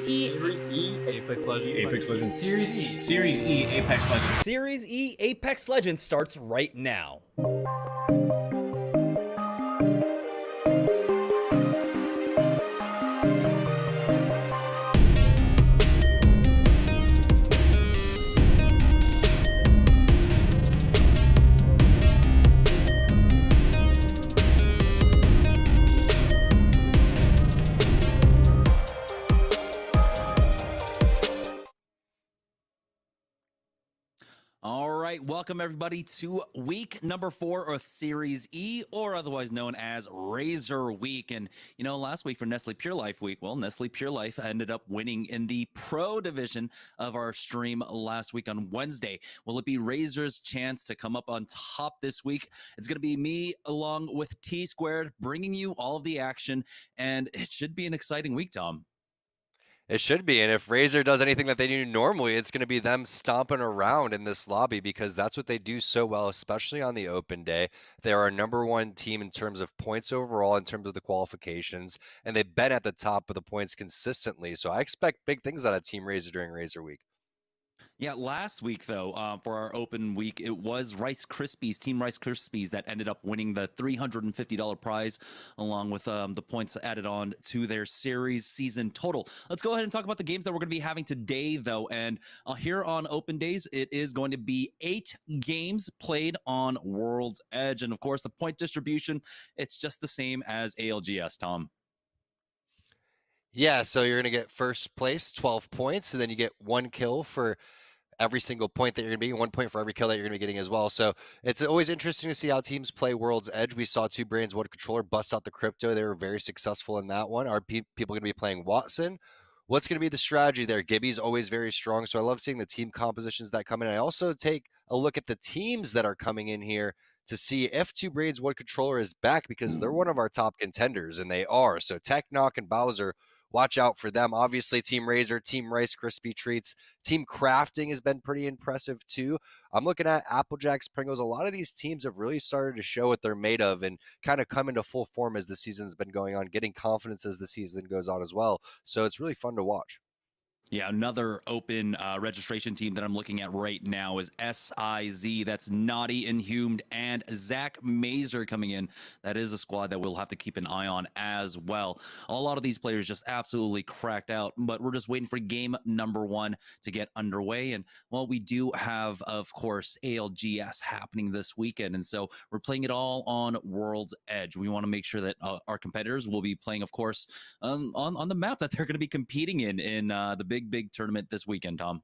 Series E, Apex Legends. Apex Legends. Series E. Series E, Apex Legends. Series E Apex Legends starts right now. All right, welcome everybody to week number 4 of Series E, or otherwise known as Razer Week. And you know, last week for Nestle Pure Life Week, well, Nestle Pure Life ended up winning in the pro division of our stream last week on Wednesday. Will it be Razer's chance to come up on top this week? It's going to be me along with T Squared bringing you all of the action, and it should be an exciting week, Tom. It should be, and if Razer does anything that they do normally, it's going to be them stomping around in this lobby because that's what they do so well, especially on the open day. They are our #1 team in terms of points overall, in terms of the qualifications, and they've been at the top of the points consistently. So I expect big things out of Team Razer during Razer Week. Yeah, last week, though, for our open week, it was Rice Krispies, Team Rice Krispies, that ended up winning the $350 prize, along with the points added on to their series season total. Let's go ahead and talk about the games that we're going to be having today, though. And here on Open Days, it is going to be 8 games played on World's Edge. And, of course, the point distribution, it's just the same as ALGS, Tom. Yeah, so you're going to get first place, 12 points, and then you get 1 kill for every single point that you're going to be, 1 point for every kill that you're going to be getting as well. So it's always interesting to see how teams play World's Edge. We saw 2 Brains, 1 Controller bust out the crypto. They were very successful in that one. Are people going to be playing Watson? What's going to be the strategy there? Gibby's always very strong, so I love seeing the team compositions that come in. I also take a look at the teams that are coming in here to see if 2 Brains, 1 Controller is back, because they're one of our top contenders, and they are. So Tech Knock and Bowser, watch out for them. Obviously, Team Razer, Team Rice Krispie Treats, Team Crafting has been pretty impressive too. I'm looking at Applejacks, Pringles. A lot of these teams have really started to show what they're made of and kind of come into full form as the season's been going on, getting confidence as the season goes on as well. So it's really fun to watch. Yeah, another open registration team that I'm looking at right now is SIZ. That's Naughty, Inhumed, and Zach Mazer coming in. That is a squad that we'll have to keep an eye on as well. A lot of these players just absolutely cracked out, but we're just waiting for game number 1 to get underway. And, well, we do have, of course, ALGS happening this weekend, and so we're playing it all on World's Edge. We want to make sure that our competitors will be playing, of course, on the map that they're going to be competing in the big tournament this weekend, Tom.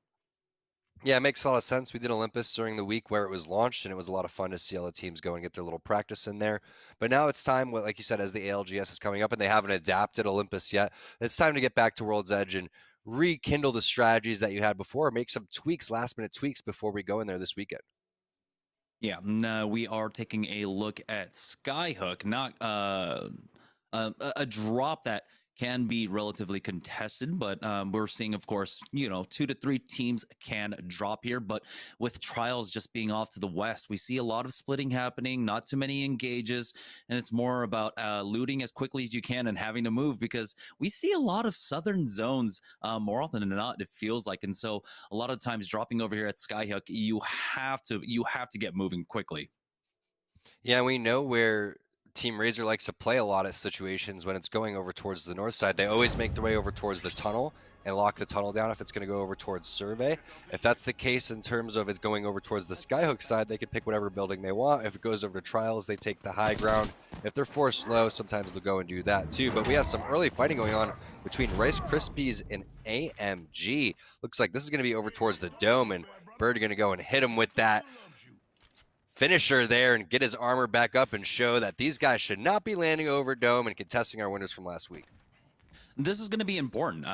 Yeah, it makes a lot of sense. We did Olympus during the week where it was launched, and it was a lot of fun to see all the teams go and get their little practice in there. But now it's time, like you said, as the ALGS is coming up and they haven't adapted Olympus yet, it's time to get back to World's Edge and rekindle the strategies that you had before, make some tweaks, last-minute tweaks before we go in there this weekend. Yeah, no, we are taking a look at Skyhook, not a drop that can be relatively contested, but we're seeing, of course, 2 to 3 teams can drop here. But with Trials just being off to the west, we see a lot of splitting happening, not too many engages, and it's more about looting as quickly as you can and having to move, because we see a lot of southern zones more often than not, it feels like. And so a lot of times dropping over here at Skyhook, you have to get moving quickly. Yeah, we know where Team Razer likes to play a lot of situations when it's going over towards the north side. They always make their way over towards the tunnel and lock the tunnel down if it's going to go over towards Survey. If that's the case in terms of it's going over towards the Skyhook side, they can pick whatever building they want. If it goes over to Trials, they take the high ground. If they're forced low, sometimes they'll go and do that too. But we have some early fighting going on between Rice Krispies and AMG. Looks like this is going to be over towards the dome, and Bird going to go and hit him with that finisher there and get his armor back up and show that these guys should not be landing over dome and contesting our winners from last week. This is going to be important.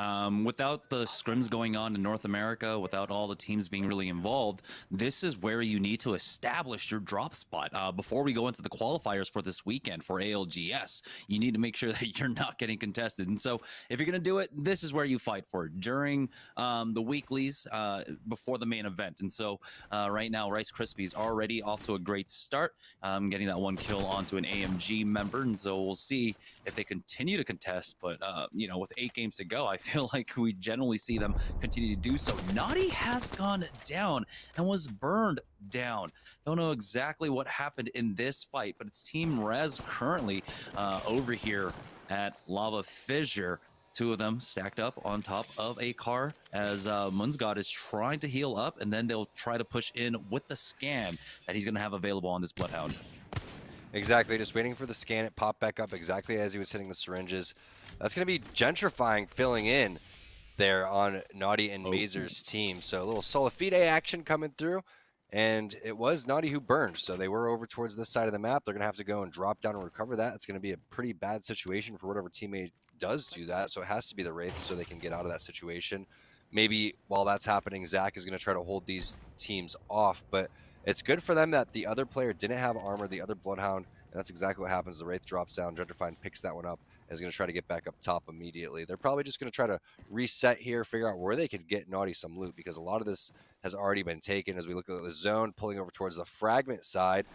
Without the scrims going on in North America, without all the teams being really involved, this is where you need to establish your drop spot before we go into the qualifiers for this weekend for ALGS. You need to make sure that you're not getting contested. And so if you're going to do it, this is where you fight for it during the weeklies before the main event. And so right now, Rice Krispies already off to a great start, getting that one kill onto an AMG member. And so we'll see if they continue to contest. But, you know, with 8 games to go, I feel like we generally see them continue to do so. Naughty has gone down and was burned down. Don't know exactly what happened in this fight, but it's Team Rez currently over here at Lava Fissure. 2 of them stacked up on top of a car as Munsgod is trying to heal up, and then they'll try to push in with the scan that he's going to have available on this Bloodhound. Exactly, just waiting for the scan. It popped back up exactly as he was hitting the syringes. That's going to be gentrifying, filling in there on Naughty and Mazer's team. So a little Solifide action coming through, and it was Naughty who burned. So they were over towards this side of the map. They're going to have to go and drop down and recover that. It's going to be a pretty bad situation for whatever teammate does do that. So it has to be the Wraith so they can get out of that situation. Maybe while that's happening, Zach is going to try to hold these teams off, but it's good for them that the other player didn't have armor, the other Bloodhound, and that's exactly what happens. The Wraith drops down, Gentrify picks that one up, and is going to try to get back up top immediately. They're probably just going to try to reset here, figure out where they could get Naughty some loot, because a lot of this has already been taken. As we look at the zone, pulling over towards the Fragment side.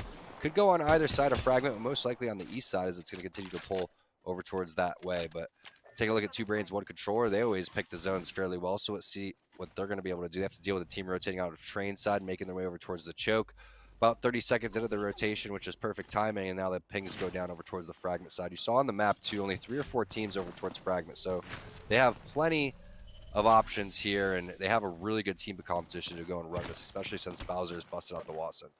Could go on either side of Fragment, but most likely on the east side, as it's going to continue to pull over towards that way. But take a look at 2 Brains, 1 Controller. They always pick the zones fairly well, so let's see what they're going to be able to do. They have to deal with the team rotating out of train side, making their way over towards the choke. About 30 seconds into the rotation, which is perfect timing, and now the pings go down over towards the Fragment side. You saw on the map, too, only 3 or 4 teams over towards Fragment, so they have plenty of options here, and they have a really good team of competition to go and run this, especially since Bowser has busted out the Watson.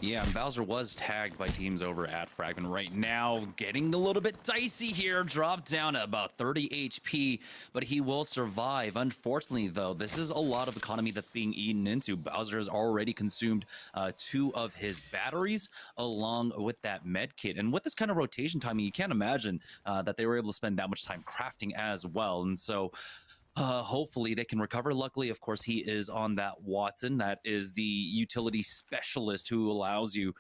Yeah, and Bowser was tagged by teams over at Fragment right now, getting a little bit dicey here, dropped down at about 30 HP, but he will survive. Unfortunately, though, this is a lot of economy that's being eaten into. Bowser has already consumed 2 of his batteries along with that med kit. And with this kind of rotation timing, you can't imagine that they were able to spend that much time crafting as well. And so hopefully they can recover. Luckily, of course, he is on that Watson. That is the utility specialist who allows you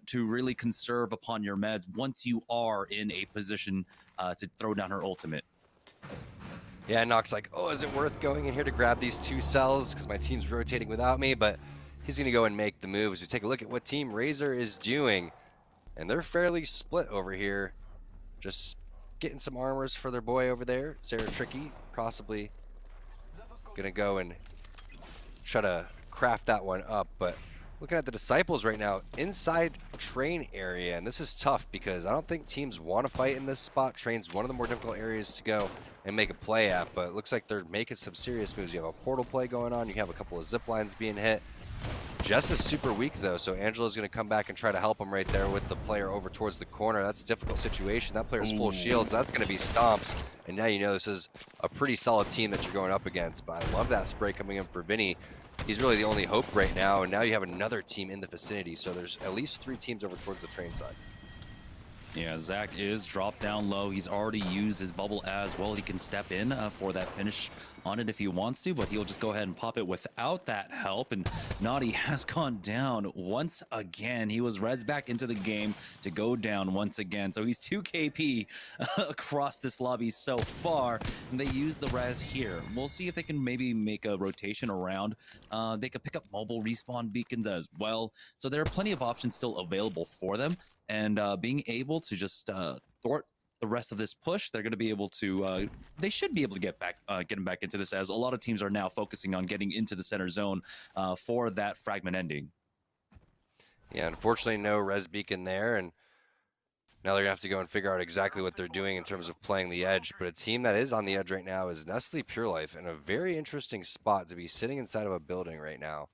to really conserve upon your meds once you are in a position to throw down her ultimate. Yeah, Nox like, oh, is it worth going in here to grab these 2 cells because my team's rotating without me? But he's going to go and make the move. As we take a look at what Team Razer is doing, and they're fairly split over here. Just getting some armors for their boy over there, Sarah Tricky, possibly gonna go and try to craft that one up. But looking at the Disciples right now, inside train area, and this is tough because I don't think teams want to fight in this spot. Train's one of the more difficult areas to go and make a play at, but it looks like they're making some serious moves. You have a portal play going on, you have a couple of zip lines being hit. Jess is super weak though, so Angela's going to come back and try to help him right there with the player over towards the corner. That's a difficult situation. That player's full shields. That's going to be stomps. And now you know this is a pretty solid team that you're going up against. But I love that spray coming in for Vinny. He's really the only hope right now. And now you have another team in the vicinity. So there's at least 3 teams over towards the train side. Yeah, Zach is dropped down low. He's already used his bubble as well. He can step in for that finish on it if he wants to, but he'll just go ahead and pop it without that help. And Naughty has gone down once again. He was res back into the game to go down once again. So he's 2 KP across this lobby so far, and they use the res here. We'll see if they can maybe make a rotation around. They could pick up mobile respawn beacons as well. So there are plenty of options still available for them. And being able to just thwart the rest of this push, they're going to be able to, they should be able to get them back into this, as a lot of teams are now focusing on getting into the center zone for that fragment ending. Yeah, unfortunately no res beacon there, and now they're going to have to go and figure out exactly what they're doing in terms of playing the edge. But a team that is on the edge right now is Nestle Pure Life, in a very interesting spot to be sitting inside of a building right now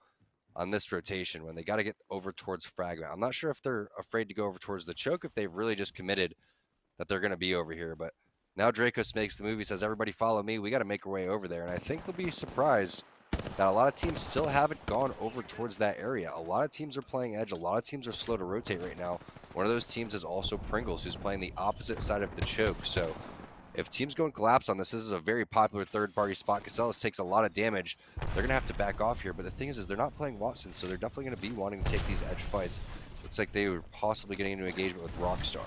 on this rotation when they got to get over towards Fragment. I'm not sure if they're afraid to go over towards the choke, if they've really just committed that they're going to be over here. But now Dracos makes the move. He says, everybody follow me. We got to make our way over there. And I think they'll be surprised that a lot of teams still haven't gone over towards that area. A lot of teams are playing edge. A lot of teams are slow to rotate right now. One of those teams is also Pringles, who's playing the opposite side of the choke. So if teams go and collapse on this, this is a very popular third-party spot. Casellas takes a lot of damage. They're going to have to back off here. But the thing is they're not playing Watson, so they're definitely going to be wanting to take these edge fights. Looks like they were possibly getting into engagement with Rockstar.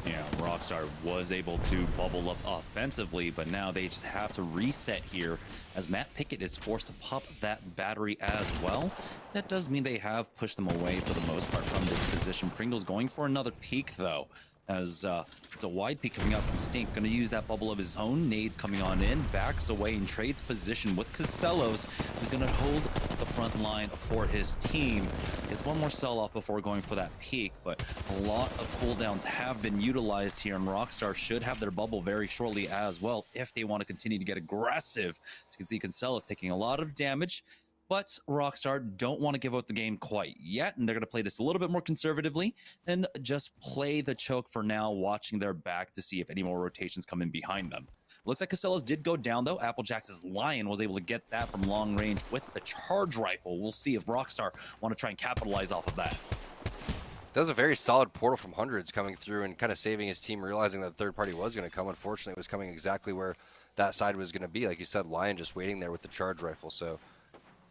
Yeah, Rockstar was able to bubble up offensively, but now they just have to reset here as Matt Pickett is forced to pop that battery as well. That does mean they have pushed them away for the most part from this position. Pringle's going for another peek, though. as it's a wide peek coming out from Stink. Going to use that bubble of his own. Nades coming on in, backs away and trades position with Casellos, who's going to hold the front line for his team. Gets one more sell-off before going for that peek, but a lot of cooldowns have been utilized here, and Rockstar should have their bubble very shortly as well if they want to continue to get aggressive. As you can see, Casellos taking a lot of damage, but Rockstar don't want to give out the game quite yet, and they're going to play this a little bit more conservatively and just play the choke for now, watching their back to see if any more rotations come in behind them. Looks like Casellos did go down, though. Applejack's Lion was able to get that from long range with the charge rifle. We'll see if Rockstar want to try and capitalize off of that. That was a very solid portal from Hundreds coming through and kind of saving his team, realizing that the third party was going to come. Unfortunately, it was coming exactly where that side was going to be. Like you said, Lion just waiting there with the charge rifle. So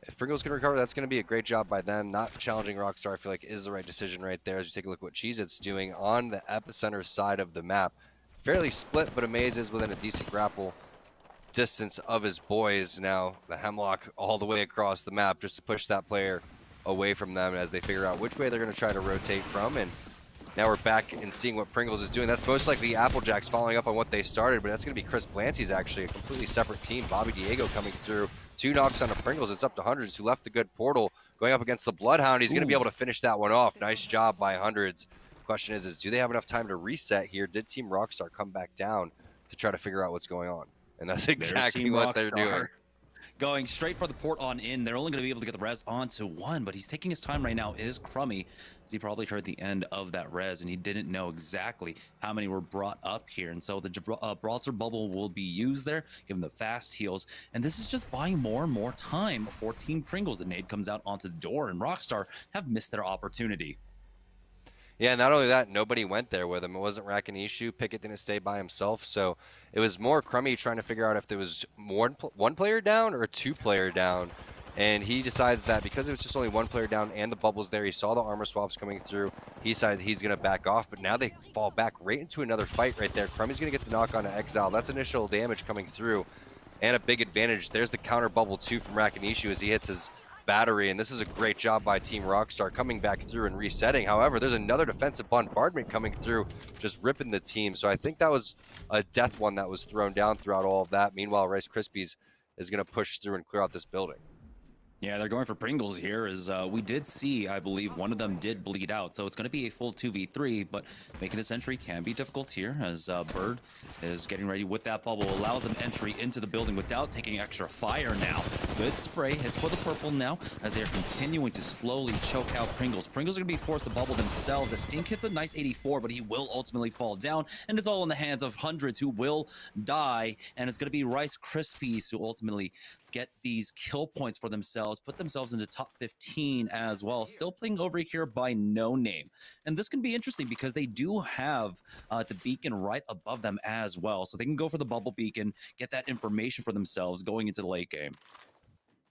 if Pringles can recover, that's going to be a great job by them. Not challenging Rockstar, I feel like, is the right decision right there. As we take a look at what Cheez-It's doing on the epicenter side of the map. Fairly split, but Amaze is within a decent grapple distance of his boys. Now the Hemlock all the way across the map just to push that player away from them as they figure out which way they're going to try to rotate from. And now we're back and seeing what Pringles is doing. That's most likely Applejacks following up on what they started, but that's going to be Chris Blancy's actually a completely separate team. Bobby Diego coming through. 2 knocks on the Pringles. It's up to Hundreds, who left a good portal. Going up against the Bloodhound, he's going to be able to finish that one off. Nice job by Hundreds. Question is do they have enough time to reset here? Did Team Rockstar come back down to try to figure out what's going on? And that's exactly what they're doing. Going straight for the port on in. They're only going to be able to get the res onto one, but he's taking his time right now is Crummy, as he probably heard the end of that res, and he didn't know exactly how many were brought up here. And so the Gibraltar bubble will be used there, give him the fast heals. And this is just buying more and more time for Team Pringles. And Nade comes out onto the door, and Rockstar have missed their opportunity. Yeah, not only that, nobody went there with him. It wasn't Rakinishu. Pickett didn't stay by himself. So it was more Crummy trying to figure out if there was one player down or 2 player down. And he decides that because it was just only 1 player down and the bubble's there, he saw the armor swaps coming through. He decided he's going to back off. But now they fall back right into another fight right there. Crummy's going to get the knock on to Exile. That's initial damage coming through. And a big advantage. There's the counter bubble too from Rakinishu as he hits his battery, and this is a great job by Team Rockstar coming back through and resetting. However, there's another defensive bombardment coming through, just ripping the team. So I think that was a death one that was thrown down throughout all of that. Meanwhile, Rice Krispies is going to push through and clear out this building. Yeah, they're going for Pringles here, as we did see, I believe, one of them did bleed out. So it's going to be a full 2v3, but making this entry can be difficult here, as Bird is getting ready with that bubble. Allows them entry into the building without taking extra fire now. Good spray, hits for the purple now, as they're continuing to slowly choke out Pringles. Pringles are going to be forced to bubble themselves, as Stink hits a nice 84, but he will ultimately fall down, and it's all in the hands of Hundreds, who will die, and it's going to be Rice Krispies who ultimately get these kill points for themselves, put themselves into top 15 as well. Still playing over here by No Name. And this can be interesting because they do have the beacon right above them as well. So they can go for the bubble beacon, get that information for themselves going into the late game.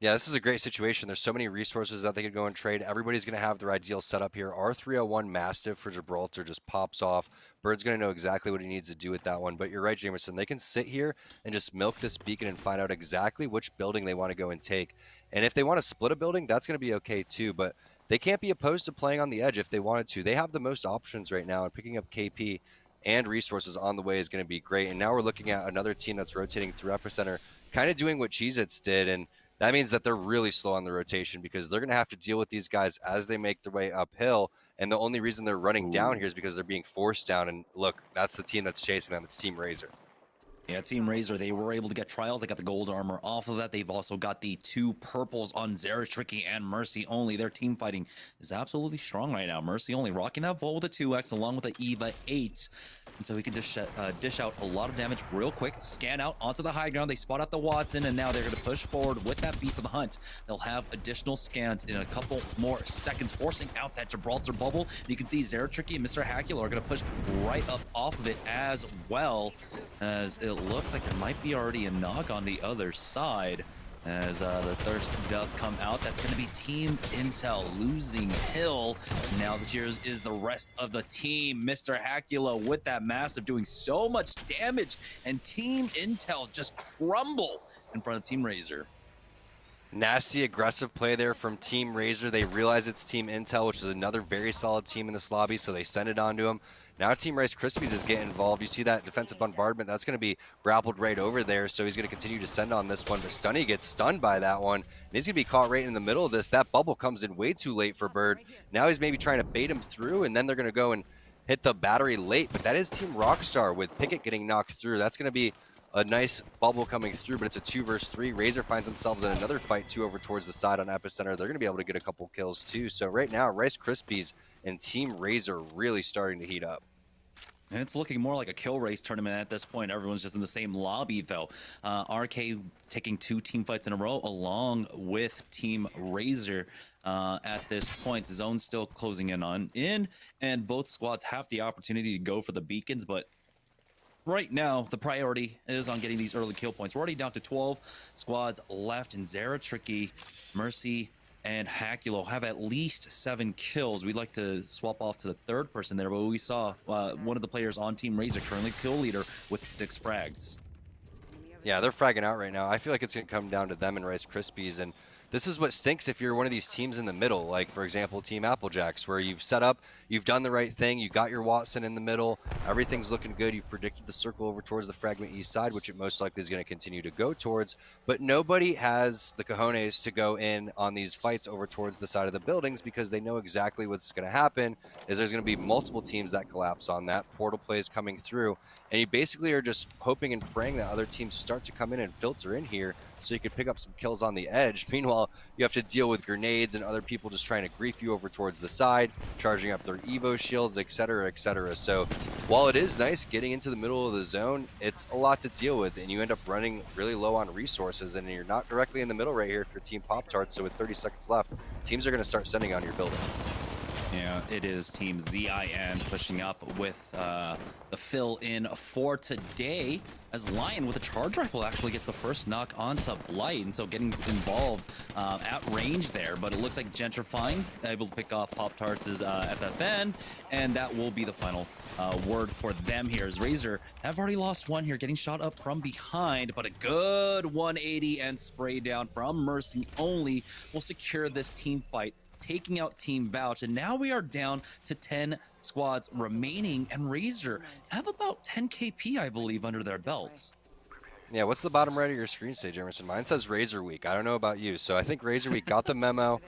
Yeah, this is a great situation. There's so many resources that they could go and trade. Everybody's going to have their ideal setup here. R301 Mastiff for Gibraltar just pops off. Bird's going to know exactly what he needs to do with that one. But you're right, Jamerson. They can sit here and just milk this beacon and find out exactly which building they want to go and take. And if they want to split a building, that's going to be okay too. But they can't be opposed to playing on the edge if they wanted to. They have the most options right now, and picking up KP and resources on the way is going to be great. And now we're looking at another team that's rotating through Epicenter, kind of doing what Cheez-Its did. And that means that they're really slow on the rotation because they're going to have to deal with these guys as they make their way uphill. And the only reason they're running down here is because they're being forced down. And look, that's the team that's chasing them. It's Team Razer. Yeah, Team Razer, they were able to get trials. They got the gold armor off of that. They've also got the 2 purples on Zara, Tricky, and Mercy only. Their team fighting is absolutely strong right now. Mercy only rocking that Volt with a 2x along with the Eva 8. And so he can dish out a lot of damage real quick. Scan out onto the high ground. They spot out the Watson, and now they're going to push forward with that Beast of the Hunt. They'll have additional scans in a couple more seconds, forcing out that Gibraltar bubble. And you can see Zara, Tricky, and Mr. Hackula are going to push right up off of it as well, as it looks like there might be already a knock on the other side. As the thirst does come out, that's going to be Team Intel losing Hill. Now here is the rest of the team. Mr. Hackula with that massive doing so much damage, and Team Intel just crumble in front of Team Razer. Nasty aggressive play there from Team Razer. They realize it's Team Intel, which is another very solid team in this lobby, so they send it on to him. Now Team Rice Krispies is getting involved. You see that defensive bombardment, that's going to be grappled right over there, so he's going to continue to send on this one, but Stunny gets stunned by that one, and he's going to be caught right in the middle of this. That bubble comes in way too late for Bird. Now he's maybe trying to bait him through, and then they're going to go and hit the battery late, but that is Team Rockstar with Pickett getting knocked through. That's going to be a nice bubble coming through, but it's a 2 versus 3. Razer finds themselves in another fight too over towards the side on Epicenter. They're going to be able to get a couple kills too. So right now, Rice Krispies and Team Razer really starting to heat up. And it's looking more like a kill race tournament at this point. Everyone's just in the same lobby, though. RK taking 2 team fights in a row, along with Team Razer at this point. Zone's still closing in, and both squads have the opportunity to go for the beacons, but right now, the priority is on getting these early kill points. We're already down to 12 squads left, and Zara, Tricky, Mercy, and Hakulo have at least 7 kills. We'd like to swap off to the third person there, but we saw one of the players on Team Razer, currently kill leader, with 6 frags. Yeah, they're fragging out right now. I feel like it's going to come down to them and Rice Krispies, and this is what stinks if you're one of these teams in the middle, like, for example, Team Applejacks, where you've set up, you've done the right thing, you got your Watson in the middle, everything's looking good, you've predicted the circle over towards the fragment east side, which it most likely is going to continue to go towards, but nobody has the cojones to go in on these fights over towards the side of the buildings because they know exactly what's going to happen, is there's going to be multiple teams that collapse on that, portal plays coming through, and you basically are just hoping and praying that other teams start to come in and filter in here so you could pick up some kills on the edge. Meanwhile, you have to deal with grenades and other people just trying to grief you over towards the side, charging up their Evo shields, etc., etc. So while it is nice getting into the middle of the zone, it's a lot to deal with, and you end up running really low on resources, and you're not directly in the middle right here if you're Team Pop-Tarts, so with 30 seconds left, teams are going to start sending on your building. Yeah, it is Team ZIN pushing up with the fill-in for today, as Lion with a charge rifle actually gets the first knock onto Blight, and so getting involved at range there, but it looks like Gentrifying able to pick off Pop-Tarts' FFN, and that will be the final word for them here, as Razer have already lost one here, getting shot up from behind, but a good 180 and spray down from Mercy only will secure this team fight, taking out Team Vouch, and now we are down to 10 squads remaining, and Razer have about 10 KP, I believe, under their belts. Yeah, what's the bottom right of your screen say, Emerson? Mine says Razer Week. I don't know about you, so I think Razer Week got the memo.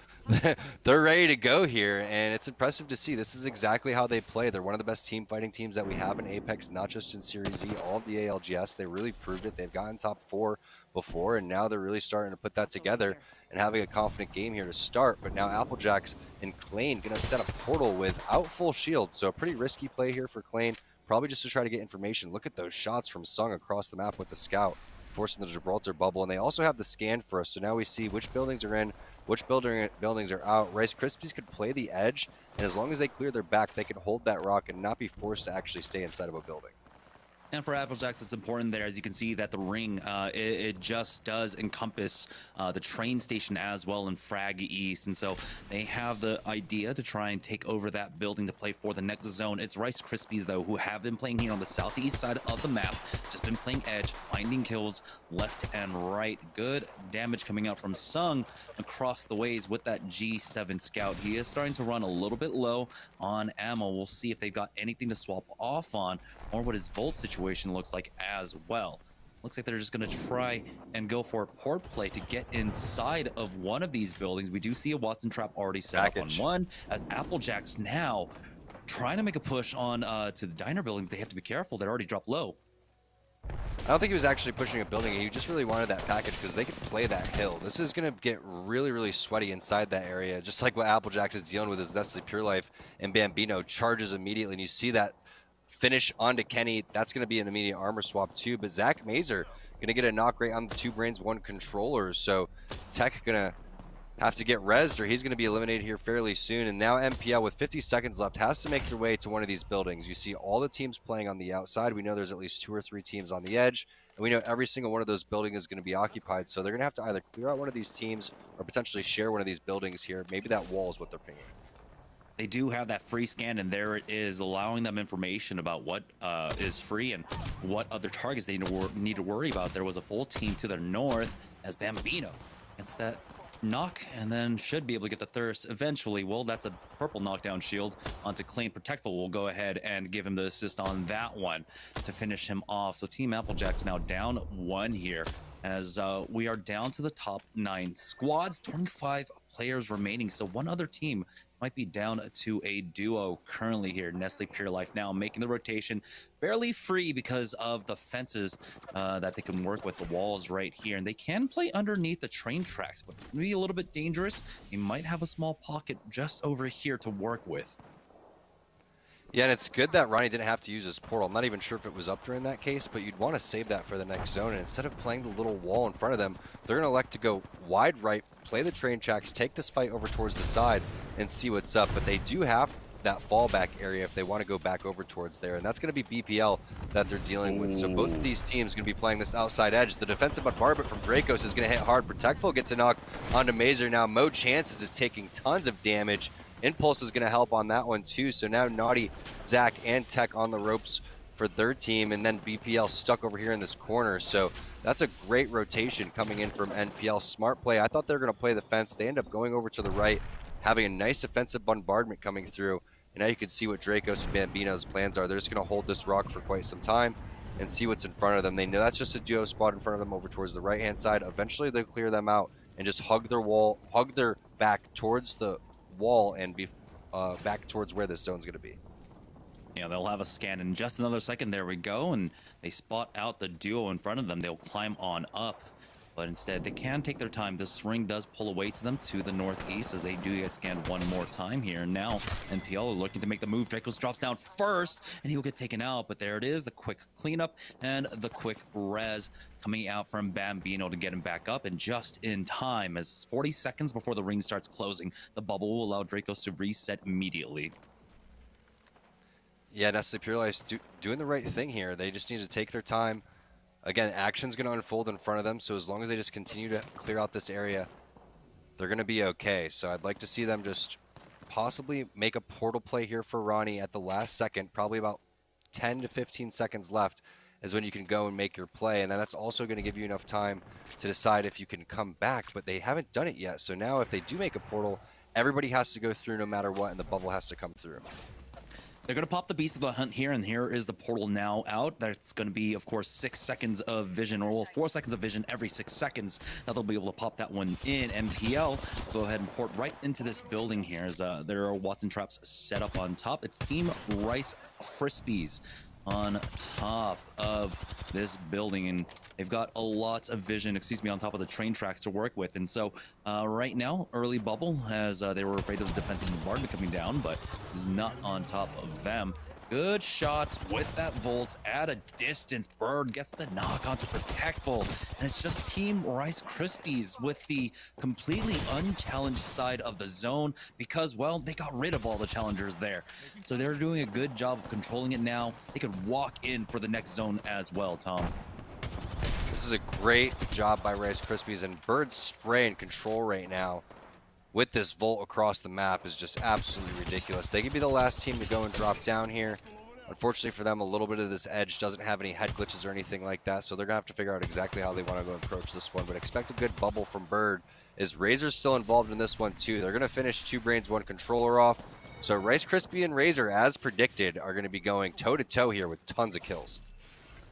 They're ready to go here, and it's impressive to see. This is exactly how they play. They're one of the best team fighting teams that we have in Apex, not just in Series Z, all of the ALGS. They really proved it. They've gotten top 4 before, and now they're really starting to put that together and having a confident game here to start. But now Applejacks and Clane gonna set a portal without full shield, so a pretty risky play here for Clane, probably just to try to get information. Look at those shots from Sung across the map with the scout, forcing the Gibraltar bubble, and they also have the scan for us, so now we see which buildings are in, which buildings are out. Rice Krispies could play the edge, and as long as they clear their back, they can hold that rock and not be forced to actually stay inside of a building. And for Applejacks, it's important there, as you can see, that the ring, it just does encompass the train station as well in Frag East. And so they have the idea to try and take over that building to play for the next zone. It's Rice Krispies, though, who have been playing here on the southeast side of the map, just been playing edge, finding kills left and right. Good damage coming out from Sung across the ways with that G7 scout. He is starting to run a little bit low on ammo. We'll see if they've got anything to swap off on, or what his Volt situation looks like as well. Looks like they're just going to try and go for a port play to get inside of one of these buildings. We do see a Watson trap already set up on one, as Applejacks now trying to make a push on to the diner building. They have to be careful. They're already dropped low. I don't think he was actually pushing a building. He just really wanted that package because they could play that hill. This is going to get really, really sweaty inside that area, just like what Applejacks is dealing with his Nestle Pure Life, and Bambino charges immediately, and you see that finish onto Kenny. That's going to be an immediate armor swap too, but Zach Mazer going to get a knock rate on the 2 brains, 1 controllers, so Tech going to have to get rezzed, or he's going to be eliminated here fairly soon. And now MPL, with 50 seconds left, has to make their way to one of these buildings. You see all the teams playing on the outside. We know there's at least 2 or 3 teams on the edge, and we know every single one of those buildings is going to be occupied, so they're going to have to either clear out one of these teams or potentially share one of these buildings here. Maybe that wall is what they're pinging. They do have that free scan, and there it is, allowing them information about what is free and what other targets they need to worry about. There was a full team to their north, as Bambino. It's that knock, and then should be able to get the thirst eventually. Well, that's a purple knockdown shield onto Clean. Protectful will go ahead and give him the assist on that one to finish him off. So Team Applejack's now down 1 here, as we are down to the top 9 squads, 25 players remaining. So one other team might be down to a duo currently here. Nestle Pure Life now making the rotation fairly free because of the fences that they can work with, the walls right here. And they can play underneath the train tracks, but it's going to be a little bit dangerous. He might have a small pocket just over here to work with. Yeah, and it's good that Ronnie didn't have to use his portal. I'm not even sure if it was up during that case, but you'd want to save that for the next zone. And instead of playing the little wall in front of them, they're going to elect to go wide right, play the train tracks, take this fight over towards the side, and see what's up. But they do have that fallback area if they want to go back over towards there. And that's going to be BPL that they're dealing with. So both of these teams are going to be playing this outside edge. The defensive bombardment from Dracos is going to hit hard. Protectful gets a knock onto Mazer. Now Mo Chances is taking tons of damage. Impulse is going to help on that one too. So now Naughty, Zach, and Tech on the ropes for their team, and then BPL stuck over here in this corner. So that's a great rotation coming in from NPL. Smart play. I thought they were going to play the fence. They end up going over to the right, having a nice offensive bombardment coming through. And now you can see what Dracos and Bambino's plans are. They're just going to hold this rock for quite some time and see what's in front of them. They know that's just a duo squad in front of them over towards the right-hand side. Eventually they'll clear them out and just hug their wall, hug their back towards the wall and be back towards where this zone's going to be. Yeah, they'll have a scan in just another second. There we go. And they spot out the duo in front of them. They'll climb on up. But instead, they can take their time. This ring does pull away to them to the northeast as they do get scanned one more time here. And now, NPL are looking to make the move. Dracos drops down first, and he'll get taken out. But there it is, the quick cleanup and the quick res coming out from Bambino to get him back up. And just in time, as 40 seconds before the ring starts closing, the bubble will allow Dracos to reset immediately. Yeah, Nestle Pure Life's doing the right thing here. They just need to take their time. Again, action's going to unfold in front of them, so as long as they just continue to clear out this area, they're going to be okay. So I'd like to see them just possibly make a portal play here for Ronnie at the last second, probably about 10 to 15 seconds left is when you can go and make your play. And then that's also going to give you enough time to decide if you can come back, but they haven't done it yet. So now if they do make a portal, everybody has to go through no matter what, and the bubble has to come through. They're going to pop the Beast of the Hunt here, and here is the portal now out. That's going to be, of course, 6 seconds of vision, or 4 seconds of vision every 6 seconds. Now they'll be able to pop that one in. MPL, go ahead and port right into this building here. As there are Watson traps set up on top. It's Team Rice Krispies on top of this building, and they've got a lot of vision, on top of the train tracks to work with. And so right now, early bubble, as they were afraid of the defensive bombardment coming down, but is not on top of them. Good shots with that Volt at a distance. Bird gets the knock onto Protectful, and it's just Team Rice Krispies with the completely unchallenged side of the zone because, well, they got rid of all the challengers there. So they're doing a good job of controlling it now. They could walk in for the next zone as well, Tom. This is a great job by Rice Krispies, and Bird's spray and control right now with this Volt across the map is just absolutely ridiculous. They could be the last team to go and drop down here. Unfortunately for them, a little bit of this edge doesn't have any head glitches or anything like that, so they're going to have to figure out exactly how they want to go approach this one. But expect a good bubble from Bird. Is Razer's still involved in this one too? They're going to finish 2 brains, 1 controller off. So Rice Krispie and Razer, as predicted, are going to be going toe-to-toe here with tons of kills.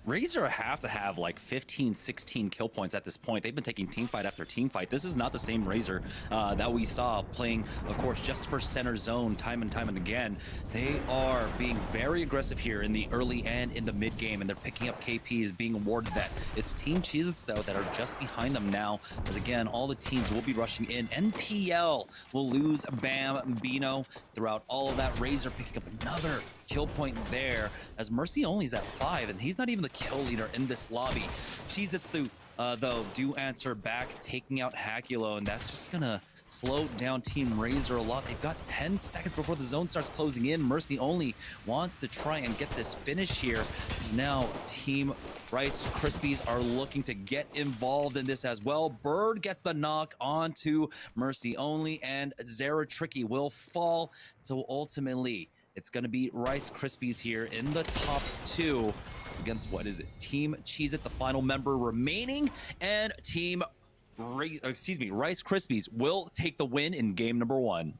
Razer have to have like 15, 16 kill points at this point. They've been taking team fight after team fight. This is not the same Razer that we saw playing, of course, just for center zone time and again. They are being very aggressive here in the early and in the mid game, and they're picking up KPs, being awarded that. It's Team Cheez-Its, though, that are just behind them now, as again, all the teams will be rushing in. NPL will lose Bambino throughout all of that. Razer picking up another kill point there, as Mercy only's at 5, and he's not even the kill leader in this lobby. Cheez-Its, though, do answer back, taking out Hakulo, and that's just gonna slow down Team Razer a lot. They've got 10 seconds before the zone starts closing in. Mercy only wants to try and get this finish here. Now Team Rice Krispies are looking to get involved in this as well. Bird gets the knock onto Mercy only, and Zara Tricky will fall. So ultimately, it's going to be Rice Krispies here in the top 2 against, what is it, Team Cheez-It, the final member remaining, and Team Rice Krispies will take the win in game number 1.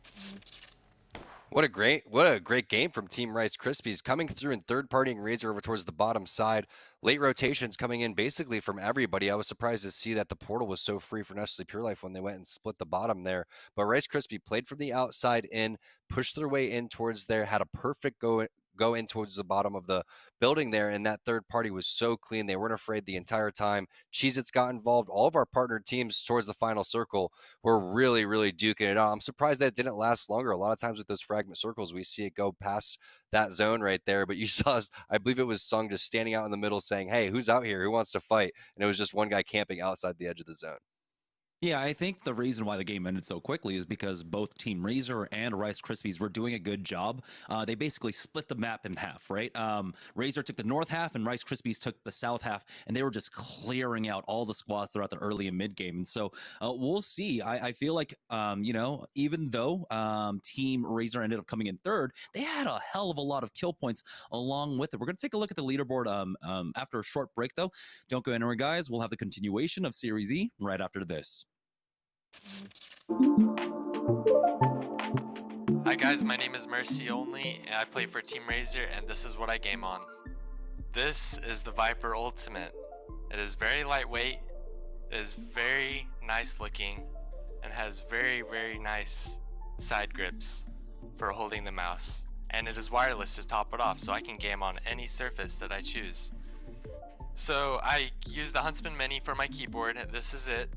What a great game from Team Rice Krispies, coming through and third partying Razer over towards the bottom side. Late rotations coming in basically from everybody. I was surprised to see that the portal was so free for Nestle Pure Life when they went and split the bottom there. But Rice Krispie played from the outside in, pushed their way in towards there, had a perfect go in towards the bottom of the building there, and that third party was so clean. They weren't afraid the entire time. Cheez-Its got involved. All of our partner teams towards the final circle were really, really duking it out. I'm surprised that it didn't last longer. A lot of times with those fragment circles, we see it go past that zone right there. But you saw, I believe it was Sung just standing out in the middle saying, hey, who's out here? Who wants to fight? And it was just one guy camping outside the edge of the zone. Yeah, I think the reason why the game ended so quickly is because both Team Razer and Rice Krispies were doing a good job. They basically split the map in half, right? Razer took the north half and Rice Krispies took the south half, and they were just clearing out all the squads throughout the early and mid game. And so we'll see. I feel like, even though Team Razer ended up coming in third, they had a hell of a lot of kill points along with it. We're going to take a look at the leaderboard after a short break, though. Don't go anywhere, guys. We'll have the continuation of Series E right after this. Hi guys, my name is Mercy Only, and I play for Team Razer, and this is what I game on. This is the Viper Ultimate. It is very lightweight, it is very nice looking, and has very, very nice side grips for holding the mouse. And it is wireless to top it off, so I can game on any surface that I choose. So I use the Huntsman Mini for my keyboard. This is it.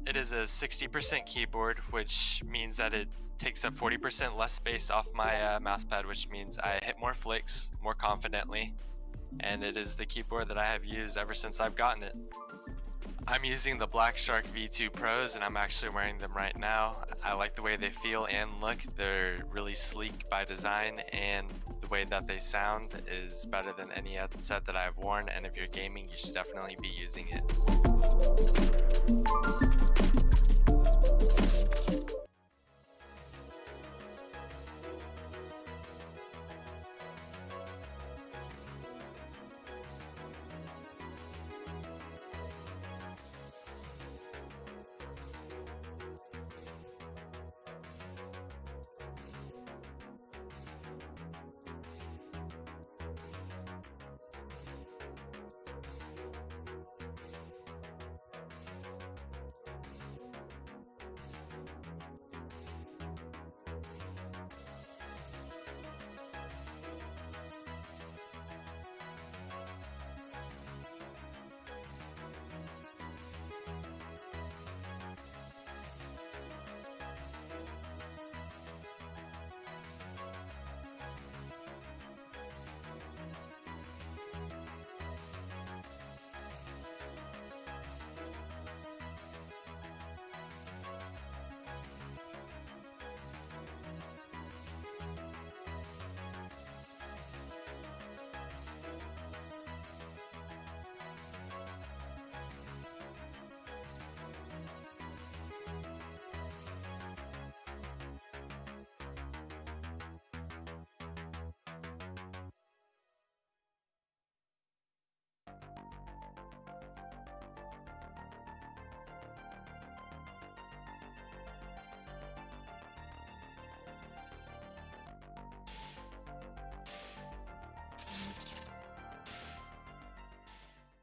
It is a 60% keyboard, which means that it takes up 40% less space off my mouse pad, which means I hit more flicks more confidently. And it is the keyboard that I have used ever since I've gotten it. I'm using the Black Shark V2 Pros, and I'm actually wearing them right now. I like the way they feel and look. They're really sleek by design, and the way that they sound is better than any other set that I've worn. And if you're gaming, you should definitely be using it.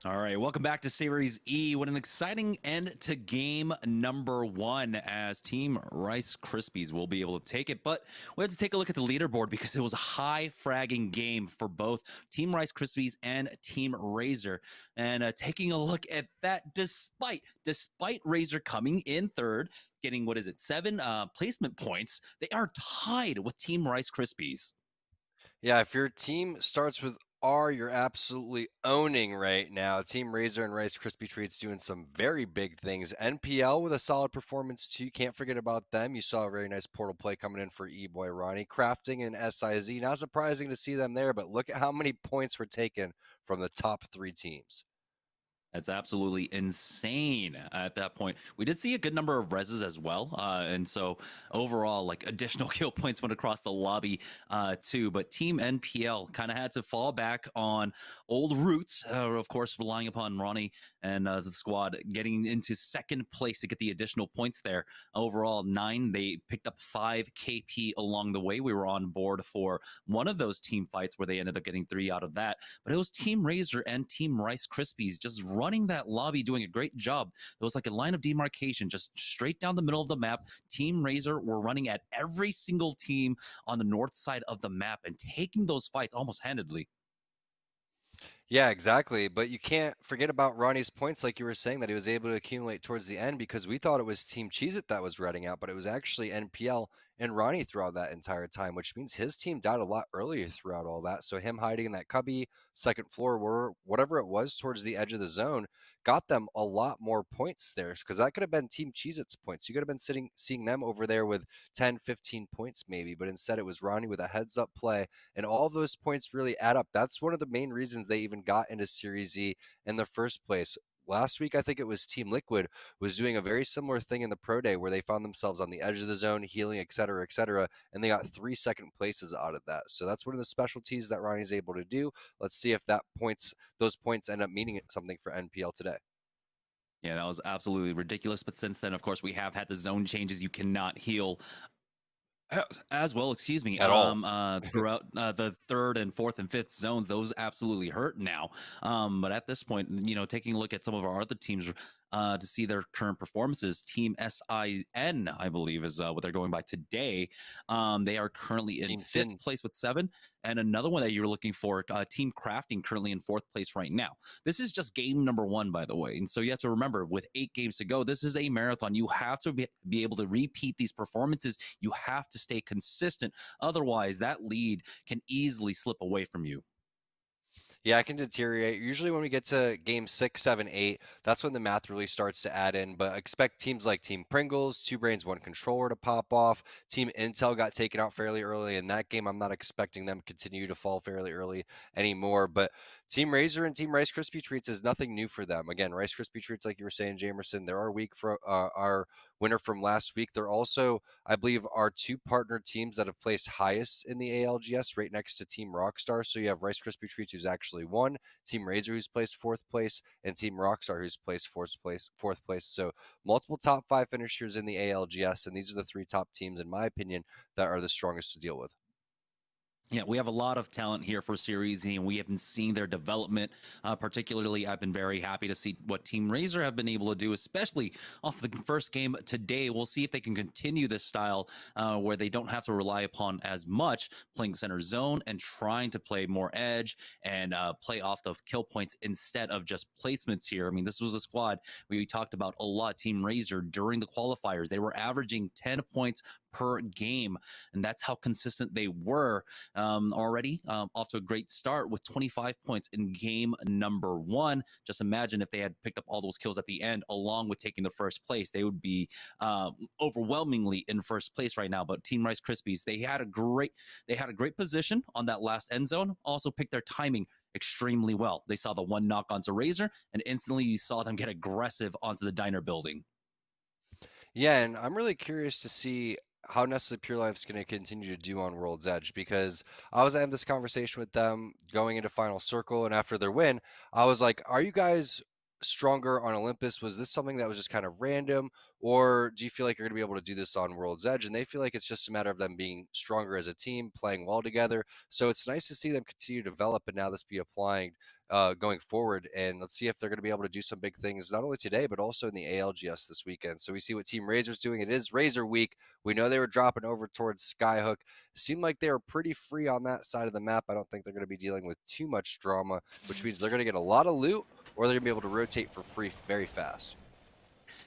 All right, welcome back to Series E. What an exciting end to game number 1, as Team Rice Krispies will be able to take it. But we have to take a look at the leaderboard because it was a high fragging game for both Team Rice Krispies and Team Razer. And taking a look at that, despite Razer coming in third, getting, 7 placement points, they are tied with Team Rice Krispies. Yeah, if your team starts with R, you're absolutely owning right now. Team Razer and Rice Krispie Treats doing some very big things. NPL with a solid performance too. You can't forget about them. You saw a very nice portal play coming in for E-Boy Ronnie. Crafting and SIZ. Not surprising to see them there, but look at how many points were taken from the top 3 teams. That's absolutely insane at that point. We did see a good number of reses as well. And so overall, like additional kill points went across the lobby too. But Team NPL kind of had to fall back on old roots, of course, relying upon Ronnie and the squad getting into second place to get the additional points there. Overall, 9. They picked up 5 KP along the way. We were on board for one of those team fights where they ended up getting 3 out of that. But it was Team Razer and Team Rice Krispies just running that lobby, doing a great job. It was like a line of demarcation, just straight down the middle of the map. Team Razer were running at every single team on the north side of the map and taking those fights almost handedly. Yeah, exactly. But you can't forget about Ronnie's points, like you were saying, that he was able to accumulate towards the end because we thought it was Team Cheez-It that was redding out, but it was actually NPL and Ronnie throughout that entire time, which means his team died a lot earlier throughout all that. So him hiding in that cubby, second floor, or whatever it was towards the edge of the zone, got them a lot more points there because that could have been Team Cheez-It's points. You could have been seeing them over there with 10, 15 points maybe, but instead it was Ronnie with a heads-up play, and all of those points really add up. That's one of the main reasons they even got into Series Z in the first place. Last week, I think it was Team Liquid was doing a very similar thing in the Pro Day where they found themselves on the edge of the zone, healing, et cetera, and they got 3 second places out of that. So that's one of the specialties that Ronnie's able to do. Let's see if those points end up meaning something for NPL today. Yeah, that was absolutely ridiculous. But since then, of course, we have had the zone changes. You cannot heal as well, excuse me, At all. throughout the third and fourth and fifth zones. Those absolutely hurt now. But at this point, taking a look at some of our other teams to see their current performances, Team SIN, I believe, is what they're going by today. They are currently in Team fifth Sin. place with 7. And another one that you were looking for, Team Crafting, currently in 4th place right now. This is just game number 1, by the way. And so you have to remember, with 8 games to go, this is a marathon. You have to be able to repeat these performances. You have to stay consistent. Otherwise, that lead can easily slip away from you. Yeah, it can deteriorate. Usually when we get to game 6, 7, 8, that's when the math really starts to add in. But expect teams like Team Pringles, 2 Brains, 1 Controller to pop off. Team Intel got taken out fairly early in that game. I'm not expecting them to continue to fall fairly early anymore. But Team Razer and Team Rice Krispie Treats is nothing new for them. Again, Rice Krispie Treats, like you were saying, Jamerson, they're our winner from last week. They're also, I believe, our 2 partner teams that have placed highest in the ALGS, right next to Team Rockstar. So you have Rice Krispie Treats, who's actually won, Team Razer, who's placed 4th place, and Team Rockstar, who's placed 4th place. So multiple top 5 finishers in the ALGS, and these are the 3 top teams, in my opinion, that are the strongest to deal with. Yeah, we have a lot of talent here for Series Z, and we have been seeing their development. Particularly, I've been very happy to see what Team Razer have been able to do, especially off the first game today. We'll see if they can continue this style where they don't have to rely upon as much playing center zone and trying to play more edge and play off the kill points instead of just placements here. I mean, this was a squad we talked about a lot, Team Razer, during the qualifiers. They were averaging 10 points per game, and that's how consistent they were already. Off to a great start with 25 points in game number 1. Just imagine if they had picked up all those kills at the end along with taking the first place, they would be overwhelmingly in first place right now. But Team Rice Krispies, they had a great position on that last end zone, also picked their timing extremely well. They saw the 1 knock onto Razer, and instantly you saw them get aggressive onto the diner building. Yeah, and I'm really curious to see how Nestle Pure Life's going to continue to do on World's Edge, because I was having this conversation with them going into Final Circle, and after their win, I was like, are you guys stronger on Olympus? Was this something that was just kind of random, or do you feel like you're going to be able to do this on World's Edge? And they feel like it's just a matter of them being stronger as a team, playing well together. So it's nice to see them continue to develop and now this be applying going forward. And let's see if they're going to be able to do some big things, not only today, but also in the ALGS this weekend. So we see what Team Razer's doing. It is Razer week. We know they were dropping over towards Skyhook. It seemed like they were pretty free on that side of the map. I don't think they're going to be dealing with too much drama, which means they're going to get a lot of loot, or they're going to be able to rotate for free very fast.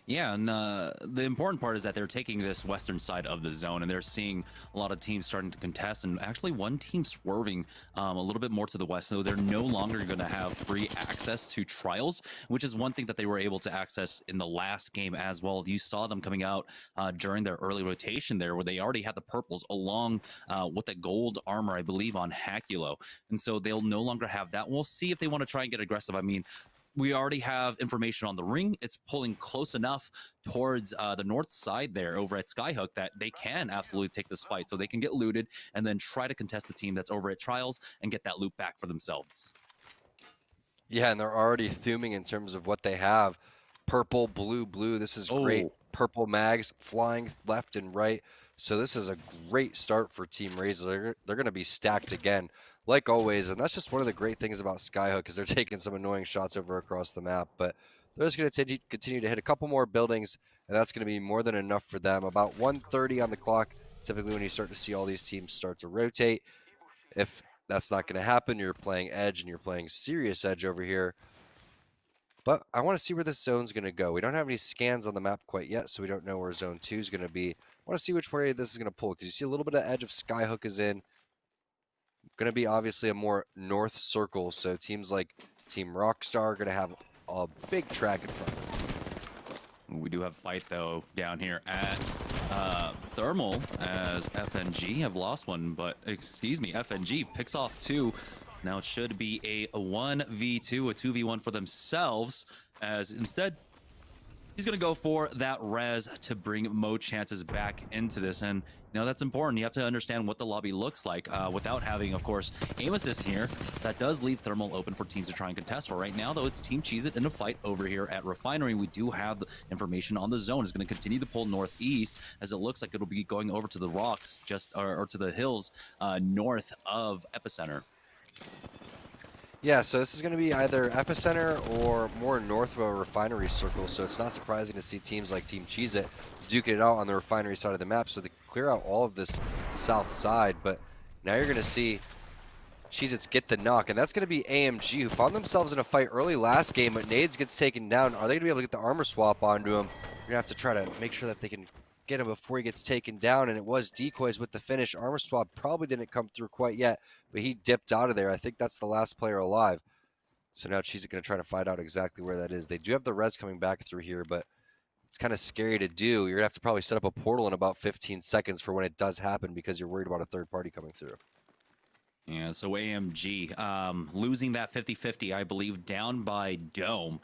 Yeah, and the important part is that they're taking this western side of the zone, and they're seeing a lot of teams starting to contest, and actually one team swerving a little bit more to the west, so they're no longer going to have free access to trials, which is one thing that they were able to access in the last game as well. You saw them coming out during their early rotation there, where they already had the purples along with the gold armor, I believe, on Hakulo, and so they'll no longer have that. We'll see if they want to try and get aggressive. I mean, we already have information on the ring. It's pulling close enough towards the north side there over at Skyhook that they can absolutely take this fight. So they can get looted and then try to contest the team that's over at Trials and get that loot back for themselves. Yeah, and they're already thuming in terms of what they have. Purple, blue, blue. This is great. Oh. Purple mags flying left and right. So this is a great start for Team Razer. They're going to be stacked again, like always. And that's just one of the great things about Skyhook is they're taking some annoying shots over across the map. But they're just going to continue to hit a couple more buildings, and that's going to be more than enough for them. About 1:30 on the clock, typically when you start to see all these teams start to rotate. If that's not going to happen, you're playing Edge and you're playing serious Edge over here. But I want to see where this zone's going to go. We don't have any scans on the map quite yet, so we don't know where zone 2 is going to be. I want to see which way this is going to pull, because you see a little bit of edge of Skyhook is in. Going to be obviously a more north circle, so teams like Team Rockstar are going to have a big track in front of them. We do have a fight, though, down here at Thermal, as FNG have lost one, but, excuse me, FNG picks off 2. Now it should be a 1v2, a 2v1 for themselves, as instead, he's going to go for that res to bring Mo chances back into this. And, you know, that's important. You have to understand what the lobby looks like without having, of course, aim assist here. That does leave Thermal open for teams to try and contest. For right now, though, it's Team Cheez-It in a fight over here at Refinery. We do have the information on the zone. It's going to continue to pull northeast, as it looks like it'll be going over to the rocks, or to the hills north of Epicenter. Yeah, so this is going to be either Epicenter or more north of a refinery circle, so it's not surprising to see teams like Team Cheez-It duking it out on the refinery side of the map, so they clear out all of this south side. But now you're going to see Cheez-Its get the knock, and that's going to be AMG, who found themselves in a fight early last game, but Nades gets taken down. Are they going to be able to get the armor swap onto him? You're going to have to try to make sure that they can get him before he gets taken down, and it was decoys with the finish. Armor swap probably didn't come through quite yet, but he dipped out of there. I think that's the last player alive. So now Cheez-It going to try to find out exactly where that is. They do have the res coming back through here, but it's kind of scary to do. You're going to have to probably set up a portal in about 15 seconds for when it does happen, because you're worried about a third party coming through. Yeah, so AMG losing that 50-50, I believe, down by Dome,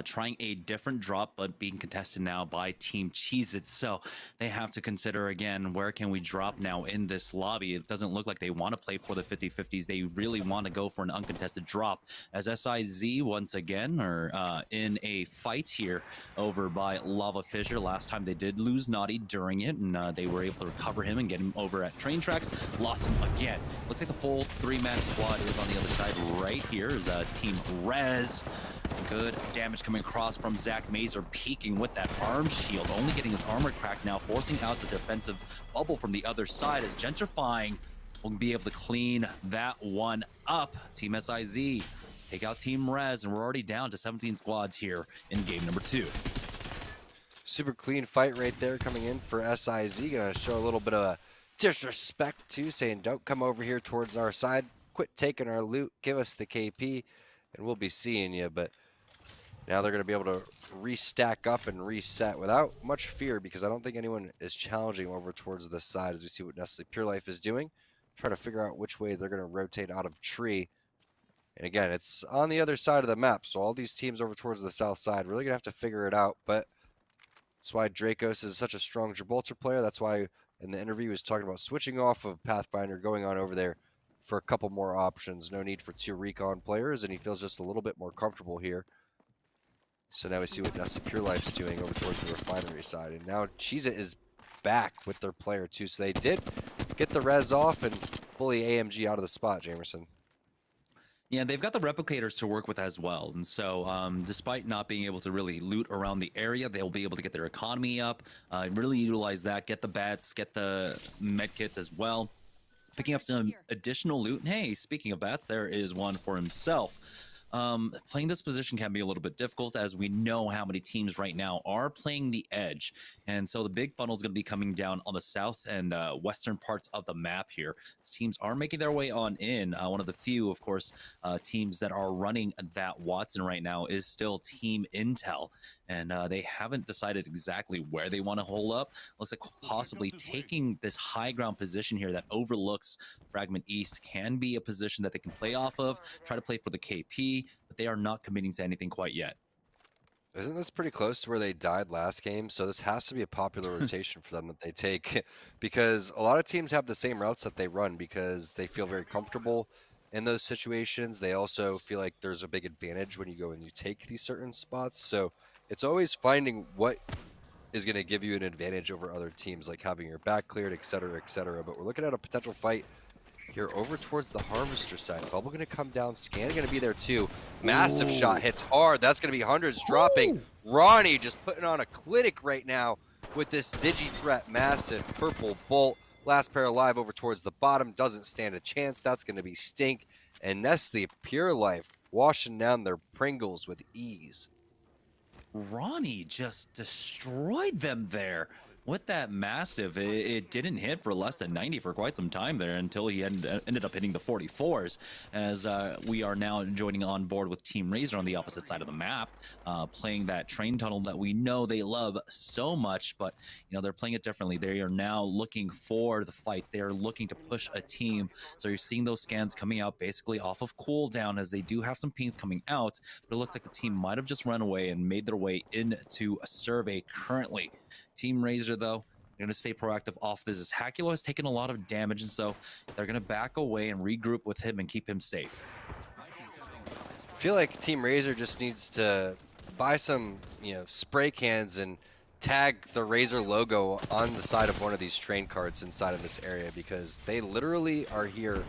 trying a different drop, but being contested now by Team Cheez-It. So they have to consider, again, where can we drop now in this lobby? It doesn't look like they want to play for the 50-50s. They really want to go for an uncontested drop, as SIZ, once again, are in a fight here over by Lava Fissure. Last time they did lose Naughty during it, and they were able to recover him and get him over at Train Tracks. Lost him again. Looks like the full 3-man squad is on the other side right here. Is Team Rez. Good damage coming across from Zach Mazer, peeking with that arm shield, only getting his armor cracked now, forcing out the defensive bubble from the other side, as Gentrifying will be able to clean that one up. Team SIZ take out Team Rez, and we're already down to 17 squads here in game number 2. Super clean fight right there coming in for SIZ. Gonna show a little bit of a disrespect too, saying don't come over here towards our side, quit taking our loot, give us the KP, and we'll be seeing you. But now they're going to be able to restack up and reset without much fear, because I don't think anyone is challenging over towards this side, as we see what Nestle Pure Life is doing, trying to figure out which way they're going to rotate out of tree. And again, it's on the other side of the map, so all these teams over towards the south side really going to have to figure it out. But that's why Dracos is such a strong Gibraltar player. That's why in the interview he was talking about switching off of Pathfinder, going on over there for a couple more options. No need for 2 recon players, and he feels just a little bit more comfortable here. So now we see what Nestle Pure Life's doing over towards the refinery side. And now Cheez-It is back with their player too. So they did get the res off and bully AMG out of the spot, Jamerson. Yeah, they've got the replicators to work with as well. And so despite not being able to really loot around the area, they'll be able to get their economy up, really utilize that, get the bats, get the medkits as well. Picking up some additional loot. And hey, speaking of bats, there is one for himself. Playing this position can be a little bit difficult, as we know how many teams right now are playing the edge. And so the big funnel is going to be coming down on the south and western parts of the map here. Teams are making their way on in. One of the few, of course, teams that are running that Watson right now is still Team Intel. And they haven't decided exactly where they want to hold up. Looks like possibly taking this high ground position here that overlooks Fragment East can be a position that they can play off of, try to play for the KP. but they are not committing to anything quite yet. Isn't this pretty close to where they died last game? So this has to be a popular rotation for them that they take because a lot of teams have the same routes that they run because they feel very comfortable in those situations. They also feel like there's a big advantage when you go and you take these certain spots. So it's always finding what is going to give you an advantage over other teams, like having your back cleared, et cetera, et cetera. But we're looking at a potential fight here over towards the Harvester side. Bubble going to come down. Scan going to be there too. Massive shot hits hard. That's going to be hundreds dropping. Ronnie just putting on a clinic right now with this Digi Threat massive purple bolt. Last pair alive over towards the bottom. Doesn't stand a chance. That's going to be Stink. And Nestle Pure Life washing down their Pringles with ease. Ronnie just destroyed them there with that massive. It didn't hit for less than 90 for quite some time there until he ended up hitting the 44s, as we are now joining on board with Team Razer on the opposite side of the map, playing that train tunnel that we know they love so much. But you know, they're playing it differently. They are now looking for the fight. They are looking to push a team. So you're seeing those scans coming out basically off of cooldown, as they do have some pings coming out, but it looks like the team might have just run away and made their way into a survey currently. Team Razer, though, they're going to stay proactive off this, as Hakulo has taken a lot of damage, and so they're going to back away and regroup with him and keep him safe. I feel like Team Razer just needs to buy some, spray cans and tag the Razer logo on the side of one of these train carts inside of this area, because they literally are here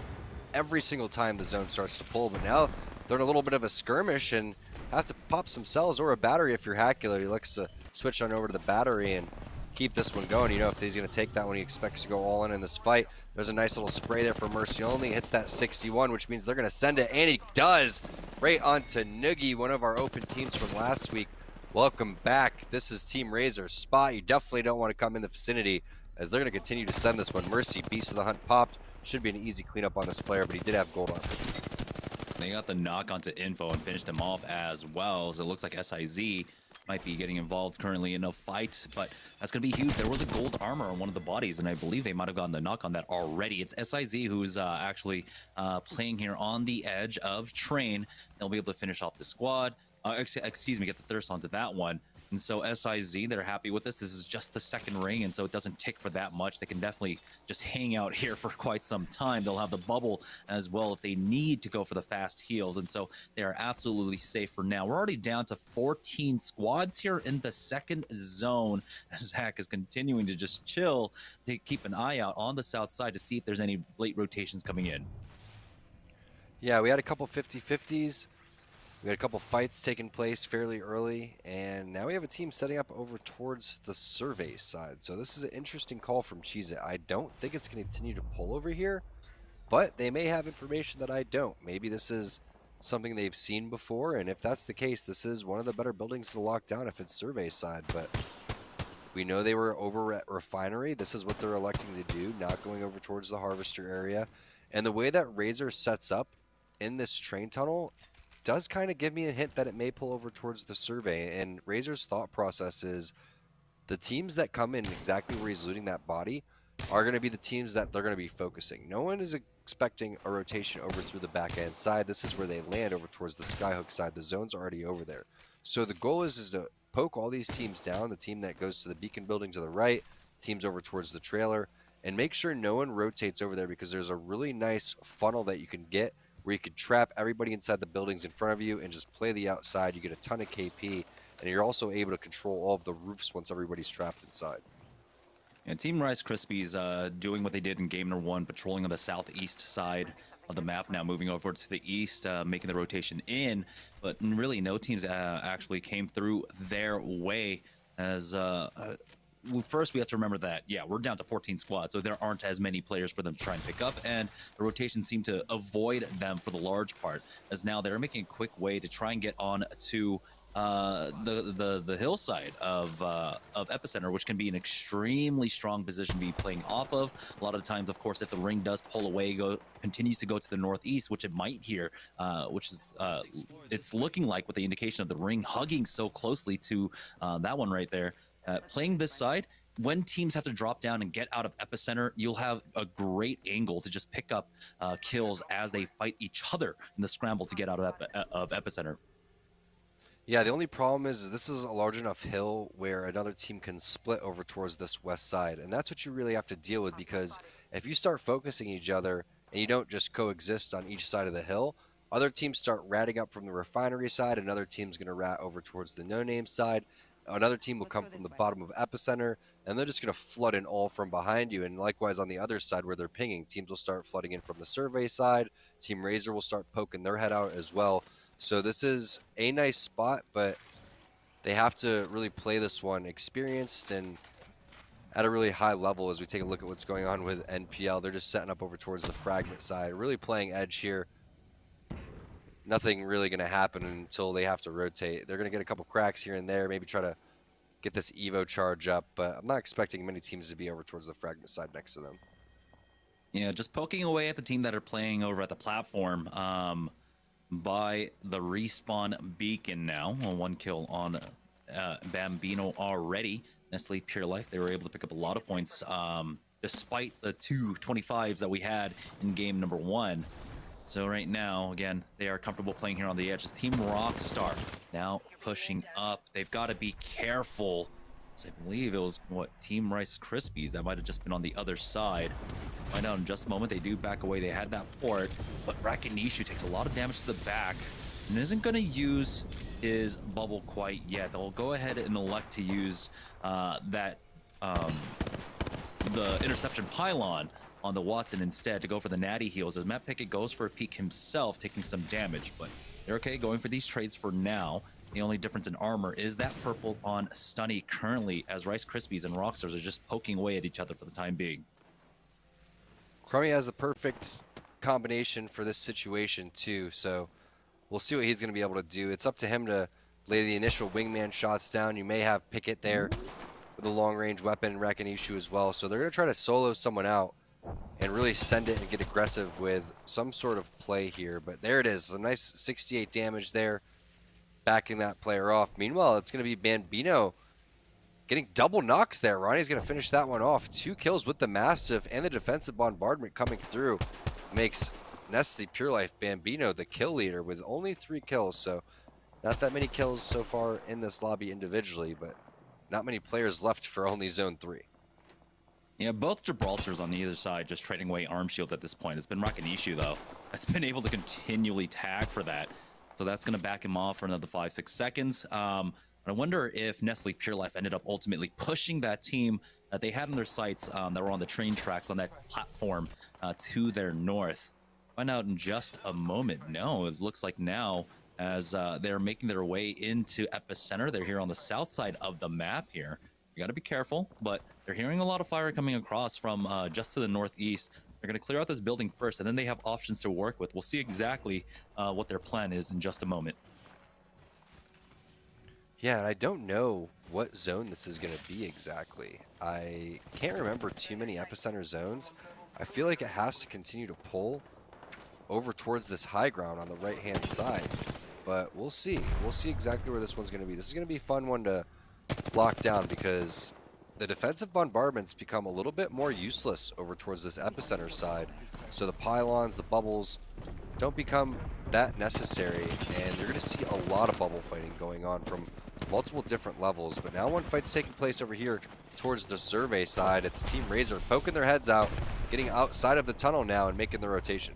every single time the zone starts to pull. But now they're in a little bit of a skirmish and have to pop some cells or a battery if you're Hakulo. He looks to switch on over to the battery and keep this one going. You know, if he's going to take that one, he expects to go all in this fight. There's a nice little spray there for Mercy Only. Hits that 61, which means they're going to send it, and he does, right onto Noogie, one of our open teams from last week. Welcome back. This is Team Razer. Spot, you definitely don't want to come in the vicinity, as they're going to continue to send this one. Mercy, Beast of the Hunt popped. Should be an easy cleanup on this player, but he did have gold on him. They got the knock onto Info and finished him off as well. So it looks like SIZ might be getting involved currently in a fight, but that's going to be huge. There was a gold armor on one of the bodies, and I believe they might have gotten the knock on that already. It's SIZ who's actually playing here on the edge of Train. They'll be able to finish off the squad. Excuse me, get the thirst onto that one. And so SIZ, they're happy with this. This is just the second ring, and so it doesn't tick for that much. They can definitely just hang out here for quite some time. They'll have the bubble as well if they need to go for the fast heals, and so they are absolutely safe for now. We're already down to 14 squads here in the second zone, as Zach is continuing to just chill to keep an eye out on the south side to see if there's any late rotations coming in. Yeah, we had a couple 50-50s. We had a couple fights taking place fairly early, and now we have a team setting up over towards the survey side. So this is an interesting call from Cheez-It. I don't think it's going to continue to pull over here, but they may have information that I don't. Maybe this is something they've seen before, and if that's the case, this is one of the better buildings to lock down if it's survey side. But we know they were over at Refinery. This is what they're electing to do, not going over towards the Harvester area. And the way that Razer sets up in this train tunnel does kind of give me a hint that it may pull over towards the survey. And Razer's thought process is the teams that come in exactly where he's looting that body are going to be the teams that they're going to be focusing. No one is expecting a rotation over through the back end side. This is where they land over towards the Skyhook side. The zone's already over there. So the goal is to poke all these teams down. The team that goes to the beacon building to the right, teams over towards the trailer, and make sure no one rotates over there, because there's a really nice funnel that you can get where you could trap everybody inside the buildings in front of you and just play the outside. You get a ton of KP, and you're also able to control all of the roofs once everybody's trapped inside. And Team Rice Krispies doing what they did in game number 1, patrolling on the southeast side of the map, now moving over to the east, making the rotation in. But really, no teams actually came through their way, as first we have to remember that, yeah, we're down to 14 squads, so there aren't as many players for them to try and pick up, and the rotation seemed to avoid them for the large part, as now they're making a quick way to try and get on to the hillside of Epicenter, which can be an extremely strong position to be playing off of. A lot of times, of course, if the ring does pull away, continues to go to the northeast, which it might here, which is it's looking like with the indication of the ring hugging so closely to that one right there. Playing this side, when teams have to drop down and get out of epicenter, you'll have a great angle to just pick up kills as they fight each other in the scramble to get out of epicenter. Yeah, the only problem is this is a large enough hill where another team can split over towards this west side. And that's what you really have to deal with, because if you start focusing each other and you don't just coexist on each side of the hill, other teams start ratting up from the refinery side, another team's going to rat over towards the no-name side, another team will come from the bottom of epicenter, and they're just going to flood in all from behind you. And likewise on the other side where they're pinging, teams will start flooding in from the survey side, Team Razer will start poking their head out as well. So this is a nice spot, but they have to really play this one experienced and at a really high level. As we take a look at what's going on with NPL, they're just setting up over towards the fragment side, really playing edge here. Nothing really going to happen until they have to rotate. They're going to get a couple cracks here and there, maybe try to get this Evo charge up, but I'm not expecting many teams to be over towards the fragment side next to them. Yeah, just poking away at the team that are playing over at the platform. By the respawn beacon now. One kill on Bambino already. Nestle Pure Life, they were able to pick up a lot of points despite the 2 25s that we had in game number 1. So right now, again, they are comfortable playing here on the edge. It's Team Rockstar now pushing up. They've got to be careful. So I believe it was, what, Team Rice Krispies that might have just been on the other side. Find out in just a moment. They do back away. They had that port, but Rakinishu takes a lot of damage to the back and isn't going to use his bubble quite yet. They'll go ahead and elect to use the interception pylon on the Watson instead to go for the natty heals, as Matt Pickett goes for a peek himself, taking some damage, but they're okay going for these trades for now. The only difference in armor is that purple on Stunny currently, as Rice Krispies and Rockstars are just poking away at each other for the time being. Crummy has the perfect combination for this situation too, so we'll see what he's going to be able to do. It's up to him to lay the initial wingman shots down. You may have Pickett there with a long-range weapon, Rakinishu as well, so they're going to try to solo someone out and really send it and get aggressive with some sort of play here. But there it is, a nice 68 damage there, backing that player off. Meanwhile, it's going to be Bambino getting double knocks there. Ronnie's going to finish that one off. 2 kills with the Mastiff, and the defensive bombardment coming through makes Nestle Pure Life Bambino the kill leader with only 3 kills. So not that many kills so far in this lobby individually, but not many players left for only Zone 3. Yeah, both Gibraltars on either side just trading away arm shields at this point. It's been Rakinishu, though, that's been able to continually tag for that. So that's going to back him off for another 5-6 seconds. I wonder if Nestle Pure Life ended up ultimately pushing that team that they had in their sights that were on the train tracks on that platform to their north. Find out in just a moment. No, it looks like now as they're making their way into epicenter. They're here on the south side of the map here. You got to be careful, but they're hearing a lot of fire coming across from just to the northeast. They're going to clear out this building first, and then they have options to work with. We'll see exactly what their plan is in just a moment. Yeah, and I don't know what zone this is going to be exactly. I can't remember too many epicenter zones. I feel like it has to continue to pull over towards this high ground on the right-hand side. But we'll see. We'll see exactly where this one's going to be. This is going to be a fun one to lock down, because the defensive bombardments become a little bit more useless over towards this epicenter side. So the pylons, the bubbles don't become that necessary, and you're going to see a lot of bubble fighting going on from multiple different levels. But now one fight's taking place over here towards the survey side. It's Team Razer poking their heads out, getting outside of the tunnel now and making the rotation.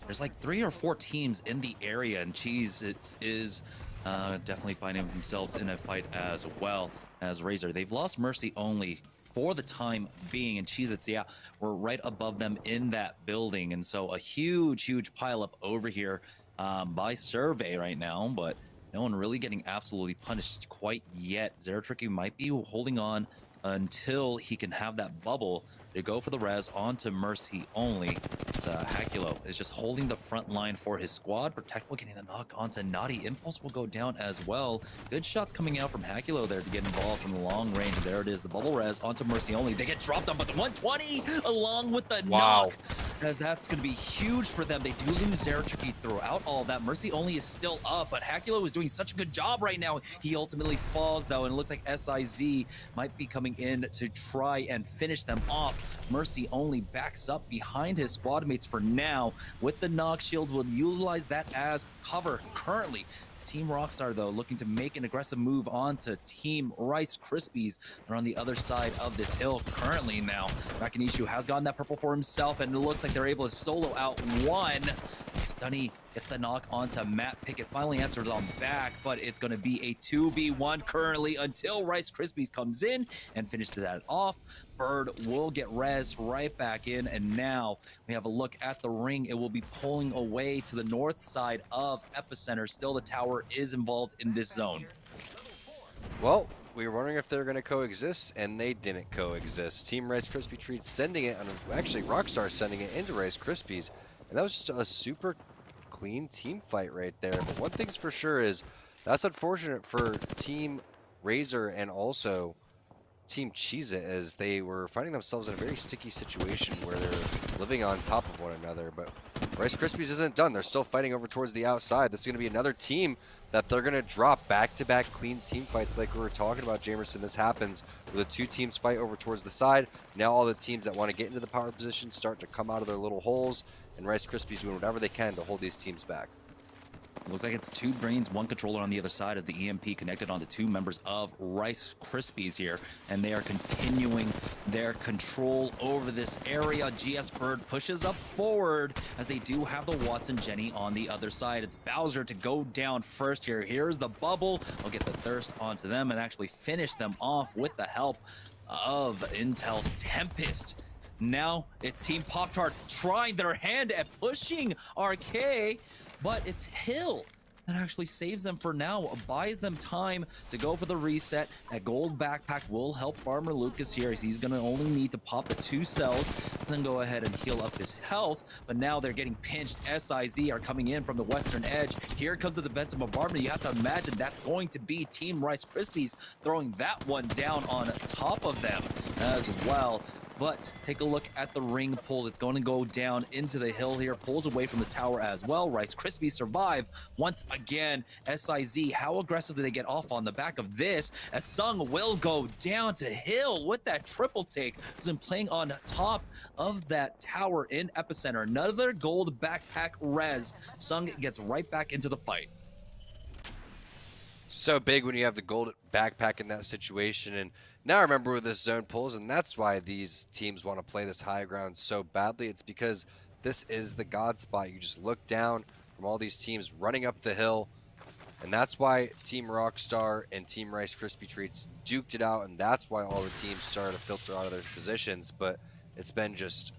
There's like 3 or 4 teams in the area, and Cheese is definitely finding themselves in a fight as well as Razer. They've lost Mercy only for the time being, and Cheez-Its, yeah, we're right above them in that building, and so a huge pileup over here by Survey right now, but no one really getting absolutely punished quite yet. Zeratricky might be holding on until he can have that bubble to go for the res onto Mercy only. Hakulo is just holding the front line for his squad. Protectful getting the knock onto Naughty. Impulse will go down as well. Good shots coming out from Hakulo there to get involved from the long range. There it is, the bubble res onto Mercy only. They get dropped on, but the 120 along with the knock. as that's going to be huge for them. They do lose Zeratricky throughout all of that. Mercy only is still up, but Hakulo is doing such a good job right now. He ultimately falls, though, and it looks like SIZ might be coming in to try and finish them off. Mercy only backs up behind his squad mates for now. With the knock shields, will utilize that as cover currently. It's Team Rockstar, though, looking to make an aggressive move on to Team Rice Krispies. They're on the other side of this hill currently now. Makinishu has gotten that purple for himself, and it looks like they're able to solo out one. Stunny gets the knock onto Matt Pickett. Finally answers on back, but it's going to be a 2v1 currently until Rice Krispies comes in and finishes that off. Bird will get res right back in, and now we have a look at the ring. It will be pulling away to the north side of Epicenter. Still, the tower is involved in this zone. Well, we were wondering if they were going to coexist, and they didn't coexist. Team Rice Krispie Treats sending it, actually Rockstar sending it into Rice Krispies, and that was just a super clean team fight right there. But one thing's for sure is that's unfortunate for Team Razer and also Team Cheez-It, as they were finding themselves in a very sticky situation where they're living on top of one another. But Rice Krispies isn't done. They're still fighting over towards the outside. This is going to be another team that they're going to drop back-to-back clean team fights like we were talking about, Jamerson. This happens where the two teams fight over towards the side. Now all the teams that want to get into the power position start to come out of their little holes, and Rice Krispies doing whatever they can to hold these teams back. Looks like it's two brains, one controller on the other side as the EMP connected onto two members of Rice Krispies here, and they are continuing their control over this area. GS Bird pushes up forward as they do have the Watson Jenny on the other side. It's Bowser to go down first here. Here's the bubble. I'll get the thirst onto them and actually finish them off with the help of Intel's Tempest. Now it's Team Pop-Tarts trying their hand at pushing RK, but it's Hill that actually saves them for now, buys them time to go for the reset. That gold backpack will help Farmer Lucas here, as he's going to only need to pop the 2 cells and then go ahead and heal up his health. But now they're getting pinched. SIZ are coming in from the western edge. Here comes the defensive bombardment. You have to imagine that's going to be Team Rice Krispies throwing that one down on top of them as well. But take a look at the ring pull. It's going to go down into the hill here. Pulls away from the tower as well. Rice Krispies survive once again. SIZ, how aggressive do they get off on the back of this? As Sung will go down to Hill with that triple take. He's been playing on top of that tower in Epicenter. Another gold backpack res. Sung gets right back into the fight. So big when you have the gold backpack in that situation. And now I remember where this zone pulls, and that's why these teams want to play this high ground so badly. It's because this is the god spot. You just look down from all these teams running up the hill, and that's why Team Rockstar and Team Rice Krispie Treats duked it out, and that's why all the teams started to filter out of their positions. But it's been just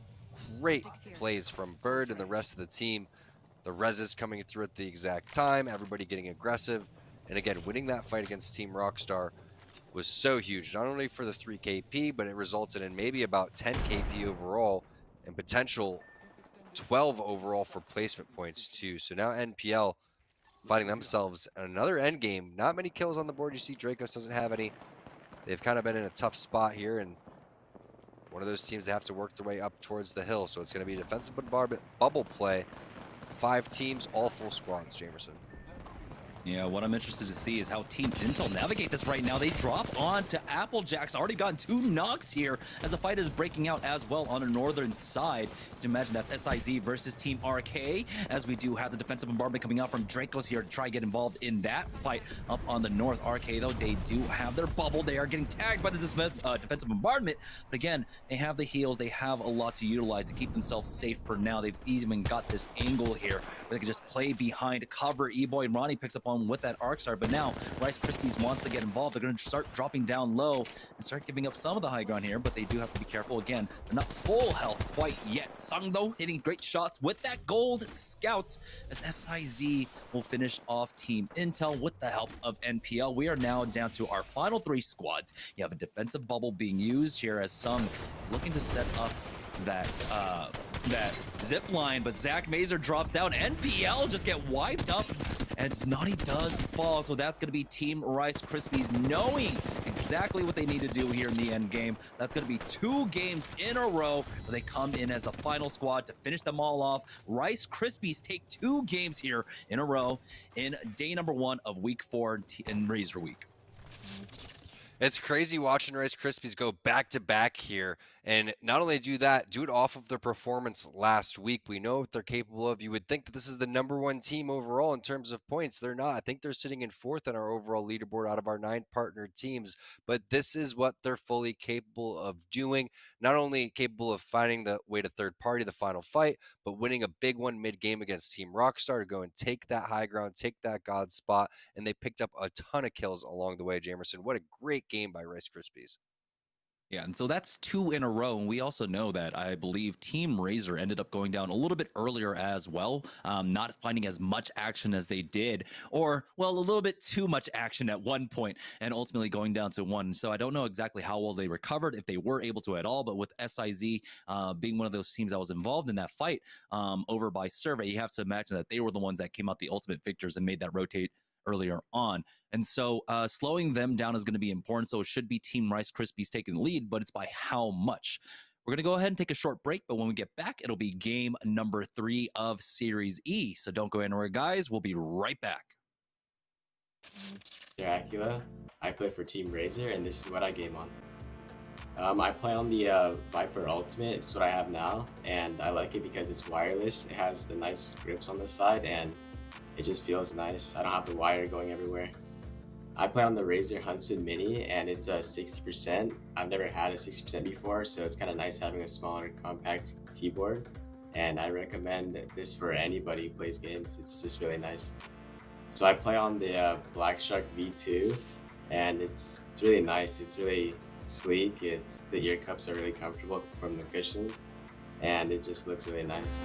great plays from Bird and the rest of the team. The reses coming through at the exact time, everybody getting aggressive, and again, winning that fight against Team Rockstar was so huge, not only for the 3 KP, but it resulted in maybe about 10 KP overall and potential 12 overall for placement points too. So now NPL finding themselves in another end game. Not many kills on the board. You see Dracos doesn't have any. They've kind of been in a tough spot here, and one of those teams that have to work their way up towards the hill. So it's going to be a defensive bubble play. 5 teams, all full squads, Jamerson. Yeah, what I'm interested to see is how Team Intel navigate this right now. They drop on to Applejack's. Already gotten 2 knocks here as the fight is breaking out as well on the northern side. To imagine that's SIZ versus Team RK, as we do have the defensive bombardment coming out from Dracos here to try to get involved in that fight up on the north. RK, though, they do have their bubble. They are getting tagged by the defensive bombardment. But again, they have the heals. They have a lot to utilize to keep themselves safe for now. They've even got this angle here where they can just play behind cover. E-Boy and Ronnie picks up on with that arc star, but now Rice Krispies wants to get involved. They're going to start dropping down low and start giving up some of the high ground here, but they do have to be careful. Again, they're not full health quite yet. Sung, though, hitting great shots with that gold scouts as SIZ will finish off Team Intel with the help of NPL. We are now down to our final 3 squads. You have a defensive bubble being used here as Sung is looking to set up that zip line, but Zach Mazer drops down. NPL just get wiped up, and Snotty does fall. So that's going to be Team Rice Krispies knowing exactly exactly what they need to do here in the end game. That's going to be 2 games in a row where they come in as the final squad to finish them all off. Rice Krispies take 2 games here in a row in day number 1 of week 4 in Razer week. It's crazy watching Rice Krispies go back to back here, and not only do that, do it off of their performance last week. We know what they're capable of. You would think that this is the #1 team overall in terms of points. They're not. I think they're sitting in 4th on our overall leaderboard out of our 9 partnered teams, but this is what they're fully capable of doing. Not only capable of finding the way to third party, the final fight, but winning a big one mid-game against Team Rockstar to go and take that high ground, take that God spot, and they picked up a ton of kills along the way, Jamerson. What a great game by Rice Krispies. Yeah, and so that's 2 in a row. And we also know that I believe Team Razer ended up going down a little bit earlier as well, not finding as much action as they did, or, well, a little bit too much action at one point, and ultimately going down to 1. So I don't know exactly how well they recovered, if they were able to at all, but with SIZ being one of those teams that was involved in that fight over by Survey, you have to imagine that they were the ones that came out the ultimate victors and made that rotate earlier on. And so slowing them down is going to be important. So it should be Team Rice Krispies taking the lead, but it's by how much. We're going to go ahead and take a short break, but when we get back, it'll be game number 3 of Series E. So don't go anywhere, guys. We'll be right back. Dracula. I play for Team Razer, and this is what I game on. I play on the Viper Ultimate. It's what I have now, and I like it because it's wireless. It has the nice grips on the side, and it just feels nice. I don't have the wire going everywhere. I play on the Razer Huntsman Mini, and it's a 60%. I've never had a 60% before, so it's kind of nice having a smaller compact keyboard, and I recommend this for anybody who plays games. It's just really nice. So I play on the Black Shark V2, and it's really nice. It's really sleek. The ear cups are really comfortable from the cushions, and it just looks really nice.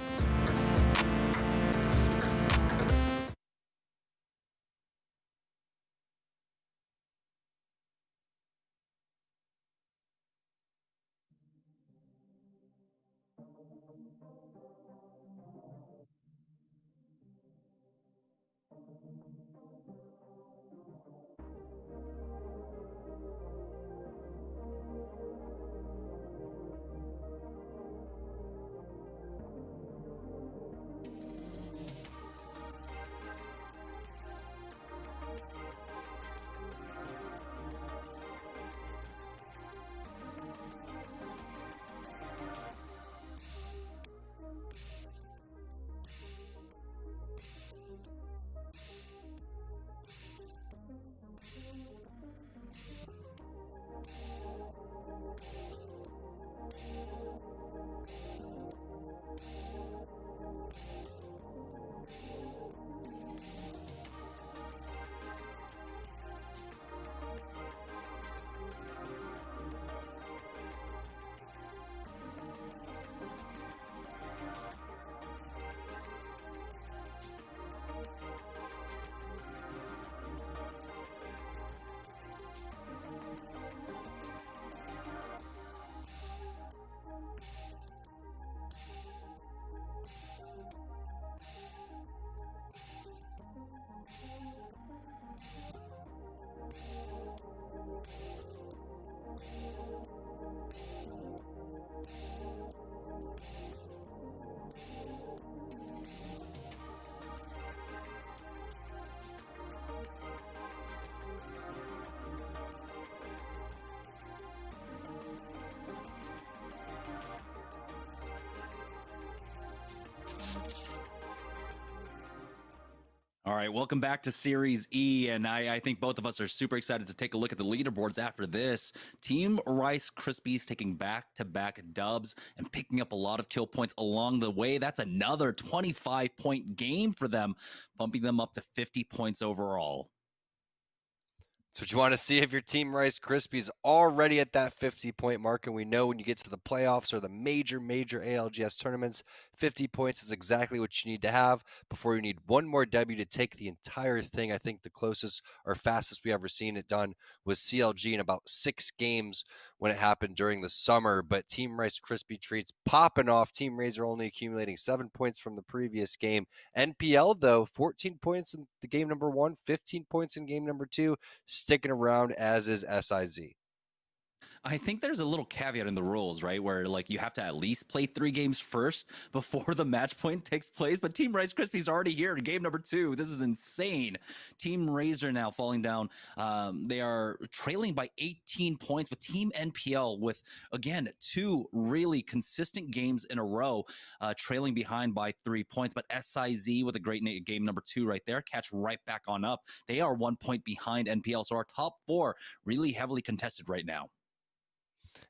All right, welcome back to Series E, and I think both of us are super excited to take a look at the leaderboards after this. Team Rice Krispies taking back-to-back dubs and picking up a lot of kill points along the way. That's another 25-point game for them, bumping them up to 50 points overall. That's what you want to see if your Team Rice Krispies already at that 50-point mark. And we know when you get to the playoffs or the major ALGS tournaments, 50 points is exactly what you need to have before you need one more W to take the entire thing. I think the closest or fastest we ever seen it done was CLG in about 6 games when it happened during the summer. But Team Rice Krispie Treats popping off. Team Razer only accumulating 7 points from the previous game. NPL, though, 14 points in the game number 1, 15 points in game number 2. Sticking around, as is SIZ. I think there's a little caveat in the rules, right? Where like you have to at least play 3 games first before the match point takes place. But Team Rice Krispies already here in game number 2. This is insane. Team Razer now falling down. They are trailing by 18 points with Team NPL with, again, 2 really consistent games in a row, trailing behind by 3 points. But SIZ with a great game number 2 right there, catch right back on up. They are 1 point behind NPL. So our top 4 really heavily contested right now.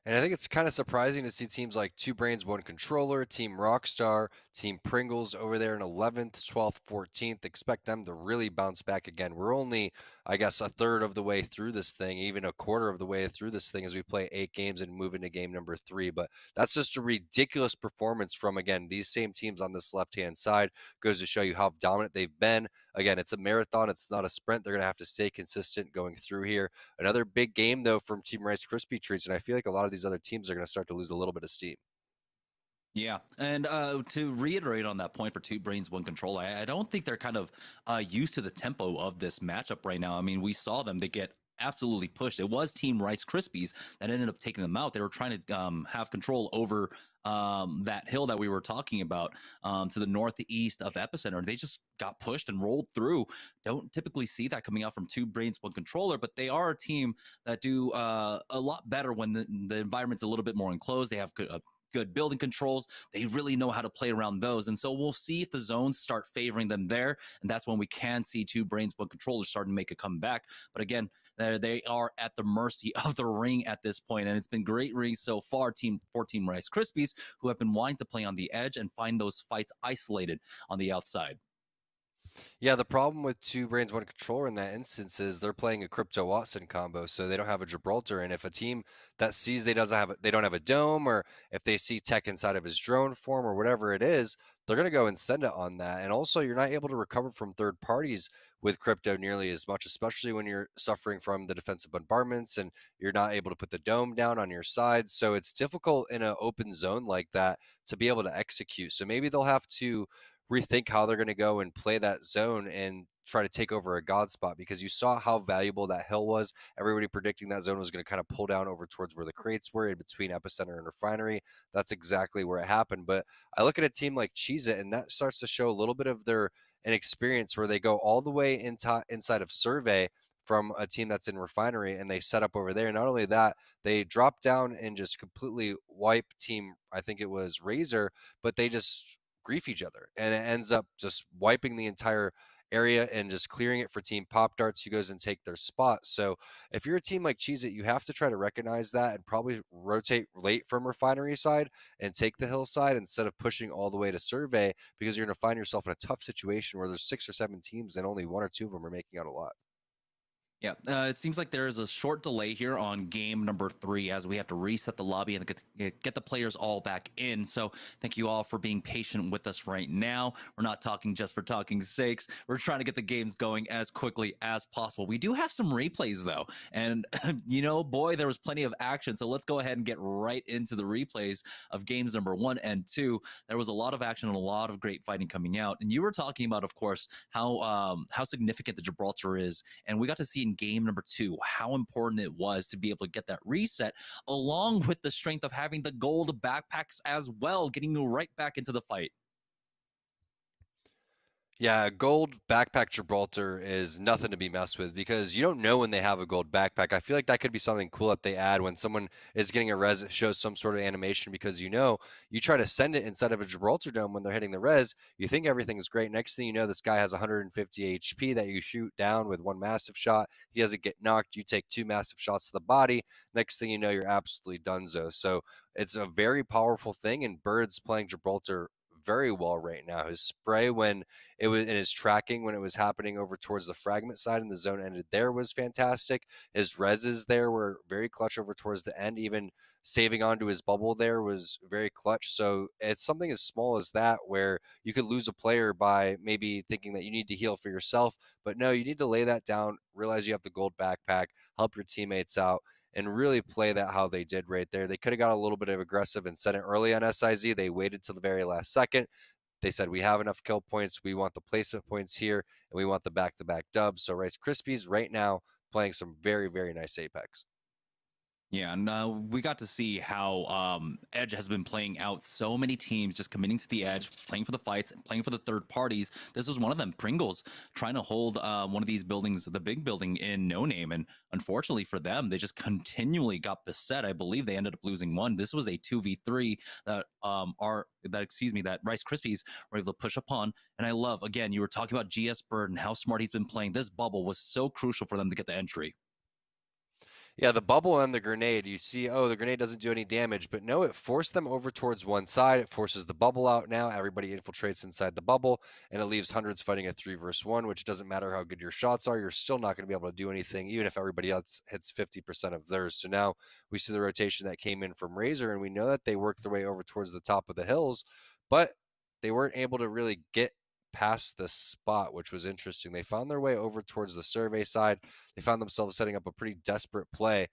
And I think it's kind of surprising to see teams like Two Brains, One Controller, Team Rockstar, Team Pringles over there in 11th, 12th, 14th. Expect them to really bounce back again. We're only, I guess, a third of the way through this thing, even a quarter of the way through this thing as we play 8 games and move into game number 3. But that's just a ridiculous performance from, again, these same teams on this left-hand side. Goes to show you how dominant they've been. Again, it's a marathon. It's not a sprint. They're going to have to stay consistent going through here. Another big game, though, from Team Rice Krispie Treats, and I feel like a lot of these other teams are going to start to lose a little bit of steam. Yeah, and to reiterate on that point for Two Brains, One Control, I don't think they're kind of used to the tempo of this matchup right now. I mean, we saw them; they get absolutely pushed. It was Team Rice Krispies that ended up taking them out. They were trying to have control over that hill that we were talking about to the northeast of Epicenter. They just got pushed and rolled through. Don't typically see that coming out from Two Brains, One Controller, but they are a team that do a lot better when the environment's a little bit more enclosed. They have good building controls. They really know how to play around those. And so we'll see if the zones start favoring them there. And that's when we can see Two Brains, One Controller starting to make a comeback. But again, they are at the mercy of the ring at this point. And it's been great rings so far for Team Rice Krispies, who have been wanting to play on the edge and find those fights isolated on the outside. Yeah, the problem with Two Brains, One Controller in that instance is they're playing a Crypto Watson combo, so they don't have a Gibraltar. And if a team that sees they don't have a dome, or if they see tech inside of his drone form or whatever it is, they're going to go and send it on that. And also, you're not able to recover from third parties with crypto nearly as much, especially when you're suffering from the defensive bombardments and you're not able to put the dome down on your side. So it's difficult in an open zone like that to be able to execute. So maybe they'll have to rethink how they're going to go and play that zone and try to take over a god spot, because you saw how valuable that hill was. Everybody predicting that zone was going to kind of pull down over towards where the crates were in between Epicenter and Refinery. That's exactly where it happened. But I look at a team like Cheez It, and that starts to show a little bit of their inexperience, where they go all the way inside of Survey from a team that's in Refinery, and they set up over there. Not only that, they drop down and just completely wipe team, I think it was Razer, but they just grief each other, and it ends up just wiping the entire area and just clearing it for Team Pop Darts, who goes and take their spot. So if you're a team like Cheez It, you have to try to recognize that and probably rotate late from Refinery side and take the hillside instead of pushing all the way to Survey, because you're going to find yourself in a tough situation where there's 6 or 7 teams and only 1 or 2 of them are making out a lot. Yeah, it seems like there is a short delay here on game number 3 as we have to reset the lobby and get the players all back in. So thank you all for being patient with us right now. We're not talking just for talking's sakes. We're trying to get the games going as quickly as possible. We do have some replays though. And boy, there was plenty of action. So let's go ahead and get right into the replays of games number 1 and 2. There was a lot of action and a lot of great fighting coming out. And you were talking about, of course, how significant the Gibraltar is. And we got to see in game number 2 how important it was to be able to get that reset, along with the strength of having the gold backpacks as well, getting you right back into the fight. Yeah, gold backpack Gibraltar is nothing to be messed with, because you don't know when they have a gold backpack. I feel like that could be something cool that they add when someone is getting a res, it shows some sort of animation, because you try to send it inside of a Gibraltar dome when they're hitting the res, you think everything is great. Next thing you know, this guy has 150 HP that you shoot down with 1 massive shot. He doesn't get knocked. You take 2 massive shots to the body. Next thing you know, you're absolutely donezo. So it's a very powerful thing, and Bird's playing Gibraltar very well right now. His spray when it was in his tracking when it was happening over towards the fragment side and the zone ended there was fantastic. His reses there were very clutch over towards the end. Even saving onto his bubble there was very clutch. So it's something as small as that where you could lose a player by maybe thinking that you need to heal for yourself, but no, you need to lay that down, realize you have the gold backpack, help your teammates out, and really play that how they did right there. They could have got a little bit of aggressive and set it early on SIZ. They waited till the very last second. They said, we have enough kill points. We want the placement points here, and we want the back-to-back dubs. So Rice Krispies right now playing some very, very nice Apex. Yeah, and we got to see how Edge has been playing out so many teams just committing to the Edge, playing for the fights, and playing for the third parties. This was one of them, Pringles, trying to hold one of these buildings, the big building in No Name. And unfortunately for them, they just continually got beset. I believe they ended up losing one. This was a 2v3 that that Rice Krispies were able to push upon. And I love, again, you were talking about GS Bird and how smart he's been playing. This bubble was so crucial for them to get the entry. Yeah, the bubble and the grenade, you see, oh, the grenade doesn't do any damage, but no, it forced them over towards one side. It forces the bubble out now. Everybody infiltrates inside the bubble, and it leaves hundreds fighting a 3 versus 1, which doesn't matter how good your shots are. You're still not going to be able to do anything, even if everybody else hits 50% of theirs. So now we see the rotation that came in from Razer, and we know that they worked their way over towards the top of the hills, but they weren't able to really get past the spot, which was interesting. They found their way over towards the survey side. They found themselves setting up a pretty desperate play,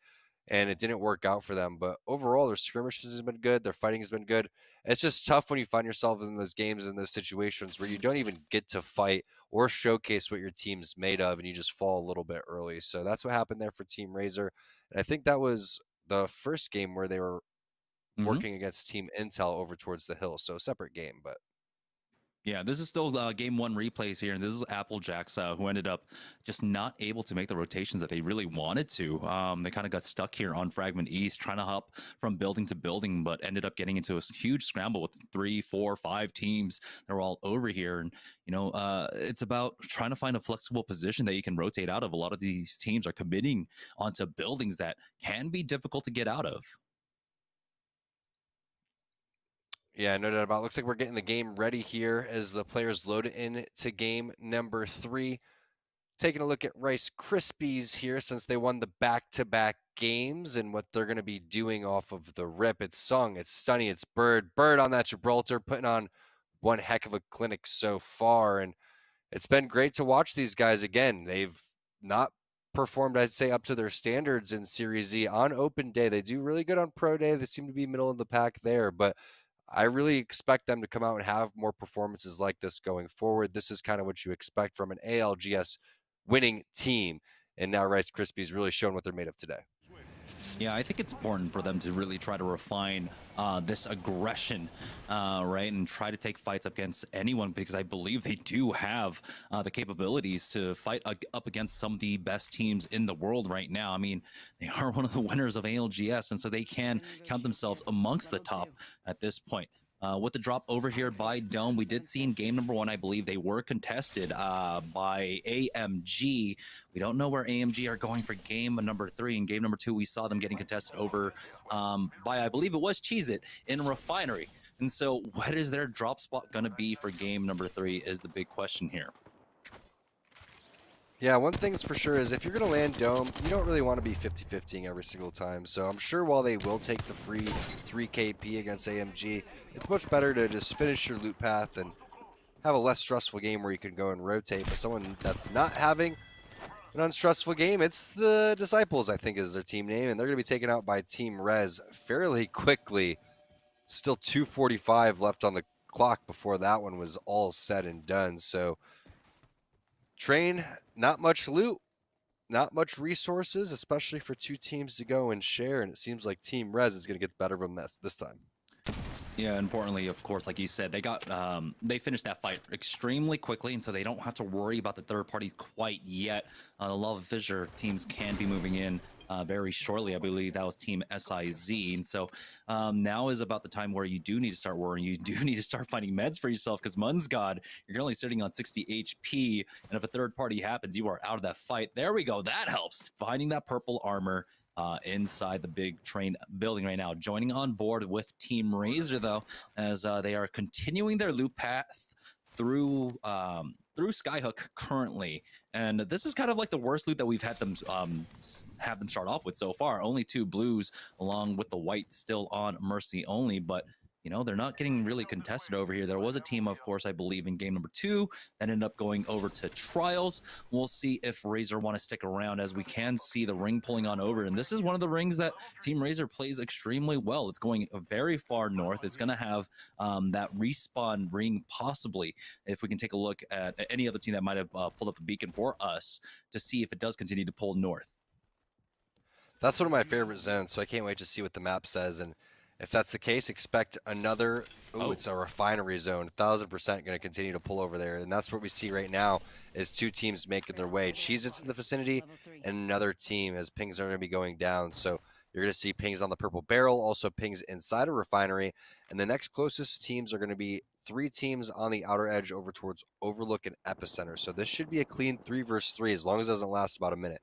and it didn't work out for them. But overall, their skirmishes has been good. Their fighting has been good. It's just tough when you find yourself in those games, in those situations where you don't even get to fight or showcase what your team's made of, and you just fall a little bit early. So that's what happened there for Team Razer. And I think that was the first game where they were working against Team Intel over towards the hill. So a separate game, but Yeah, this is still game one replays here, and this is Applejacks who ended up just not able to make the rotations that they really wanted to. They kind of got stuck here on Fragment East, trying to hop from building to building, but ended up getting into a huge scramble with 3, 4, 5 teams that were all over here. And it's about trying to find a flexible position that you can rotate out of. A lot of these teams are committing onto buildings that can be difficult to get out of. yeah, no doubt about it. Looks like we're getting the game ready here as the players load in to game number 3. Taking a look at Rice Krispies here since they won the back-to-back games and what they're going to be doing off of the rip. It's Sung, it's Sunny, it's Bird. Bird on that Gibraltar, putting on one heck of a clinic so far. And it's been great to watch these guys again. They've not performed, I'd say, up to their standards in Series Z on open day. They do really good on pro day. They seem to be middle of the pack there, but I really expect them to come out and have more performances like this going forward. This is kind of what you expect from an ALGS winning team. And now Rice Krispies really showing what they're made of today. Yeah, I think it's important for them to really try to refine this aggression, right, and try to take fights against anyone, because I believe they do have the capabilities to fight up against some of the best teams in the world right now. I mean, they are one of the winners of ALGS, and so they can count themselves amongst the top at this point. With the drop over here by Dome, we did see in game number 1, I believe they were contested by AMG. We don't know where AMG are going for game number 3. In game number 2, we saw them getting contested over by, I believe it was Cheez-It in Refinery. And so what is their drop spot going to be for game number 3 is the big question here. Yeah, one thing's for sure is if you're going to land Dome, you don't really want to be 50-50ing every single time. So I'm sure while they will take the free 3KP against AMG, it's much better to just finish your loot path and have a less stressful game where you can go and rotate. But someone that's not having an unstressful game, it's the Disciples, I think is their team name, and they're going to be taken out by Team Rez fairly quickly. Still 2:45 left on the clock before that one was all said and done. So Train, not much loot, not much resources, especially for 2 teams to go and share, and it seems like Team Rez is going to get the better of them this time. Yeah, importantly, of course, like you said, they finished that fight extremely quickly, and so they don't have to worry about the third party quite yet. The Love Fissure teams can be moving in very shortly. I believe that was Team SIZ, and so now is about the time where you do need to start worrying. You do need to start finding meds for yourself, because Munsgod, you're currently sitting on 60 HP, and if a third party happens, you are out of that fight. There we go. That helps. Finding that purple armor inside the big train building right now. Joining on board with Team Razer, though, as they are continuing their loop path through Skyhook currently. And this is kind of like the worst loot that we've had them start off with so far. Only 2 blues along with the white still on Mercy only, but they're not getting really contested over here. There was a team, of course, I believe in game number 2 that ended up going over to Trials. We'll see if Razer want to stick around, as we can see the ring pulling on over. And this is one of the rings that Team Razer plays extremely well. It's going very far north. It's going to have that respawn ring possibly, if we can take a look at any other team that might have pulled up a beacon for us to see if it does continue to pull north. That's one of my favorite zones, so I can't wait to see what the map says. And if that's the case, expect another. Ooh, it's a refinery zone. 1000% going to continue to pull over there, and that's what we see right now is two teams making their way. Cheez-Its in the vicinity, and another team as pings are going to be going down. So you're going to see pings on the purple barrel, also pings inside a refinery, and the next closest teams are going to be 3 teams on the outer edge over towards Overlook and Epicenter. So this should be a clean 3 versus 3 as long as it doesn't last about a minute.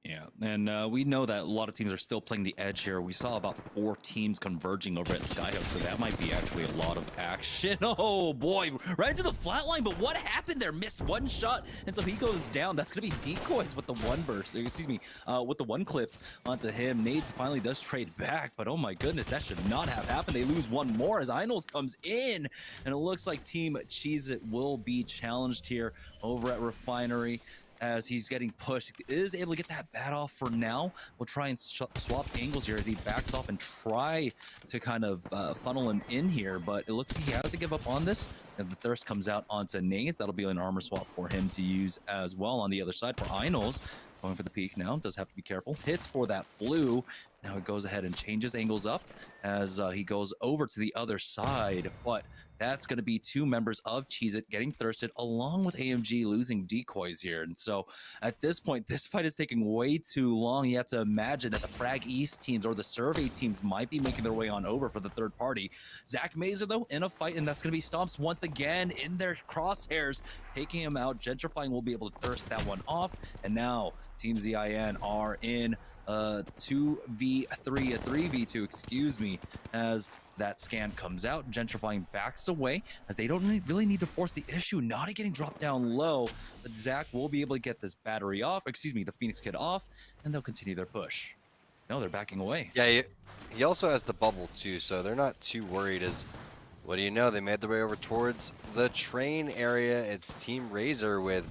Yeah, and we know that a lot of teams are still playing the edge here. We saw about 4 teams converging over at Skyhook, so that might be actually a lot of action. Oh boy, right into the flat line, but what happened there? Missed one shot, and so he goes down. That's going to be decoys with the one burst, excuse me, with the one clip onto him. Nades finally does trade back, but oh my goodness, that should not have happened. They lose one more as Inos comes in, and it looks like Team Cheez-It will be challenged here over at Refinery. As he's getting pushed, he is able to get that bat off for now. We'll try and swap angles here as he backs off and try to kind of funnel him in here, but it looks like he has to give up on this. And the thirst comes out onto Nades. That'll be an armor swap for him to use as well on the other side for Inos. Going for the peak now, does have to be careful. Hits for that blue. Now it goes ahead and changes angles up as he goes over to the other side, but that's going to be 2 members of Cheez-It getting thirsted along with AMG losing decoys here. And so at this point, this fight is taking way too long. You have to imagine that the Frag East teams or the Survey teams might be making their way on over for the third party. Zach Mazer, though, in a fight, and that's going to be Stomps once again in their crosshairs, taking him out. Gentrifying will be able to thirst that one off. And now Team ZIN are in 2v3, a 3v2, excuse me, as that scan comes out. Gentrifying backs away as they don't really need to force the issue. Naughty getting dropped down low, but Zach will be able to get this battery off, excuse me, the Phoenix Kid off, and they'll continue their push. No, they're backing away. Yeah, he also has the bubble too, so they're not too worried. As what do you know, they made their way over towards the train area. It's Team Razer with,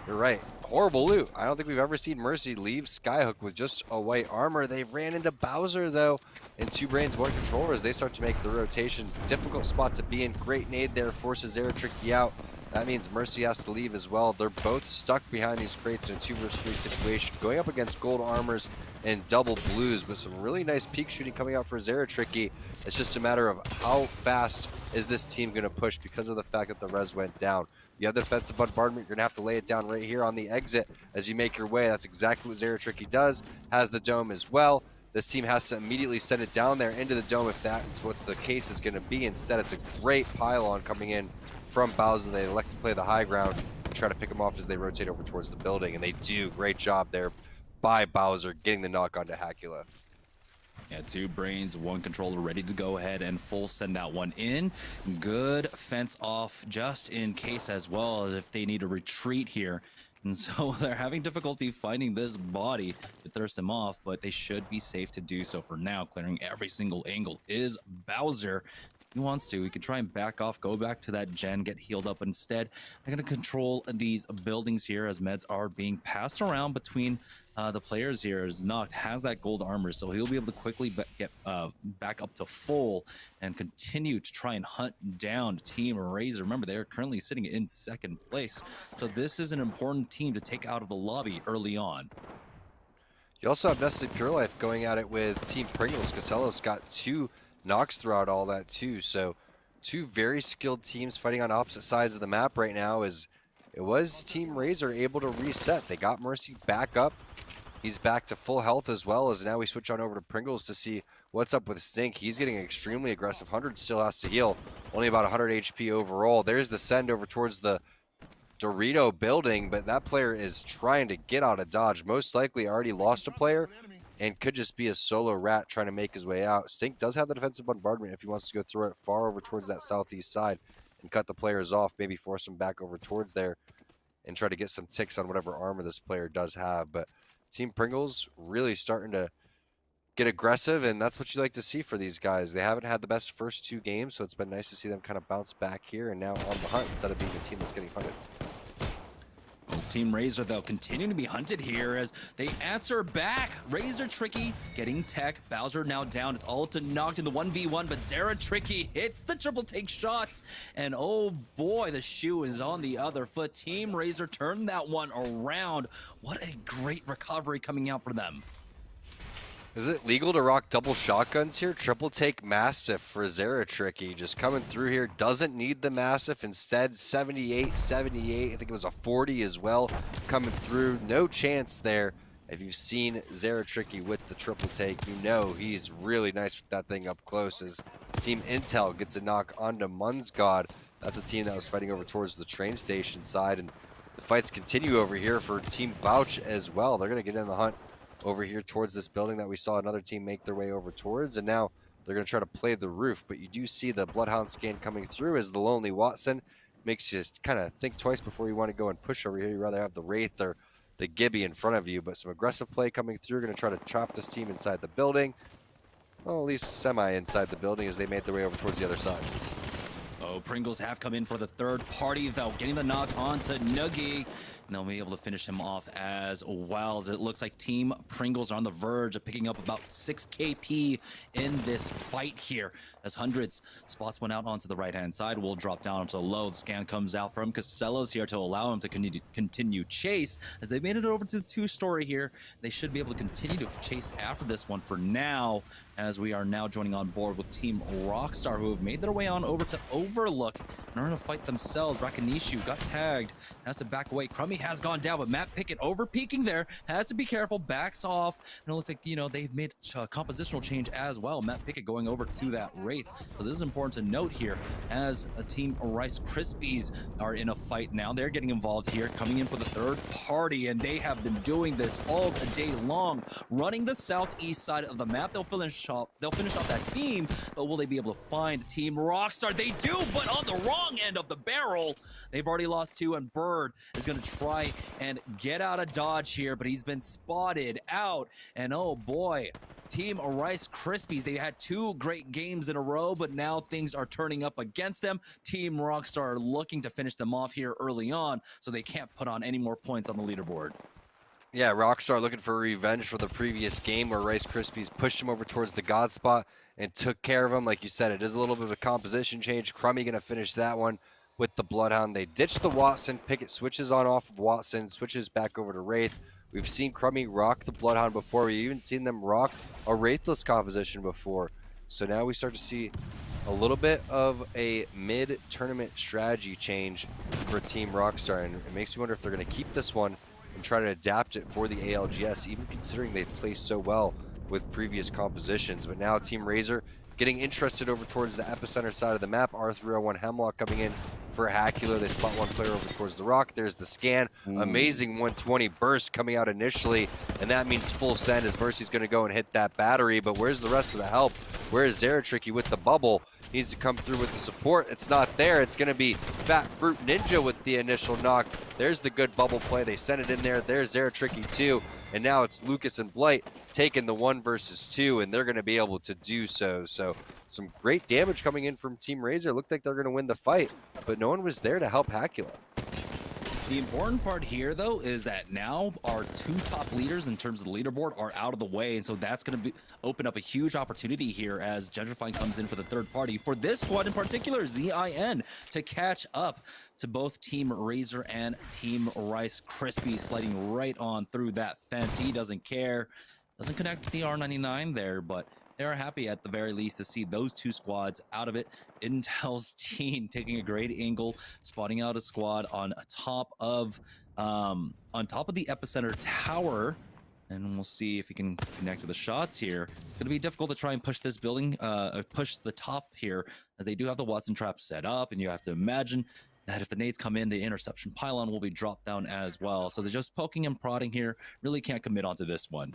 you're right, horrible loot. I don't think we've ever seen Mercy leave Skyhook with just a white armor. They've ran into Bowser though, and 2 brains, 1 controller as they start to make the rotation. Difficult spot to be in. Great nade there, forces Zeratricky out. That means Mercy has to leave as well. They're both stuck behind these crates in a 2 versus 3 situation, going up against gold armors and double blues, but some really nice peak shooting coming out for Zeratricky. It's just a matter of how fast is this team going to push because of the fact that the res went down. You have the defensive bombardment. You're going to have to lay it down right here on the exit as you make your way. That's exactly what Zeratricky does. Has the dome as well. This team has to immediately send it down there into the dome if that's what the case is going to be. Instead, it's a great pylon coming in from Bowser. They elect to play the high ground and try to pick them off as they rotate over towards the building. And they do. Great job there by Bowser getting the knock onto Hacula. Yeah, 2 brains, 1 controller ready to go ahead and full send that one in. Good fence off just in case as well as if they need to retreat here. And so they're having difficulty finding this body to thirst him off, but they should be safe to do so for now. Clearing every single angle is Bowser. He wants to. He can try and back off, go back to that gen, get healed up instead. They're going to control these buildings here as meds are being passed around between the players here. As Noct has that gold armor, so he'll be able to quickly get back up to full and continue to try and hunt down Team Razer. Remember, they're currently sitting in 2nd place, so this is an important team to take out of the lobby early on. You also have Nestle Pure Life going at it with Team Pringles. Casello's got 2 knocks throughout all that too, so 2 very skilled teams fighting on opposite sides of the map right now. As it was Team Razer able to reset. They got Mercy back up. He's back to full health as well, as now we switch on over to Pringles to see what's up with Stink. He's getting extremely aggressive. 100 still has to heal, only about 100 HP overall. There's the send over towards the Dorito building, but that player is trying to get out of dodge. Most likely already lost a player and could just be a solo rat trying to make his way out. Stink does have the defensive bombardment if he wants to go through it far over towards that southeast side and cut the players off, maybe force them back over towards there and try to get some ticks on whatever armor this player does have. But Team Pringles really starting to get aggressive, and that's what you like to see for these guys. They haven't had the best first 2 games, so it's been nice to see them kind of bounce back here and now on the hunt instead of being a team that's getting hunted. Pringles. Team Razer, though, continuing to be hunted here as they answer back. Razer Tricky getting tech. Bowser now down. It's all to knocked in the 1v1, but Zera Tricky hits the triple take shots. And oh boy, the shoe is on the other foot. Team Razer turned that one around. What a great recovery coming out for them. Is it legal to rock double shotguns here? Triple take Massive for Zera Tricky. Just coming through here. Doesn't need the Massive. Instead, 78, 78. I think it was a 40 as well. Coming through. No chance there. If you've seen Zera Tricky with the triple take, you know he's really nice with that thing up close. As Team Intel gets a knock onto Munsgod. That's a team that was fighting over towards the train station side. And the fights continue over here for Team Vouch as well. They're going to get in the hunt over here towards this building that we saw another team make their way over towards, and now they're going to try to play the roof. But you do see the Bloodhound scan coming through as the Lonely Watson makes you just kind of think twice before you want to go and push over here. You'd rather have the Wraith or the Gibby in front of you, but some aggressive play coming through. Going to try to trap this team inside the building. Well, at least semi inside the building as they made their way over towards the other side. Oh, Pringles have come in for the third party, though, getting the knock onto Noogie. And they'll be able to finish him off as well. As it looks like Team Pringles are on the verge of picking up about 6 KP in this fight here. As hundreds spots went out onto the right-hand side, will drop down to low. The scan comes out from Casellas here to allow him to continue chase. As they made it over to the 2-story here, they should be able to continue to chase after this one for now, as we are now joining on board with Team Rockstar, who have made their way on over to Overlook and are in a fight themselves. Rakanishu got tagged, has to back away. Crummy has gone down, but Matt Pickett over peeking there, has to be careful, backs off, and it looks like, you know, they've made a compositional change as well. Matt Pickett going over to that Wraith. So this is important to note here as a Team Rice Krispies are in a fight now. They're getting involved here, coming in for the third party, and they have been doing this all day long, running the southeast side of the map. They'll finish off that team, but will they be able to find Team Rockstar? They do, but on the wrong end of the barrel. They've already lost 2, and Bird is going to try and get out of dodge here, but he's been spotted out. And oh boy, Team Rice Krispies, they had 2 great games in a row, but now things are turning up against them. Team Rockstar are looking to finish them off here early on, so they can't put on any more points on the leaderboard. Yeah, Rockstar looking for revenge for the previous game where Rice Krispies pushed him over towards the God spot and took care of him. Like you said, it is a little bit of a composition change. Crummy going to finish that one with the Bloodhound. They ditched the Watson. Pickett switches on off of Watson, switches back over to Wraith. We've seen Crummy rock the Bloodhound before. We've even seen them rock a Wraithless composition before. So now we start to see a little bit of a mid-tournament strategy change for Team Rockstar. And it makes me wonder if they're going to keep this one and try to adapt it for the ALGS, even considering they've placed so well with previous compositions. But now Team Razer getting interested over towards the epicenter side of the map. R301 Hemlock coming in for Hacula. They spot one player over towards the rock. There's the scan. Amazing 120 burst coming out initially, and that means full send as Mercy's going to go and hit that battery. But where's the rest of the help? Where is Zera Tricky with the bubble? Needs to come through with the support. It's not there. It's going to be Fat Fruit Ninja with the initial knock. There's the good bubble play. They sent it in there. There's Zera Tricky too. And now it's Lucas and Blight taking the 1 versus 2, and they're going to be able to do so. So some great damage coming in from Team Razer. Looked like they're going to win the fight, but no one was there to help Hacula. The important part here, though, is that now our 2 top leaders in terms of the leaderboard are out of the way, and so that's going to open up a huge opportunity here as Gentrifying comes in for the third party. For this squad in particular, ZIN, to catch up to both Team Razer and Team Rice Krispies, sliding right on through that fence. He doesn't care, doesn't connect to the R99 there, but they are happy at the very least to see those 2 squads out of it. Intel's team taking a great angle, spotting out a squad on top of the epicenter tower, and we'll see if he can connect with the shots here. It's going to be difficult to try and push this building, push the top here, as they do have the Watson trap set up, and you have to imagine that if the nades come in, the interception pylon will be dropped down as well. So they're just poking and prodding here. Really can't commit onto this one.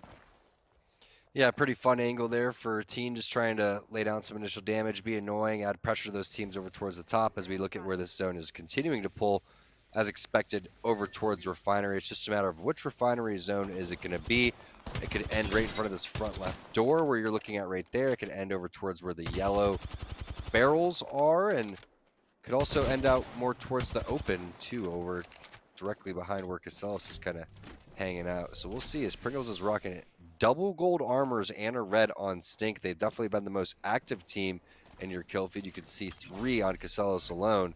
Yeah, pretty fun angle there for a team just trying to lay down some initial damage, be annoying, add pressure to those teams over towards the top as we look at where this zone is continuing to pull as expected over towards Refinery. It's just a matter of which Refinery zone is it going to be. It could end right in front of this front left door where you're looking at right there. It could end over towards where the yellow barrels are, and could also end out more towards the open too, over directly behind where Castelos is kind of hanging out. So we'll see as Pringles is rocking it. Double gold armors and a red on Stink. They've definitely been the most active team in your kill feed. You can see 3 on Castelos alone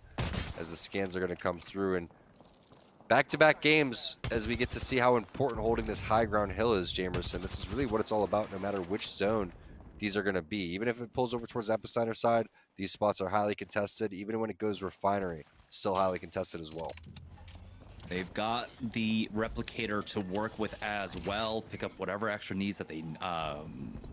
as the scans are going to come through. And back-to-back games as we get to see how important holding this high ground hill is, Jamerson. This is really what it's all about no matter which zone these are going to be. Even if it pulls over towards the epicenter side, these spots are highly contested. Even when it goes refinery, still highly contested as well. They've got the replicator to work with as well, pick up whatever extra needs that they,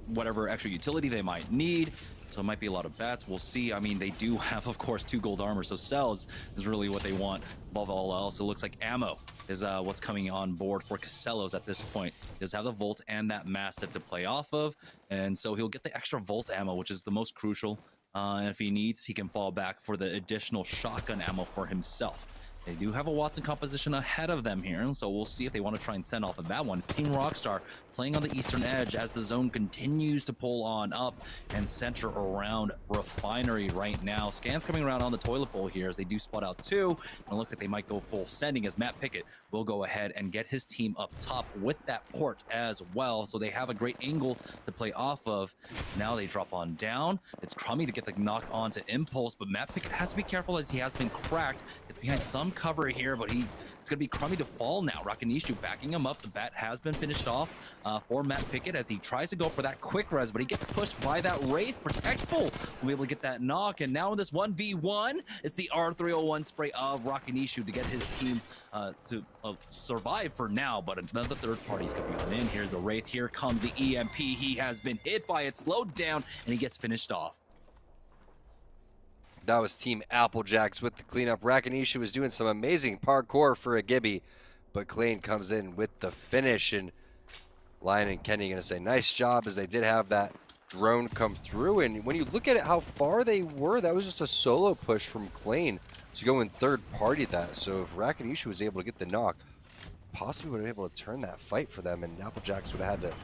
whatever extra utility they might need. So it might be a lot of bats. We'll see. I mean, they do have, of course, 2 gold armor, so cells is really what they want above all else. It looks like ammo is what's coming on board for Castelos at this point. He does have the Volt and that Mastiff to play off of, and so he'll get the extra Volt ammo, which is the most crucial. And if he needs, he can fall back for the additional shotgun ammo for himself. They do have a Watson composition ahead of them here, and so we'll see if they want to try and send off of that one. It's Team Rockstar playing on the eastern edge as the zone continues to pull on up and center around Refinery right now. Scans coming around on the toilet bowl here as they do spot out 2, and it looks like they might go full sending as Matt Pickett will go ahead and get his team up top with that port as well. So they have a great angle to play off of. Now they drop on down. It's crummy to get the knock on to Impulse, but Matt Pickett has to be careful as he has been cracked. It's behind some cover here, but it's going to be crummy to fall now. Rakanishu backing him up. The bat has been finished off for Matt Pickett as he tries to go for that quick res, but he gets pushed by that Wraith. Protectful will be able to get that knock, and now in this 1v1, it's the R301 spray of Rakanishu to get his team to survive for now, but another third party is coming in. Here's the Wraith. Here comes the EMP. He has been hit by it, slowed down, and he gets finished off. That was Team Applejacks with the cleanup. Rakanishu was doing some amazing parkour for a Gibby, but Klain comes in with the finish, and Lion and Kenny going to say nice job as they did have that drone come through. And when you look at it, how far they were, that was just a solo push from Klain to go in third party that. So if Rakanishu was able to get the knock, possibly would have been able to turn that fight for them, and Applejacks would have had to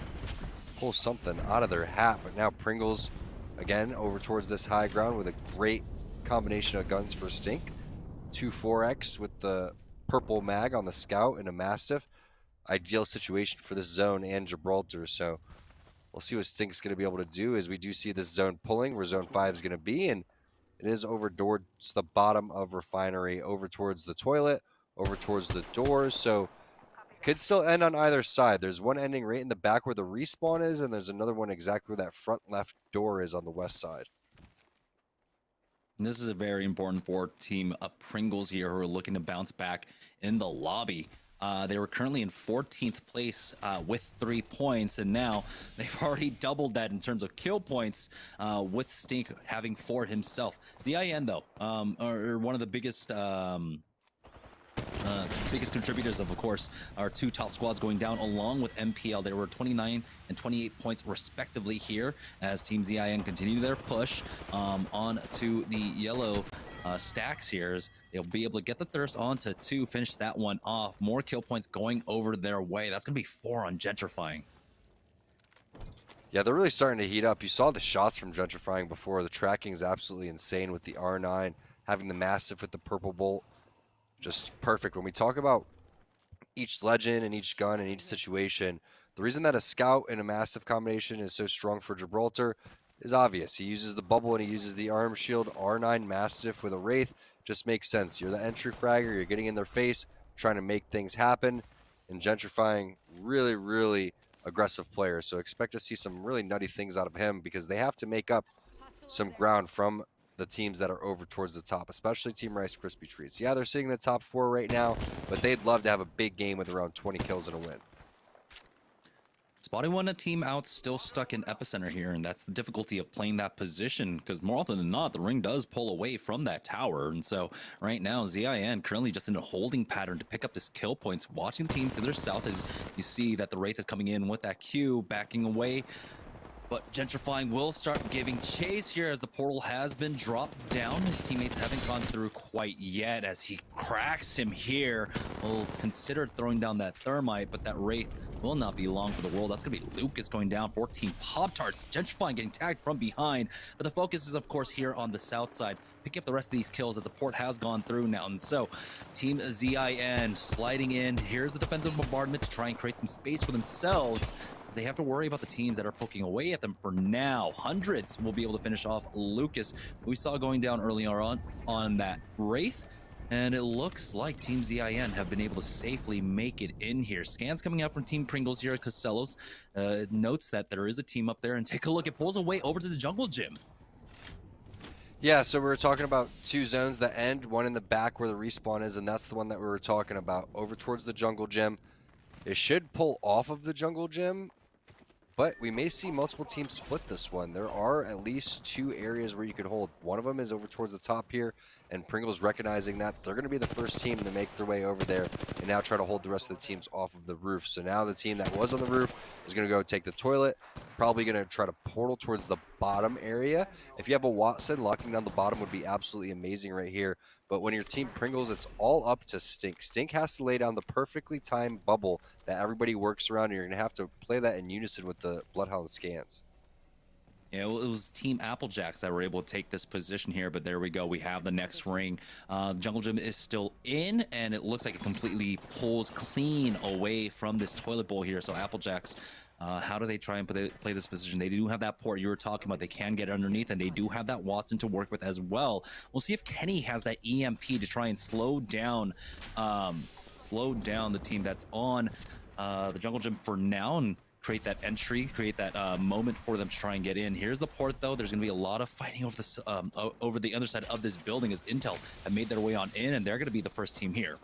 pull something out of their hat. But now Pringles again over towards this high ground with a great combination of guns for Stink. 2 4X with the purple mag on the Scout and a Mastiff. Ideal situation for this zone and Gibraltar. So we'll see what Stink's going to be able to do as we do see this zone pulling where zone 5 is going to be, and it is over towards the bottom of Refinery, over towards the toilet, over towards the doors. So it could still end on either side. There's one ending right in the back where the respawn is, and there's another one exactly where that front left door is on the west side. And this is a very important for Team Pringles here, who are looking to bounce back in the lobby. They were currently in 14th place with 3 points, and now they've already doubled that in terms of kill points with Stink having 4 himself. DIN, though, are one of the biggest contributors of course, our 2 top squads going down along with MPL. They were 29 and 28 points respectively here as Team ZIN continue their push on to the yellow stacks here. As they'll be able to get the thirst onto 2, finish that one off. More kill points going over their way. That's going to be 4 on Gentrifying. Yeah, they're really starting to heat up. You saw the shots from Gentrifying before. The tracking is absolutely insane with the R9, having the Mastiff with the purple bolt. Just perfect. When we talk about each legend and each gun and each situation, the reason that a Scout and a Mastiff combination is so strong for Gibraltar is obvious. He uses the bubble and he uses the arm shield. R9 Mastiff with a Wraith just makes sense. You're the entry fragger, you're getting in their face, trying to make things happen. And Gentrifying, really, really aggressive player. So expect to see some really nutty things out of him because they have to make up some ground from the teams that are over towards the top, especially Team Rice Krispie Treats. Yeah, they're sitting in the top 4 right now, but they'd love to have a big game with around 20 kills and a win. Spotting one, a team out still stuck in epicenter here, and that's the difficulty of playing that position, because more often than not, the ring does pull away from that tower. And so right now, ZIN currently just in a holding pattern to pick up this kill points, watching the teams to their south as you see that the Wraith is coming in with that Q, backing away. But Gentrifying will start giving chase here as the portal has been dropped down. His teammates haven't gone through quite yet as he cracks him here. Will consider throwing down that thermite, but that Wraith will not be long for the world. That's going to be Lucas going down. 14 Pop-Tarts. Gentrifying getting tagged from behind. But the focus is, of course, here on the south side. Picking up the rest of these kills as the port has gone through now. And so, Team ZIN sliding in. Here's the defensive bombardment to try and create some space for themselves. They have to worry about the teams that are poking away at them for now. Hundreds will be able to finish off Lucas, who we saw going down earlier on that Wraith. And it looks like Team ZIN have been able to safely make it in here. Scans coming out from Team Pringles here at Costello's. Notes that there is a team up there, and take a look. It pulls away over to the jungle gym. Yeah, so we were talking about two zones that end, one in the back where the respawn is, and that's the one that we were talking about, over towards the jungle gym. It should pull off of the jungle gym, but we may see multiple teams split this one. There are at least two areas where you could hold. One of them is over towards the top here, and Pringle's recognizing that they're going to be the first team to make their way over there and now try to hold the rest of the teams off of the roof. So now the team that was on the roof is going to go take the toilet, probably going to try to portal towards the bottom area. If you have a Watson, locking down the bottom would be absolutely amazing right here. But when your team Pringles, it's all up to Stink. Stink has to lay down the perfectly timed bubble that everybody works around, and you're going to have to play that in unison with the Bloodhound scans. Yeah, well, it was Team Applejacks that were able to take this position here, but there we go. We have the next ring. Jungle Gym is still in, and it looks like it completely pulls clean away from this toilet bowl here. So Applejacks, how do they try and play this position? They do have that port you were talking about. They can get underneath, and they do have that Watson to work with as well. We'll see if Kenny has that EMP to try and slow down the team that's on the Jungle Gym for now, and create that entry, create that moment for them to try and get in. Here's the port, though. There's going to be a lot of fighting over the other side of this building as Intel have made their way on in, and they're going to be the first team here.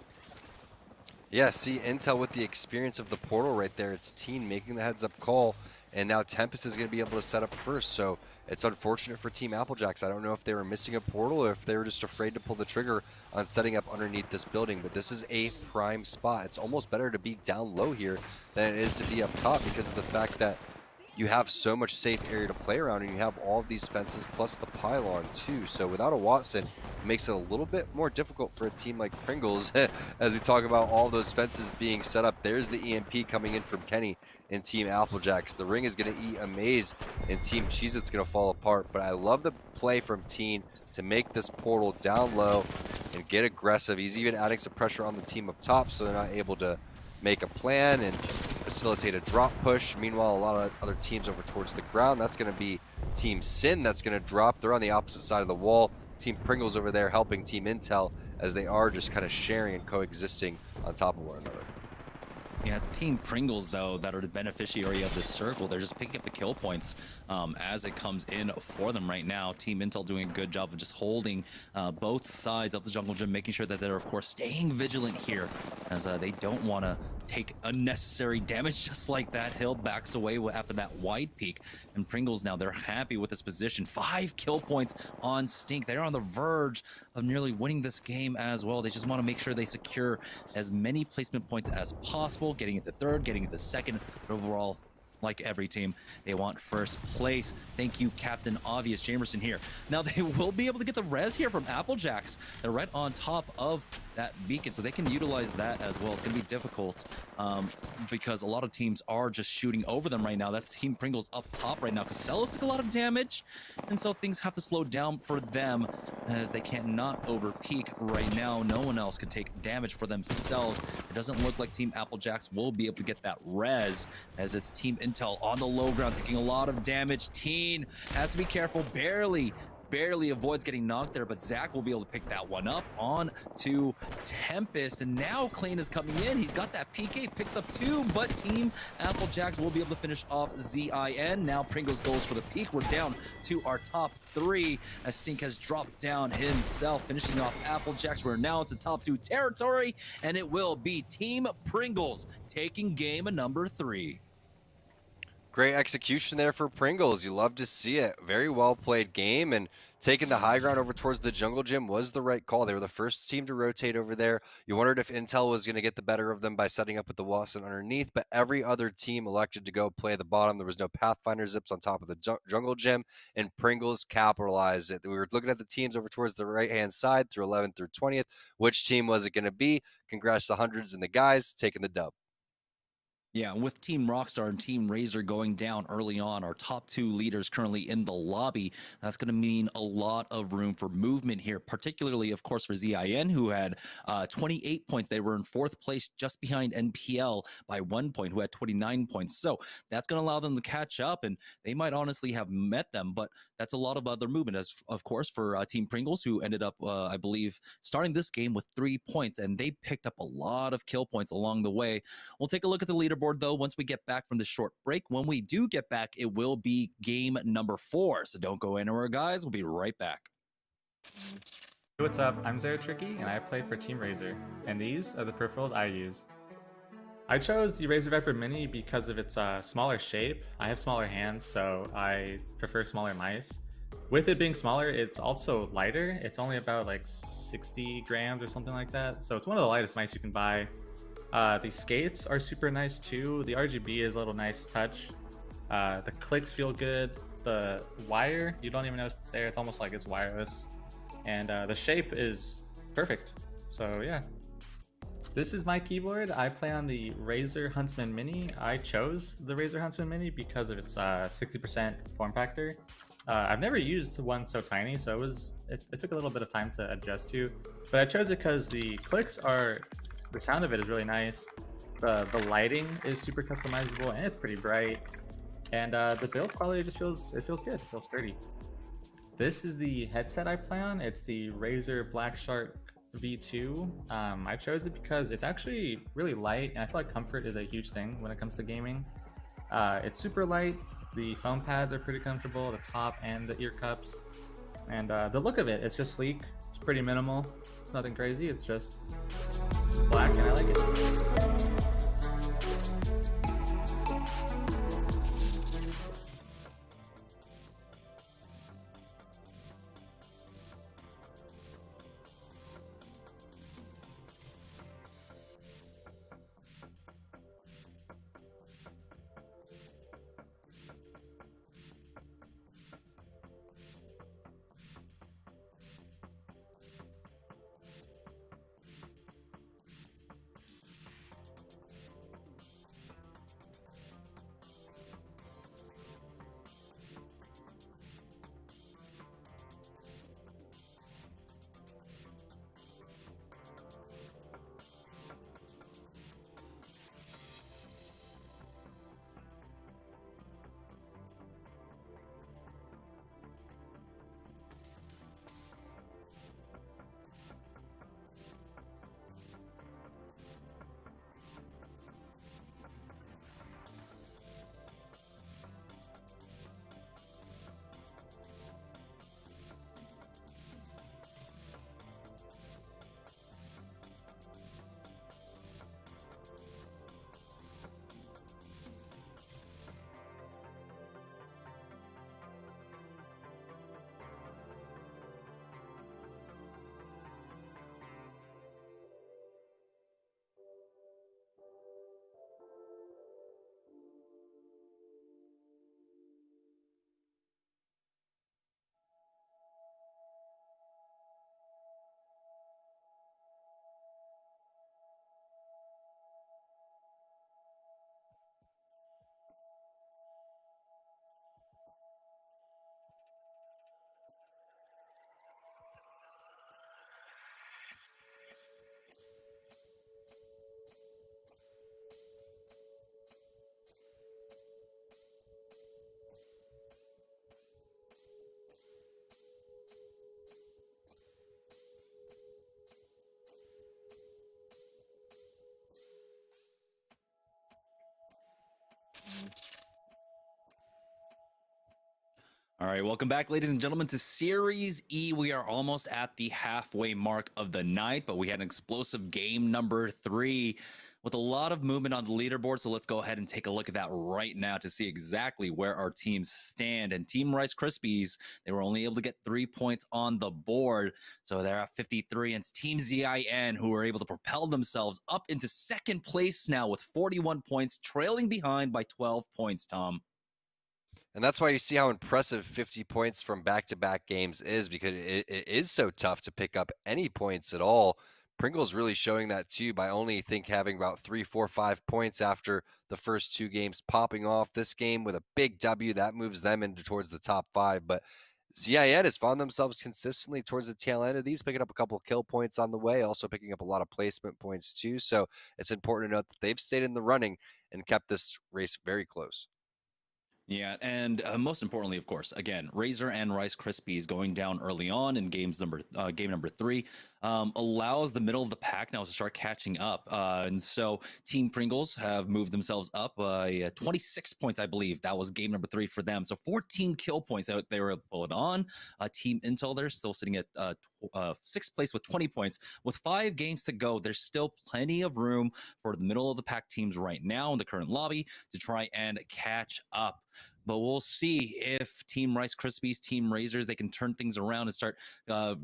Yeah, see Intel with the experience of the portal right there. It's Teen making the heads-up call, and now Tempest is going to be able to set up first. So it's unfortunate for Team Applejacks. I don't know if they were missing a portal or if they were just afraid to pull the trigger on setting up underneath this building, but this is a prime spot. It's almost better to be down low here than it is to be up top because of the fact that you have so much safe area to play around, and you have all of these fences plus the pylon too. So without a Watson, it makes it a little bit more difficult for a team like Pringles as we talk about all those fences being set up. There's the EMP coming in from Kenny and Team Applejacks. The ring is going to eat a maze, and Team Cheez-It's going to fall apart. But I love the play from Teen to make this portal down low and get aggressive. He's even adding some pressure on the team up top so they're not able to make a plan and facilitate a drop push. Meanwhile, a lot of other teams over towards the ground. That's going to be Team Sin that's going to drop. They're on the opposite side of the wall. Team Pringles over there helping Team Intel as they are just kind of sharing and coexisting on top of one another. Yeah, it's Team Pringles, though, that are the beneficiary of this circle. They're just picking up the kill points as it comes in for them right now. Team Intel doing a good job of just holding both sides of the jungle gym, making sure that they're, of course, staying vigilant here as they don't want to take unnecessary damage. Just like that, Hill backs away after that wide peak. And Pringles now, they're happy with this position. 5 kill points on Stink. They're on the verge of nearly winning this game as well. They just want to make sure they secure as many placement points as possible, getting into third, getting into second, but overall, like every team, they want first place. Thank you, Captain Obvious Jamerson here. Now they will be able to get the res here from Applejacks. They're right on top of that beacon, so they can utilize that as well. It's going to be difficult because a lot of teams are just shooting over them right now. That's Team Pringles up top right now. Costello took a lot of damage, and so things have to slow down for them as they cannot over peak right now. No one else can take damage for themselves. It doesn't look like Team Applejacks will be able to get that res as it's Team Intel on the low ground taking a lot of damage. Teen has to be careful. Barely avoids getting knocked there, but Zach will be able to pick that one up on to Tempest. And now Klein is coming in. He's got that PK, picks up 2, but Team Applejacks will be able to finish off ZIN. Now Pringles goes for the peak. We're down to our top 3 as Stink has dropped down himself, finishing off Applejacks. We're now into top 2 territory, and it will be Team Pringles taking game number 3. Great execution there for Pringles. You love to see it. Very well played game, and taking the high ground over towards the jungle gym was the right call. They were the first team to rotate over there. You wondered if Intel was going to get the better of them by setting up with the Watson underneath, but every other team elected to go play the bottom. There was no Pathfinder zips on top of the jungle gym, and Pringles capitalized it. We were looking at the teams over towards the right-hand side through 11th through 20th. Which team was it going to be? Congrats to Hundreds and the guys taking the dub. Yeah, with Team Rockstar and Team Razer going down early on, our top two leaders currently in the lobby, that's going to mean a lot of room for movement here, particularly, of course, for ZIN, who had 28 points. They were in fourth place just behind NPL by 1 point, who had 29 points. So that's going to allow them to catch up, and they might honestly have met them, but that's a lot of other movement, as of course, for Team Pringles, who ended up, I believe, starting this game with 3 points, and they picked up a lot of kill points along the way. We'll take a look at the leaderboard, though, once we get back from this short break. When we do get back, it will be game number 4. So don't go anywhere, guys. We'll be right back. What's up? I'm Tricky, and I play for Team Razer, and these are the peripherals I use. I chose the Razer Viper Mini because of its smaller shape. I have smaller hands, so I prefer smaller mice. With it being smaller, it's also lighter. It's only about like 60 grams or something like that, so it's one of the lightest mice you can buy. The skates are super nice too. The RGB is a little nice touch. The clicks feel good. The wire, you don't even notice it's there. It's almost like it's wireless. And the shape is perfect. So yeah. This is my keyboard. I play on the Razer Huntsman Mini. I chose the Razer Huntsman Mini because of its 60% form factor. I've never used one so tiny, so it took a little bit of time to adjust to. But I chose it because the sound of it is really nice. The lighting is super customizable and it's pretty bright. And the build quality just feels good. It feels sturdy. This is the headset I play on. It's the Razer Black Shark V2. I chose it because it's actually really light, and I feel like comfort is a huge thing when it comes to gaming. It's super light. The foam pads are pretty comfortable, the top and the ear cups. And the look of it's just sleek. It's pretty minimal. It's nothing crazy. It's just black, and I like it. All right, welcome back, ladies and gentlemen, to Series E. We are almost at the halfway mark of the night, but we had an explosive game number 3 with a lot of movement on the leaderboard. So let's go ahead and take a look at that right now to see exactly where our teams stand. And Team Rice Krispies, they were only able to get 3 points on the board. So they're at 53. And it's Team ZIN who were able to propel themselves up into second place now with 41 points, trailing behind by 12 points, Tom. And that's why you see how impressive 50 points from back-to-back games is, because it is so tough to pick up any points at all Pringle's really showing that too by only having about 3, 4, 5 points after the first 2 games, popping off this game with a big W that moves them into towards the top 5. But ZIN has found themselves consistently towards the tail end of these, picking up a couple of kill points on the way, also picking up a lot of placement points too. So it's important to note that they've stayed in the running and kept this race very close. Yeah, and most importantly, of course, again, Razer and Rice Krispies going down early on in game number 3 allows the middle of the pack now to start catching up. And so Team Pringles have moved themselves up by 26 points, I believe. That was game number 3 for them. So 14 kill points that they were pulling on. Team Intel, they're still sitting at 6th place with 20 points. With 5 games to go, there's still plenty of room for the middle of the pack teams right now in the current lobby to try and catch up. But we'll see if Team Rice Krispies, Team Razers, they can turn things around and start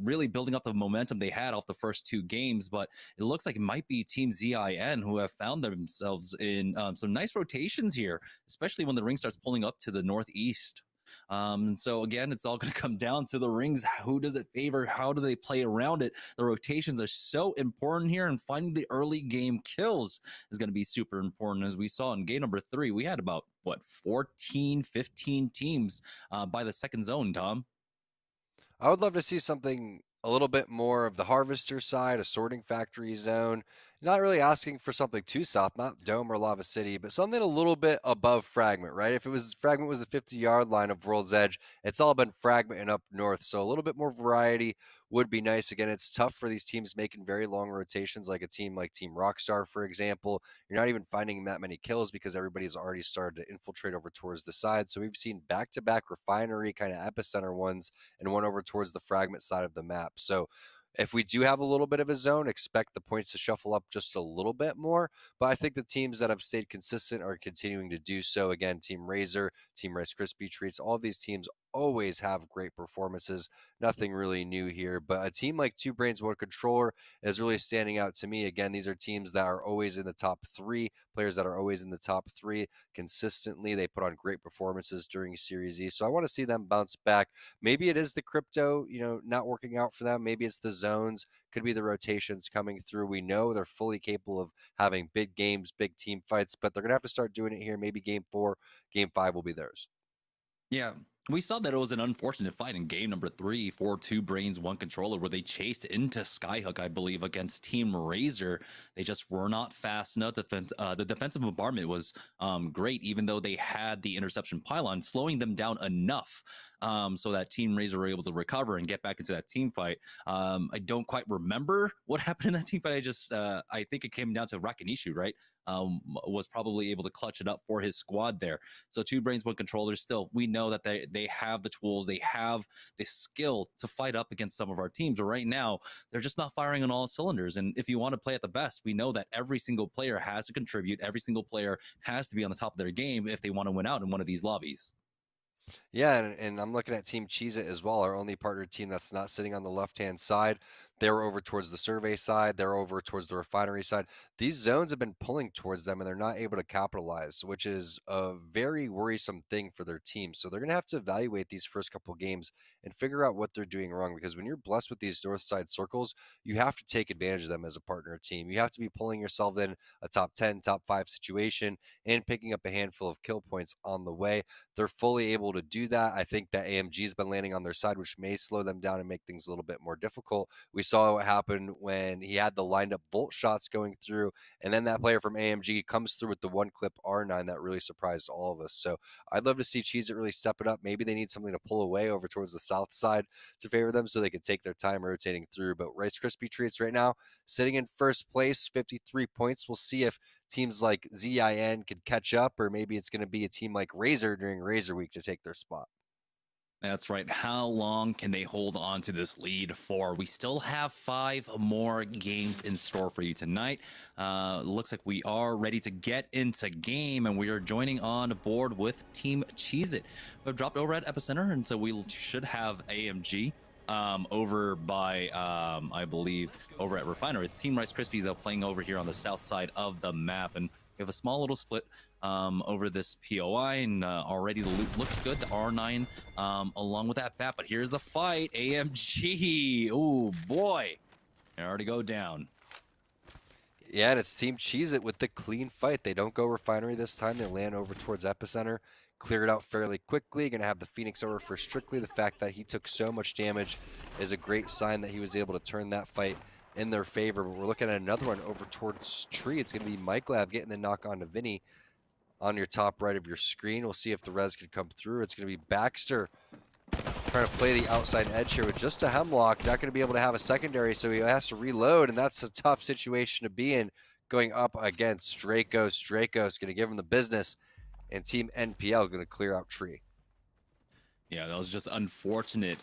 really building up the momentum they had off the first 2 games. But it looks like it might be Team ZIN who have found themselves in some nice rotations here, especially when the ring starts pulling up to the northeast. So again, it's all going to come down to the rings. Who does it favor? How do they play around it? The rotations are so important here, and finding the early game kills is going to be super important. As we saw in game number 3, we had about 14, 15 teams by the second zone, Tom. I would love to see something a little bit more of the harvester side, a sorting factory zone. Not really asking for something too soft, not Dome or Lava City, but something a little bit above Fragment, right? If it was Fragment was the 50-yard line of World's Edge, it's all been Fragment and up north. So a little bit more variety would be nice. Again, it's tough for these teams making very long rotations, like a team like Team Rockstar, for example. You're not even finding that many kills because everybody's already started to infiltrate over towards the side. So we've seen back-to-back refinery kind of epicenter ones and one over towards the Fragment side of the map. So if we do have a little bit of a zone, expect the points to shuffle up just a little bit more. But I think the teams that have stayed consistent are continuing to do so. Again, Team Razer, Team Rice Krispie Treats, all these teams always have great performances. Nothing really new here. But a team like Two Brains, One Controller is really standing out to me. Again, these are teams that are always in the top 3, players that are always in the top 3 consistently. They put on great performances during Series E. So I want to see them bounce back. Maybe it is the crypto, not working out for them. Maybe it's the zones, could be the rotations coming through. We know they're fully capable of having big games, big team fights, but they're going to have to start doing it here. Maybe game 4, game 5 will be theirs. Yeah, we saw that it was an unfortunate fight in game number 3 for Two Brains, One Controller, where they chased into Skyhook, I believe, against Team Razer. They just were not fast enough. The defensive bombardment was great, even though they had the interception pylon, slowing them down enough so that Team Razer were able to recover and get back into that team fight. I don't quite remember what happened in that team fight. I think it came down to Rakinishu, right? Was probably able to clutch it up for his squad there. So Two Brains, One Controller, still, we know that they have the tools, they have the skill to fight up against some of our teams. But right now, they're just not firing on all cylinders. And if you want to play at the best, we know that every single player has to contribute. Every single player has to be on the top of their game if they want to win out in one of these lobbies. Yeah, and I'm looking at Team Cheez It as well, our only partner team that's not sitting on the left-hand side. They're over towards the survey side. They're over towards the refinery side. These zones have been pulling towards them, and they're not able to capitalize, which is a very worrisome thing for their team. So they're going to have to evaluate these first couple games and figure out what they're doing wrong, because when you're blessed with these north side circles, you have to take advantage of them as a partner team. You have to be pulling yourself in a top 10, top 5 situation and picking up a handful of kill points on the way. They're fully able to do that. I think that AMG's been landing on their side, which may slow them down and make things a little bit more difficult. We saw what happened when he had the lined up volt shots going through, and then that player from AMG comes through with the one clip R9 that really surprised all of us. So I'd love to see Cheez It really step it up. Maybe they need something to pull away over towards the south side to favor them so they can take their time rotating through. But Rice Krispie Treats right now sitting in first place, 53 points. We'll see if teams like ZIN could catch up, or maybe it's going to be a team like Razer during Razer Week to take their spot. That's right. How long can they hold on to this lead for? We still have 5 more games in store for you tonight. Looks like we are ready to get into game, and we are joining on board with Team Cheez It. We've dropped over at Epicenter, and so we should have AMG over by, I believe, over at Refiner. It's Team Rice Krispies, though, playing over here on the south side of the map, and we have a small little split over this POI, and already the loot looks good. The R9 along with that bat, but here's the fight. AMG, oh boy, they already go down. Yeah, and it's Team Cheese It with the clean fight. They don't go Refinery this time. They land over towards Epicenter, clear it out fairly quickly. Going to have the Phoenix over for Strictly. The fact that he took so much damage is a great sign that he was able to turn that fight in their favor. But we're looking at another one over towards Tree. It's going to be Mike Lab getting the knock on to Vinny on your top right of your screen. We'll see if the res can come through. It's going to be Baxter trying to play the outside edge here with just a Hemlock. Not going to be able to have a secondary, so he has to reload, and that's a tough situation to be in going up against Dracos. Dracos going to give him the business, and Team NPL going to clear out Tree. Yeah, that was just unfortunate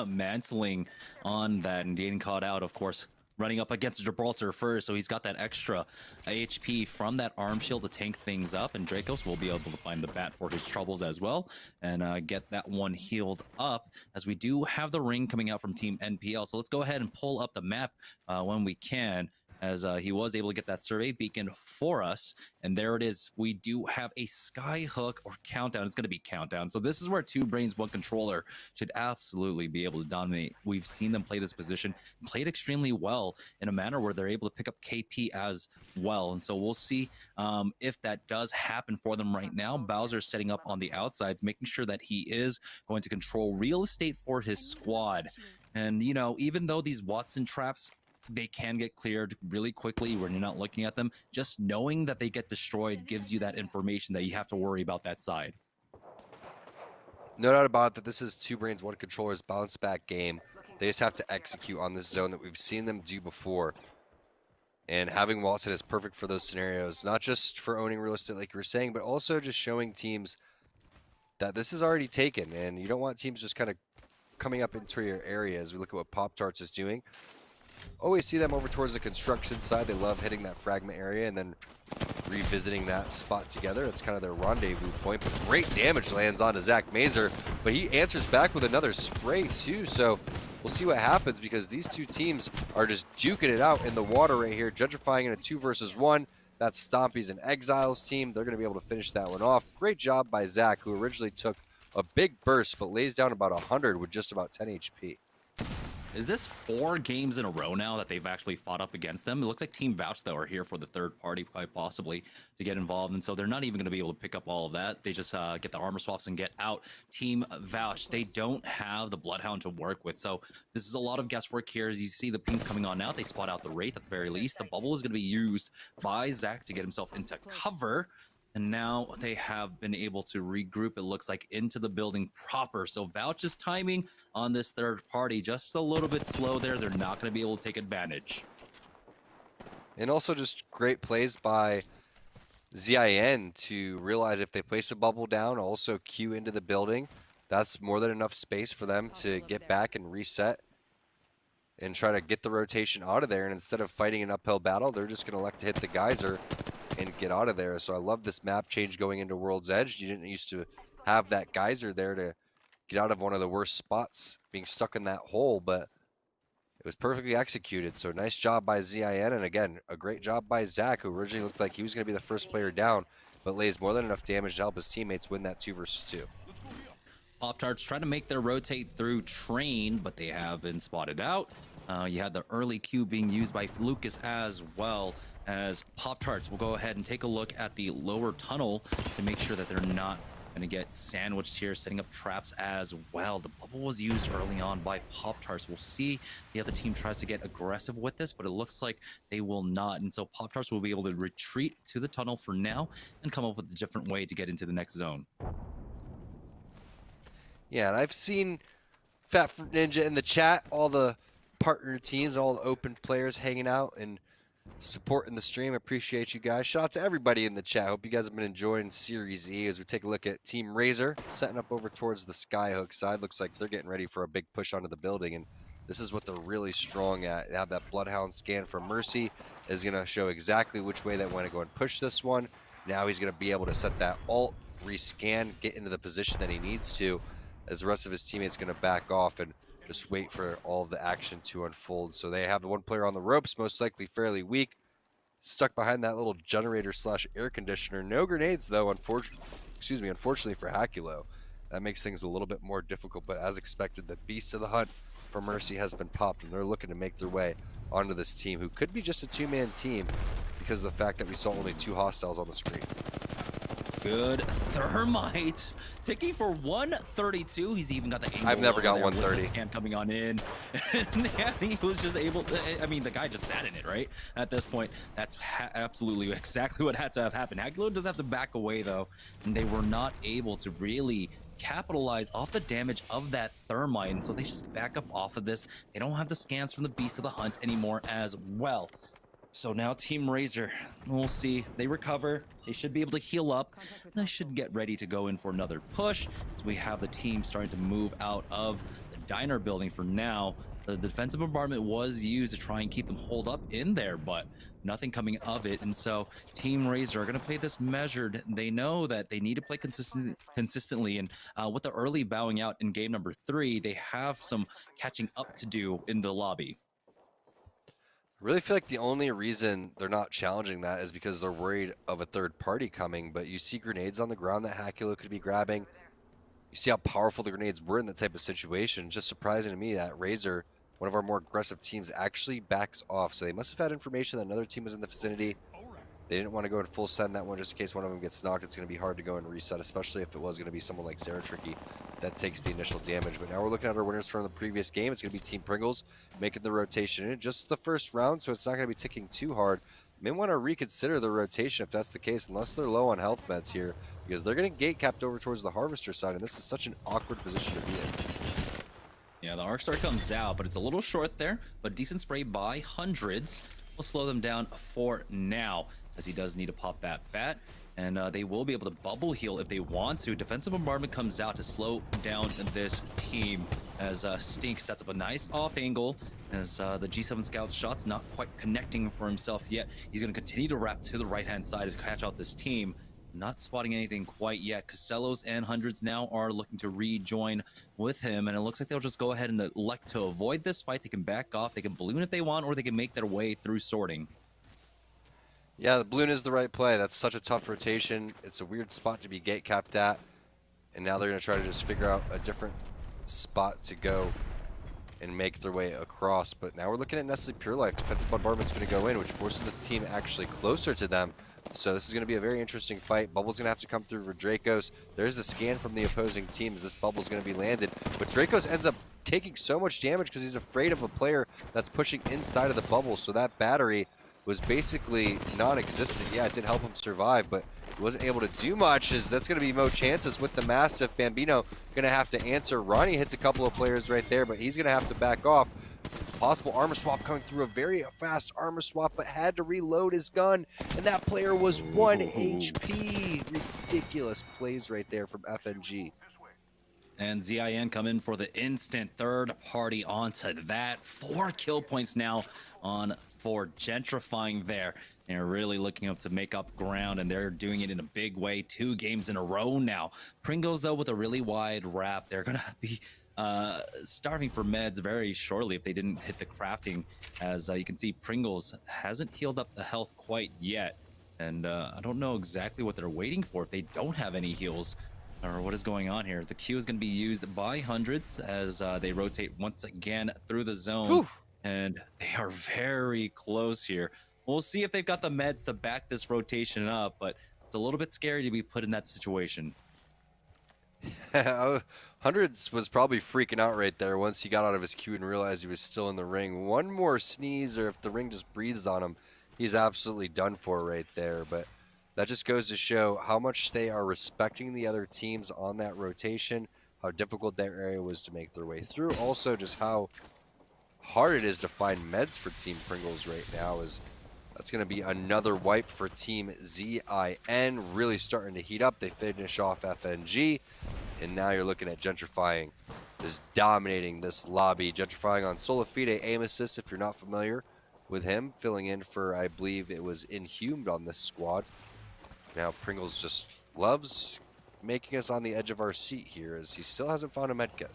mantling on that and getting caught out, of course, running up against Gibraltar first, so he's got that extra HP from that arm shield to tank things up, and Dracos will be able to find the bat for his troubles as well and get that one healed up, as we do have the ring coming out from Team NPL. So let's go ahead and pull up the map when we can, as he was able to get that survey beacon for us. And there it is. We do have a Skyhook or Countdown. It's going to be Countdown. So this is where 2 brains, 1 controller should absolutely be able to dominate. We've seen them play this position, played extremely well in a manner where they're able to pick up KP as well. And so we'll see if that does happen for them right now. Bowser setting up on the outsides, making sure that he is going to control real estate for his squad. And, you know, even though these Watson traps, they can get cleared really quickly when you're not looking at them, just knowing that they get destroyed gives you that information that you have to worry about that side. No doubt about it that this is 2 brains, 1 controller's bounce back game. They just have to execute on this zone that we've seen them do before. And having Watson is perfect for those scenarios, not just for owning real estate like you were saying, but also just showing teams that this is already taken, and you don't want teams just kind of coming up into your area. As we look at what Pop-Tarts is doing, always see them over towards the construction side. They love hitting that fragment area and then revisiting that spot together. It's kind of their rendezvous point, but great damage lands onto Zach Mazer, but he answers back with another spray too. So we'll see what happens, because these 2 teams are just duking it out in the water right here, gentrifying in a 2 versus 1. That's Stompy's and Exiles team. They're going to be able to finish that one off. Great job by Zach, who originally took a big burst, but lays down about 100 with just about 10 HP. Is this 4 games in a row now that they've actually fought up against them? It looks like Team Vouch, though, are here for the third party, quite possibly, to get involved. And so they're not even going to be able to pick up all of that. They just get the armor swaps and get out. Team Vouch, they don't have the Bloodhound to work with. So this is a lot of guesswork here. As you see the pings coming on now, they spot out the Wraith at the very least. The bubble is going to be used by Zach to get himself into cover. And now they have been able to regroup, it looks like, into the building proper. So Vouch's timing on this third party just a little bit slow there. They're not going to be able to take advantage. And also just great plays by ZIN to realize if they place a bubble down, also queue into the building. That's more than enough space for them to get back and reset and try to get the rotation out of there. And instead of fighting an uphill battle, they're just going to elect to hit the geyser and get out of there. So I love this map change going into World's Edge. You didn't used to have that geyser there to get out of one of the worst spots, being stuck in that hole, but it was perfectly executed. So nice job by ZIN, and again, a great job by Zach, who originally looked like he was going to be the first player down, but lays more than enough damage to help his teammates win that 2 versus 2. Pop-Tarts try to make their rotate through train, but they have been spotted out. You had the early Q being used by Lucas as well, as Pop-Tarts will go ahead and take a look at the lower tunnel to make sure that they're not going to get sandwiched here, setting up traps as well. The bubble was used early on by Pop-Tarts. We'll see the other team tries to get aggressive with this, but it looks like they will not. And so Pop-Tarts will be able to retreat to the tunnel for now and come up with a different way to get into the next zone. Yeah, and I've seen Fat Fruit Ninja in the chat, all the partner teams, all the open players hanging out and supporting the stream. Appreciate you guys. Shout out to everybody in the chat. Hope you guys have been enjoying Series E as we take a look at Team Razer setting up over towards the Skyhook side. Looks like they're getting ready for a big push onto the building, and this is what they're really strong at. They have that Bloodhound scan for Mercy is going to show exactly which way they want to go and push this one. Now he's going to be able to set that alt, rescan, get into the position that he needs to, as the rest of his teammates going to back off and just wait for all of the action to unfold. So they have the one player on the ropes, most likely fairly weak, stuck behind that little generator slash air conditioner. No grenades though, unfortunately for Hakulo. That makes things a little bit more difficult, but as expected, the beast of the hunt for Mercy has been popped, and they're looking to make their way onto this team, who could be just a two-man team because of the fact that we saw only 2 hostiles on the screen. Good thermite, ticking for 132. He's even got the angle. I've never got there with 130. the scan coming on in. And yeah, he was just able to, I mean, the guy just sat in it, right? At this point, that's absolutely exactly what had to have happened. Hagulo does have to back away, though, and they were not able to really capitalize off the damage of that thermite, and so they just back up off of this. They don't have the scans from the Beast of the Hunt anymore as well. So now Team Razer, we'll see. They recover. They should be able to heal up. They should get ready to go in for another push. So we have the team starting to move out of the diner building for now. The defensive bombardment was used to try and keep them holed up in there, but nothing coming of it. And so Team Razer are going to play this measured. They know that they need to play consistently. And with the early bowing out in game number 3, they have some catching up to do in the lobby. I really feel like the only reason they're not challenging that is because they're worried of a third party coming, but you see grenades on the ground that Hakulo could be grabbing. You see how powerful the grenades were in that type of situation. Just surprising to me that Razer, one of our more aggressive teams, actually backs off. So they must have had information that another team was in the vicinity. They didn't want to go and full send that one just in case one of them gets knocked. It's going to be hard to go and reset, especially if it was going to be someone like Sarah Tricky that takes the initial damage. But now we're looking at our winners from the previous game. It's going to be Team Pringles making the rotation in just the first round, so it's not going to be ticking too hard. May want to reconsider the rotation if that's the case, unless they're low on health meds here, because they're getting gate capped over towards the Harvester side, and this is such an awkward position to be in. Yeah, the Arc Star comes out, but it's a little short there, but decent spray by Hundreds will slow them down for now, as he does need to pop that bat, and they will be able to bubble heal if they want to. Defensive bombardment comes out to slow down this team as Stink sets up a nice off angle as the G7 Scout shot's not quite connecting for himself yet. He's going to continue to wrap to the right-hand side to catch out this team. Not spotting anything quite yet. Costellos and Hundreds now are looking to rejoin with him, and it looks like they'll just go ahead and elect to avoid this fight. They can back off, they can balloon if they want, or they can make their way through sorting. Yeah, the balloon is the right play. That's such a tough rotation. It's a weird spot to be gate capped at, and now they're going to try to just figure out a different spot to go and make their way across. But now we're looking at Nestle Pure Life. Defensive bombardment's going to go in, which forces this team actually closer to them. So this is going to be a very interesting fight. Bubble's going to have to come through for Dracos. There's the scan from the opposing team as this bubble's going to be landed. But Dracos ends up taking so much damage because he's afraid of a player that's pushing inside of the bubble. So that battery was basically non-existent. Yeah, it did help him survive, but he wasn't able to do much, as that's going to be Mo Chances with the Mastiff. Bambino going to have to answer. Ronnie hits a couple of players right there, but he's going to have to back off. Possible armor swap coming through, a very fast armor swap, but had to reload his gun, and that player was 1 HP. Ridiculous plays right there from FNG. And ZIN come in for the instant third party onto that. 4 kill points now on for gentrifying there. They're really looking up to make up ground, and they're doing it in a big way. 2 games in a row now. Pringles, though, with a really wide wrap. They're going to be starving for meds very shortly if they didn't hit the crafting. As you can see, Pringles hasn't healed up the health quite yet. And I don't know exactly what they're waiting for if they don't have any heals, or what is going on here. The Q is going to be used by Hundreds as they rotate once again through the zone. Whew. And they are very close here. We'll see if they've got the meds to back this rotation up, but it's a little bit scary to be put in that situation. Hundreds was probably freaking out right there once he got out of his Q and realized he was still in the ring. One more sneeze, or if the ring just breathes on him, he's absolutely done for right there. But that just goes to show how much they are respecting the other teams on that rotation, how difficult their area was to make their way through. Also, just how hard it is to find meds for Team Pringles right now, is that's going to be another wipe for Team ZIN. Really starting to heat up. They finish off FNG, and now you're looking at Gentrifying just dominating this lobby. Gentrifying on Solafide, aim assist if you're not familiar with him, filling in for, I believe it was Inhumed on this squad. Now Pringles just loves making us on the edge of our seat here, as he still hasn't found a medkit.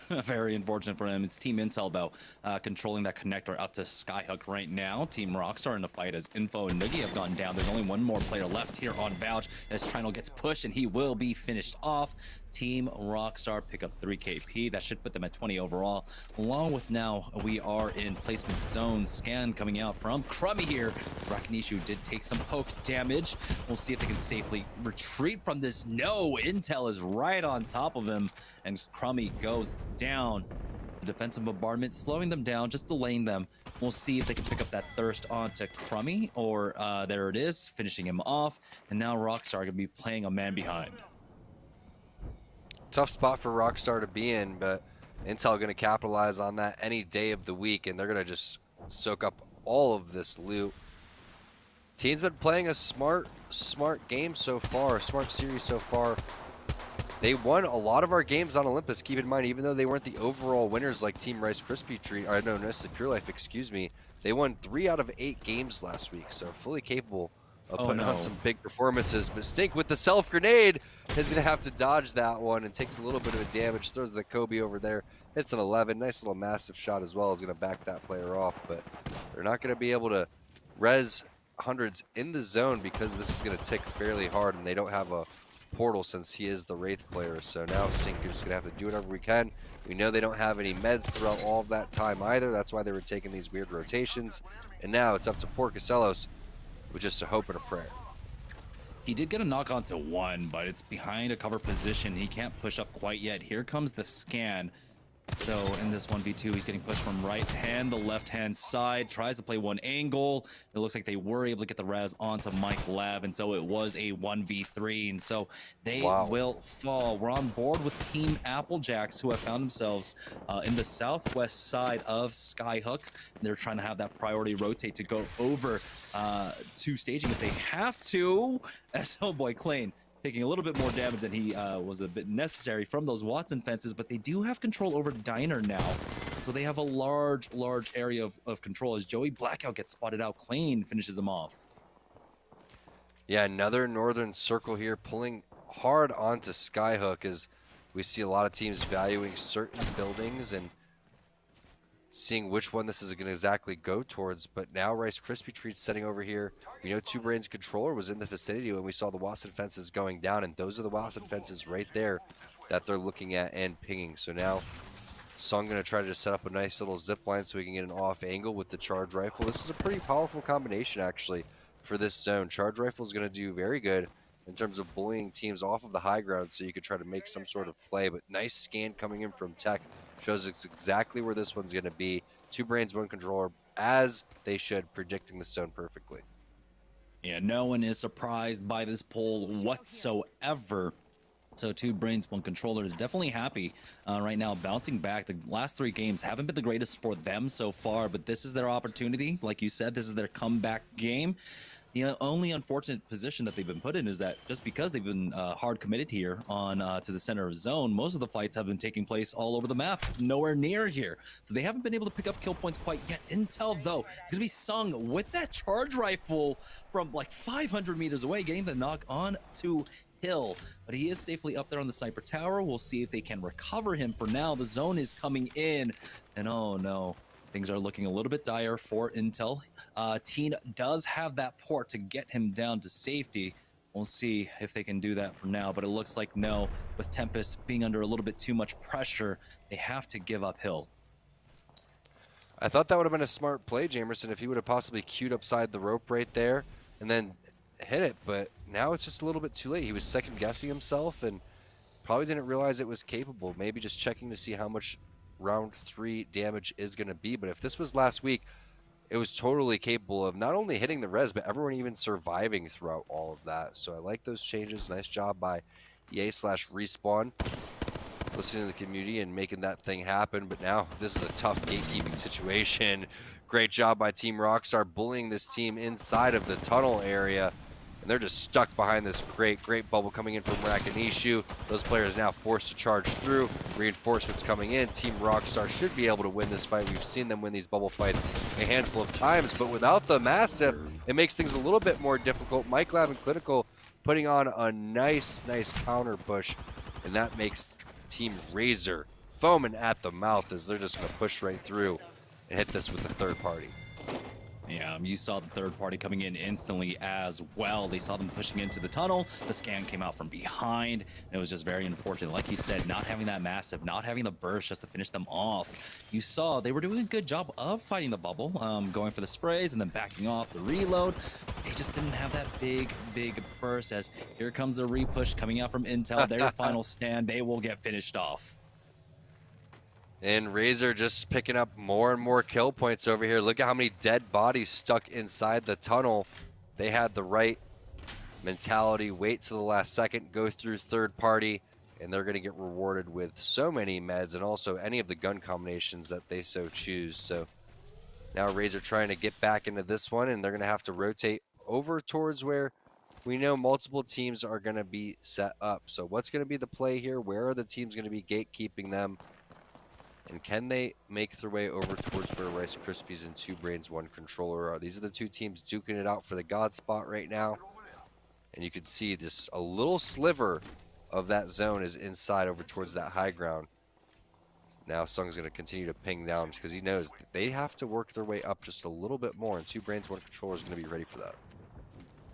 Very unfortunate for him. It's Team Intel, though, controlling that connector up to Skyhook right now. Team Rockstar in the fight as Info and Noogie have gone down. There's only one more player left here on Vouch as Trinal gets pushed, and he will be finished off. Team Rockstar pick up 3 KP. That should put them at 20 overall. Along with now, we are in placement zone. Scan coming out from Crummy here. Rakanishu did take some poke damage. We'll see if they can safely retreat from this. No, Intel is right on top of him, and Crummy goes down. The defensive bombardment slowing them down, just delaying them. We'll see if they can pick up that thirst onto Crummy, or there it is, finishing him off. And now Rockstar going to be playing a man behind. Tough spot for Rockstar to be in, but Intel going to capitalize on that any day of the week, and they're going to just soak up all of this loot. Team's been playing a smart game so far, a smart series so far. They won a lot of our games on Olympus. Keep in mind, even though they weren't the overall winners like Team Rice Krispie Treat, or no, Nestle Pure Life, excuse me, they won 3 out of 8 games last week, so fully capable of putting on some big performances. But Stink with the self grenade is going to have to dodge that one and takes a little bit of a damage. Throws the Kobe over there, hits an 11. Nice little massive shot as well, is going to back that player off. But they're not going to be able to res hundreds in the zone because this is going to tick fairly hard, and they don't have a portal since he is the Wraith player. So now Stink is just going to have to do whatever we can. We know they don't have any meds throughout all of that time either. That's why they were taking these weird rotations. And now it's up to Porcasellos with just a hope and a prayer. He did get a knock onto 1, but it's behind a cover position. He can't push up quite yet. Here comes the scan. So in this 1v2, he's getting pushed from right hand, the left hand side, tries to play one angle. It looks like they were able to get the res onto Mike Lab, and so it was a 1v3, and so they will fall. We're on board with Team Applejacks, who have found themselves in the southwest side of Skyhook. They're trying to have that priority rotate to go over to staging if they have to. As oh boy, Klain taking a little bit more damage than he was a bit necessary from those Watson fences, but they do have control over Diner now. So they have a large area of control as Joey Blackout gets spotted out. Klain finishes him off. Yeah, another Northern Circle here pulling hard onto Skyhook as we see a lot of teams valuing certain buildings and seeing which one this is going to exactly go towards. But now Rice Krispie Treats setting over here. We know Two Brains controller was in the vicinity when we saw the Watson fences going down, and those are the Watson fences right there that they're looking at and pinging. So now Sung going to try to just set up a nice little zip line so we can get an off angle with the charge rifle. This is a pretty powerful combination actually for this zone. Charge rifle is going to do very good in terms of bullying teams off of the high ground so you could try to make some sort of play. But nice scan coming in from Tech shows us exactly where this one's going to be. Two Brains, one controller, as they should, predicting the zone perfectly. Yeah, no one is surprised by this poll whatsoever. So Two Brains, one controller is definitely happy right now, bouncing back. The last 3 games haven't been the greatest for them so far, but this is their opportunity. Like you said, this is their comeback game. The only unfortunate position that they've been put in is that just because they've been hard committed here on to the center of zone, most of the fights have been taking place all over the map, nowhere near here. So they haven't been able to pick up kill points quite yet. Intel, though, it's going to be Sung with that charge rifle from like 500 meters away, getting the knock on to Hill. But he is safely up there on the sniper tower. We'll see if they can recover him. For now, the zone is coming in, and oh no. Things are looking a little bit dire for Intel. Teen does have that port to get him down to safety. We'll see if they can do that for now, but it looks like no. With Tempest being under a little bit too much pressure, they have to give up Hill. I thought that would have been a smart play, Jamerson, if he would have possibly queued upside the rope right there and then hit it, but now it's just a little bit too late. He was second guessing himself and probably didn't realize it was capable. Maybe just checking to see how much round 3 damage is going to be. But if this was last week, it was totally capable of not only hitting the res, but everyone even surviving throughout all of that. So I like those changes. Nice job by EA/Respawn listening to the community and making that thing happen. But now this is a tough gatekeeping situation. Great job by Team Rockstar bullying this team inside of the tunnel area. And they're just stuck behind this great bubble coming in from Rakanishu. Those players now forced to charge through. Reinforcements coming in. Team Rockstar should be able to win this fight. We've seen them win these bubble fights a handful of times, but without the Mastiff, it makes things a little bit more difficult. Mike Lab and Clinical putting on a nice counter push, and that makes Team Razer foaming at the mouth as they're just going to push right through and hit this with the third party. Yeah, you saw the third party coming in instantly as well. They saw them pushing into the tunnel. The scan came out from behind, and it was just very unfortunate. Like you said, not having that massive, not having the burst just to finish them off. You saw they were doing a good job of fighting the bubble, going for the sprays and then backing off to reload. They just didn't have that big burst. As here comes the repush coming out from Intel. Their final stand, they will get finished off. And Razer just picking up more and more kill points over here. Look at how many dead bodies stuck inside the tunnel. They had the right mentality, wait to the last second, go through third party, and they're going to get rewarded with so many meds and also any of the gun combinations that they so choose. So now Razer trying to get back into this one, and they're going to have to rotate over towards where we know multiple teams are going to be set up. So what's going to be the play here? Where are the teams going to be gatekeeping them? And can they make their way over towards where Rice Krispies and Two Brains One Controller are? These are the two teams duking it out for the God spot right now. And you can see just a little sliver of that zone is inside over towards that high ground. Now Sung's going to continue to ping down because he knows that they have to work their way up just a little bit more. And Two Brains One Controller is going to be ready for that.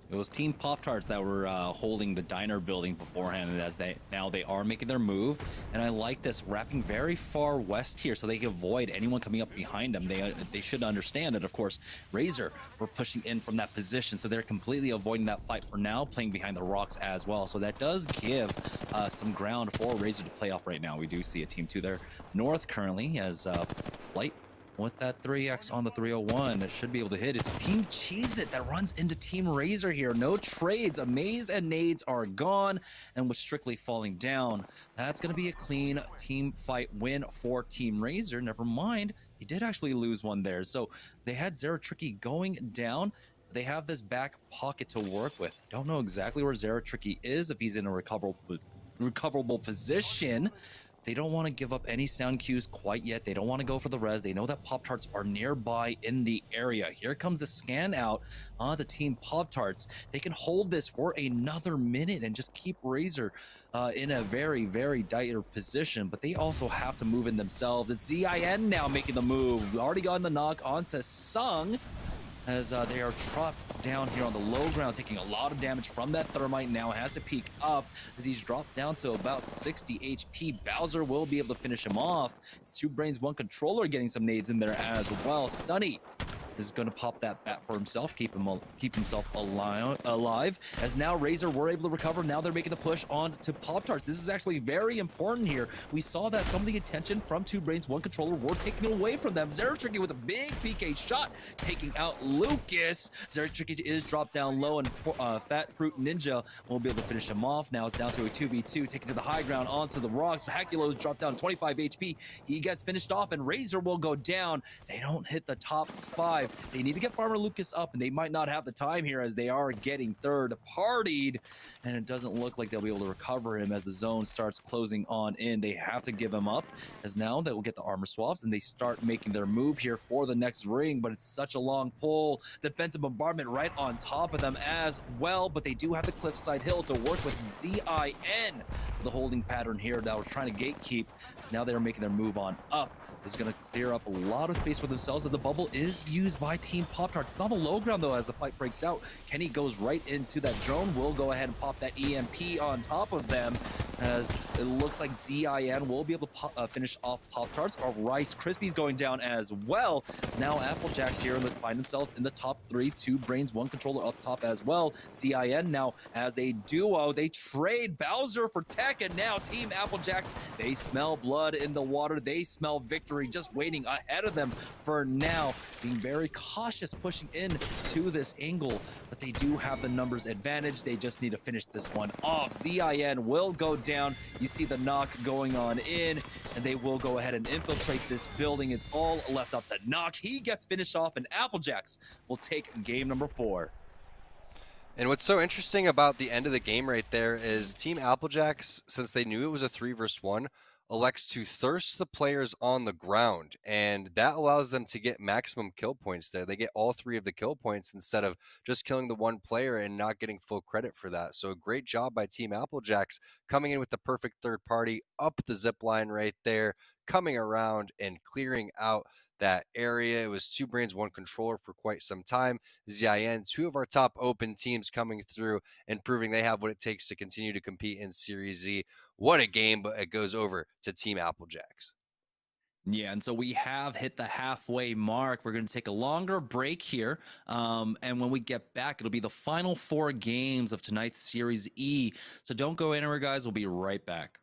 It was Team Pop-Tarts that were holding the diner building beforehand, and as they are making their move. And I like this, wrapping very far west here so they can avoid anyone coming up behind them. They should understand that, of course, Razer were pushing in from that position, so they're completely avoiding that fight for now, playing behind the rocks as well. So that does give some ground for Razer to play off right now. We do see a Team 2 there north currently as Light with that 3x on the 301 that should be able to hit. It's Team Cheez-It that runs into Team Razer here. No trades. Amaze and nades are gone, and with Strictly falling down, that's going to be a clean team fight win for Team Razer. Never mind, he did actually lose one there. So they had Zero Tricky going down. They have this back pocket to work with. Don't know exactly where Zero Tricky is, if he's in a recoverable position. They don't want to give up any sound cues quite yet. They don't want to go for the res. They know that Pop-Tarts are nearby in the area. Here comes the scan out onto Team Pop-Tarts. They can hold this for another minute and just keep Razer in a very, very dire position, but they also have to move in themselves. It's ZIN now making the move. We already got the knock onto Sung, as they are trapped down here on the low ground, taking a lot of damage from that thermite. Now has to peek up as he's dropped down to about 60 HP. Bowser will be able to finish him off. It's Two Brains One Controller getting some nades in there as well. Stunny is going to pop that bat for himself, keep himself alive. As now Razer were able to recover. Now they're making the push on to Pop-Tarts. This is actually very important here. We saw that some of the attention from Two Brains One Controller were taken away from them. Zero Tricky with a big PK shot, taking out Lucas. Zero Tricky is dropped down low, and Fat Fruit Ninja won't be able to finish him off. Now it's down to a 2v2, taken to the high ground onto the rocks. Hakulo's dropped down 25 HP. He gets finished off, and Razer will go down. They don't hit the top 5. They need to get Farmer Lucas up, and they might not have the time here as they are getting third partied, and it doesn't look like they'll be able to recover him as the zone starts closing on in. They have to give him up, as now they will get the armor swaps, and they start making their move here for the next ring, but it's such a long pull. Defensive bombardment right on top of them as well, but they do have the cliffside hill to work with. ZIN, the holding pattern here that was trying to gatekeep. Now they're making their move on up. This is going to clear up a lot of space for themselves, and the bubble is used by Team Pop-Tarts. It's on the low ground, though, as the fight breaks out. Kenny goes right into that drone. Will go ahead and pop that EMP on top of them, as it looks like ZIN will be able to finish off Pop-Tarts. Or Rice Krispies going down as well. As now Applejacks here find themselves in the top 3. Two Brains, One Controller up top as well. ZIN now as a duo. They trade Bowser for tech, and now Team Applejacks, they smell blood in the water. They smell victory just waiting ahead of them for now. Being very cautious pushing in to this angle, but they do have the numbers advantage. They just need to finish this one off. ZIN will go down. You see the knock going on in, and they will go ahead and infiltrate this building. It's all left up to Knock. He gets finished off, and Applejacks will take game number 4. And what's so interesting about the end of the game right there is Team Applejacks, since they knew it was a 3 versus 1, elects to thirst the players on the ground, and that allows them to get maximum kill points there. They get all 3 of the kill points instead of just killing the one player and not getting full credit for that. So a great job by Team Applejacks coming in with the perfect third party, up the zip line right there, coming around and clearing out that area. It was 2 brains, 1 controller for quite some time. ZIN, 2 of our top open teams coming through and proving they have what it takes to continue to compete in Series Z. What a game, but it goes over to Team Applejacks. Yeah, and so we have hit the halfway mark. We're going to take a longer break here. And when we get back, it'll be the final 4 games of tonight's Series E. So don't go anywhere, guys. We'll be right back.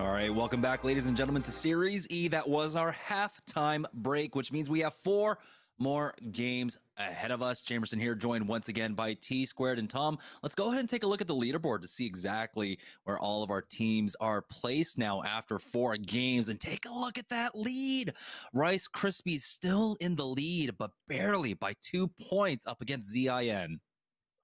All right, welcome back, ladies and gentlemen, to Series E. That was our halftime break, which means we have 4 more games ahead of us. Jamerson here, joined once again by T Squared and Tom. Let's go ahead and take a look at the leaderboard to see exactly where all of our teams are placed now after 4 games. And take a look at that lead. Rice Krispies still in the lead, but barely by 2 points up against ZIN.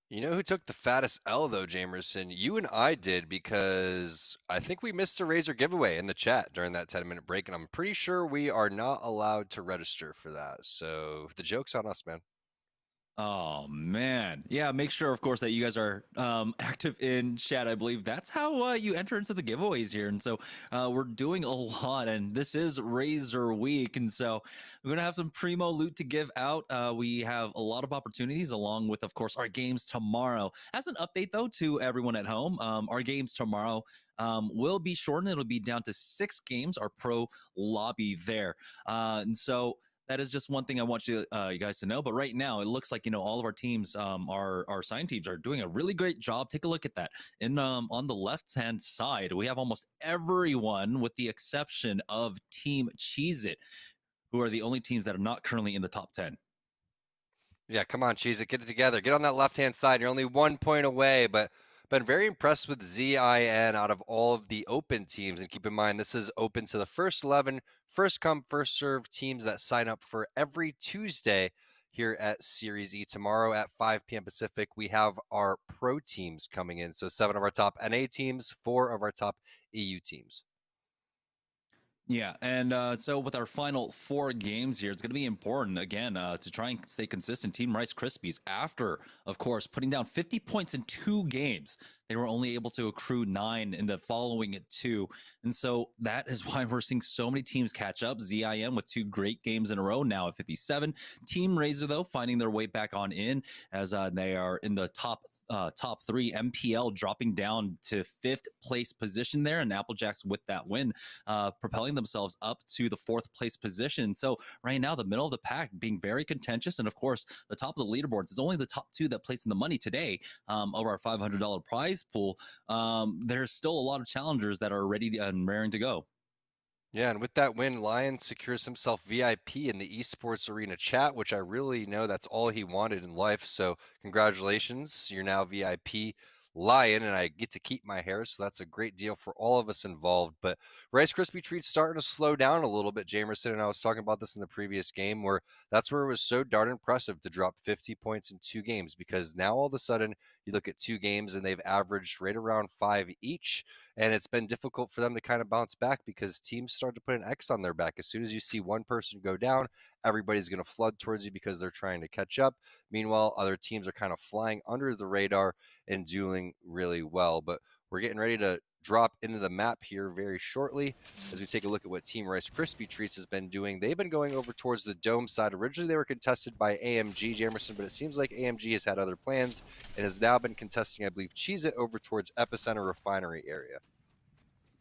You know who took the fattest L though, Jamerson? You and I did, because I think we missed a Razer giveaway in the chat during that 10-minute break, and I'm pretty sure we are not allowed to register for that. So the joke's on us, man. Oh man, yeah. Make sure, of course, that you guys are active in chat. I believe that's how you enter into the giveaways here, and so we're doing a lot. And this is Razer Week, and so we're gonna have some primo loot to give out. We have a lot of opportunities, along with, of course, our games tomorrow. As an update, though, to everyone at home, our games tomorrow will be shortened. It'll be down to 6 games. Our pro lobby there, and so. That is just one thing I want you guys to know. But right now, it looks like, all of our teams, our assigned teams, are doing a really great job. Take a look at that. And on the left-hand side, we have almost everyone, with the exception of Team Cheez-It, who are the only teams that are not currently in the top 10. Yeah, come on, Cheez-It, get it together. Get on that left-hand side. You're only 1 point away, but been very impressed with ZIN out of all of the open teams. And keep in mind, this is open to the first 11, first come, first serve teams that sign up for every Tuesday here at Series E. Tomorrow at 5 p.m. Pacific, we have our pro teams coming in. So 7 of our top NA teams, 4 of our top EU teams. Yeah, and so with our final 4 games here, it's going to be important, again, to try and stay consistent. Team Rice Krispies, after, of course, putting down 50 points in 2 games, they were only able to accrue 9 in the following 2. And so that is why we're seeing so many teams catch up. ZIM with 2 great games in a row now at 57. Team Razer, though, finding their way back on in, as they are in the top 3. MPL dropping down to 5th place position there, and Applejacks with that win, propelling themselves up to the 4th place position. So right now, the middle of the pack being very contentious, and of course, the top of the leaderboards is only the top 2 that place in the money today over our $500 prize pool. There's still a lot of challengers that are ready and raring to go. Yeah, and with that win, Lion secures himself VIP in the esports arena chat, which I really know that's all he wanted in life. So congratulations, you're now VIP Lion, and I get to keep my hair, so that's a great deal for all of us involved. But Rice Krispie Treats starting to slow down a little bit. Jamerson and I was talking about this in the previous game, where that's where it was so darn impressive to drop 50 points in 2 games, because now all of a sudden you look at 2 games and they've averaged right around 5 each, and it's been difficult for them to kind of bounce back because teams start to put an X on their back. As soon as you see one person go down, everybody's going to flood towards you because they're trying to catch up. Meanwhile, other teams are kind of flying under the radar and doing really well. But we're getting ready to drop into the map here very shortly as we take a look at what Team Rice Krispie Treats has been doing. They've been going over towards the dome side. Originally they were contested by AMG, Jamerson, but it seems like AMG has had other plans and has now been contesting, I believe, Cheez-It over towards Epicenter Refinery area.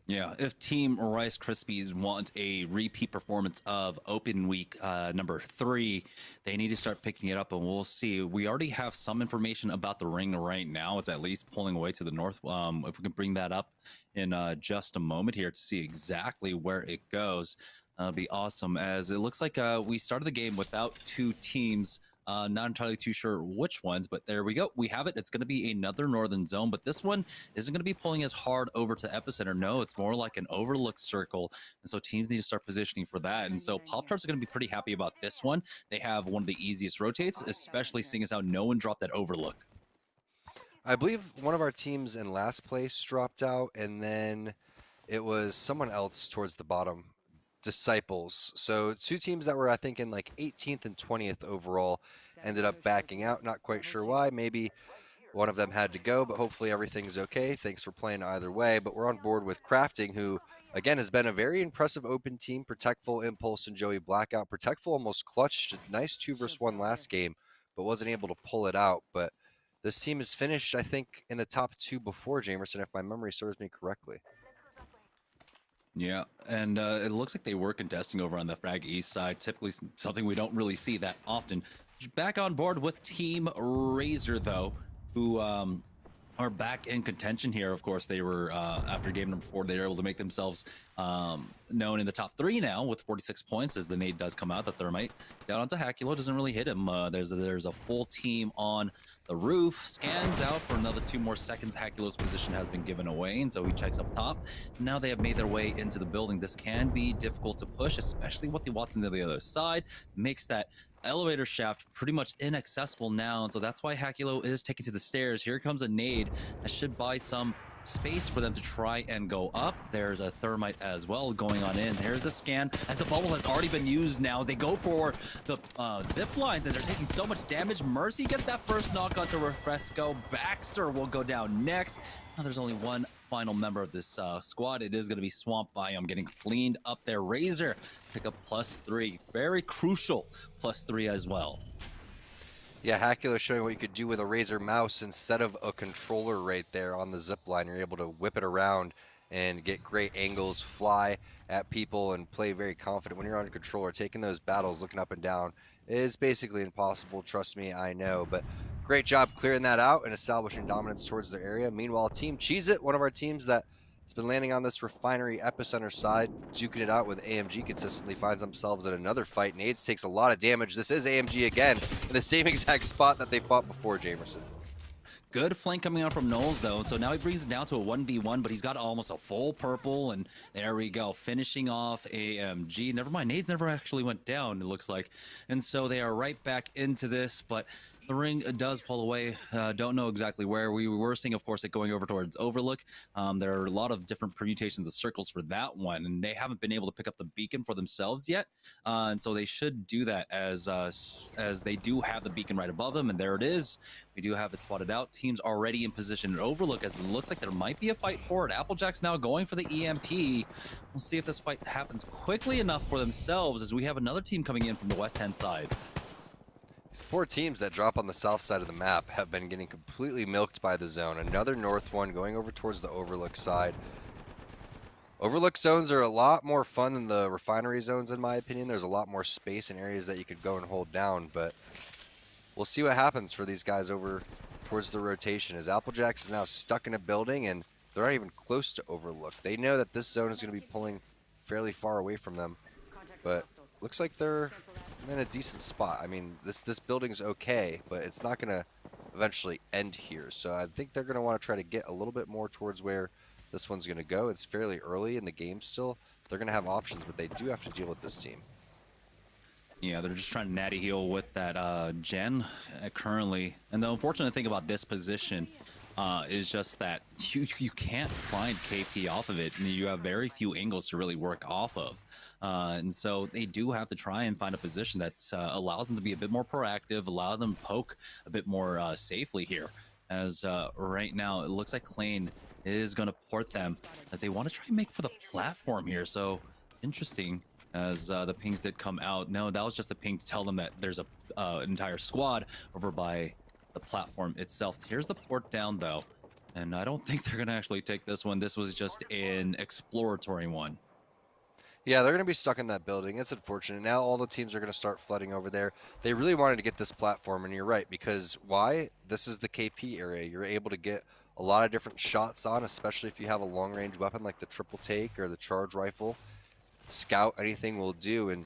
Yeah, if Team Rice Krispies want a repeat performance of Open Week number 3, they need to start picking it up, and we'll see. We already have some information about the ring right now. It's at least pulling away to the north. If we can bring that up in just a moment here to see exactly where it goes, that'd be awesome, as it looks like we started the game without 2 teams. Not entirely too sure which ones, but there we go. We have it. It's going to be another northern zone, but this one isn't going to be pulling as hard over to Epicenter. No, it's more like an overlook circle, and so teams need to start positioning for that. And so Pop-Tarts are going to be pretty happy about this one. They have one of the easiest rotates, especially seeing as how no one dropped that overlook. I believe one of our teams in last place dropped out, and then it was someone else towards the bottom. Disciples. So 2 teams that were, I think, in like 18th and 20th overall ended up backing out. Not quite sure why. Maybe one of them had to go, but hopefully everything's okay. Thanks for playing either way. But we're on board with Crafting, who, again, has been a very impressive open team. Protectful, Impulse, and Joey Blackout. Protectful almost clutched a nice 2 versus 1 last game, but wasn't able to pull it out. But this team is finished, I think, in the top 2 before, Jamerson, if my memory serves me correctly. Yeah, and it looks like they were contesting over on the Frag East side, typically something we don't really see that often. Back on board with Team Razer, though, who are back in contention here. Of course, they were, after game number 4, they were able to make themselves known in the top 3 now with 46 points as the nade does come out. The thermite down onto Hakulo, doesn't really hit him. There's a full team on the roof, scans out for another 2 more seconds. Hakulo's position has been given away, and so he checks up top. Now they have made their way into the building. This can be difficult to push, especially with the Watsons on the other side. Makes that elevator shaft pretty much inaccessible now, and so that's why Hakulo is taken to the stairs. Here comes a nade that should buy some space for them to try and go up. There's a thermite as well going on in. There's a scan as the bubble has already been used now. They go for the zip lines and they're taking so much damage. Mercy gets that first knock onto Refresco. Baxter will go down next. Now there's only one final member of this squad. It is going to be Swamp Biome getting cleaned up there. Razer pick up +3. Very crucial +3 as well. Yeah, Hakulo showing what you could do with a Razer mouse instead of a controller right there on the zip line. You're able to whip it around and get great angles, fly at people, and play very confident. When you're on a controller, taking those battles, looking up and down, is basically impossible. Trust me, I know. But great job clearing that out and establishing dominance towards their area. Meanwhile, Team Cheez It, one of our teams that has been landing on this refinery epicenter side, duking it out with AMG, consistently finds themselves in another fight. Nades takes a lot of damage. This is AMG again in the same exact spot that they fought before, Jamerson. Good flank coming out from Knowles, though. So now he brings it down to a 1v1, but he's got almost a full purple, and there we go. Finishing off AMG. Never mind, nades never actually went down, it looks like. And so they are right back into this, but the ring does pull away. Don't know exactly where. We were seeing, of course, it going over towards Overlook. There are a lot of different permutations of circles for that one, and they haven't been able to pick up the beacon for themselves yet. And so they should do that as they do have the beacon right above them, and there it is. We do have it spotted out. Teams already in position at Overlook, as it looks like there might be a fight for it. Applejack's now going for the EMP. We'll see if this fight happens quickly enough for themselves, as we have another team coming in from the west-hand side. These poor teams that drop on the south side of the map have been getting completely milked by the zone. Another north one going over towards the Overlook side. Overlook zones are a lot more fun than the refinery zones, in my opinion. There's a lot more space and areas that you could go and hold down, but we'll see what happens for these guys over towards the rotation, as Applejack's is now stuck in a building and they're not even close to Overlook. They know that this zone is going to be pulling fairly far away from them, but looks like they're in a decent spot. I mean, this building's okay, but it's not going to eventually end here. So I think they're going to want to try to get a little bit more towards where this one's going to go. It's fairly early in the game still. They're going to have options, but they do have to deal with this team. Yeah, they're just trying to natty heal with that gen currently. And the unfortunate thing about this position is just that you can't find KP off of it, and you have very few angles to really work off of. And so they do have to try and find a position that allows them to be a bit more proactive, allow them to poke a bit more safely here. As right now, it looks like Klein is going to port them as they want to try and make for the platform here. So interesting, as the pings did come out. No, that was just a ping to tell them that there's a entire squad over by the platform itself. Here's the port down, though, and I don't think they're going to actually take this one. This was just an exploratory one. Yeah, they're going to be stuck in that building. It's unfortunate. Now all the teams are going to start flooding over there. They really wanted to get this platform, and you're right, because why? This is the KP area. You're able to get a lot of different shots on, especially if you have a long-range weapon like the triple take or the charge rifle. Scout, anything will do, and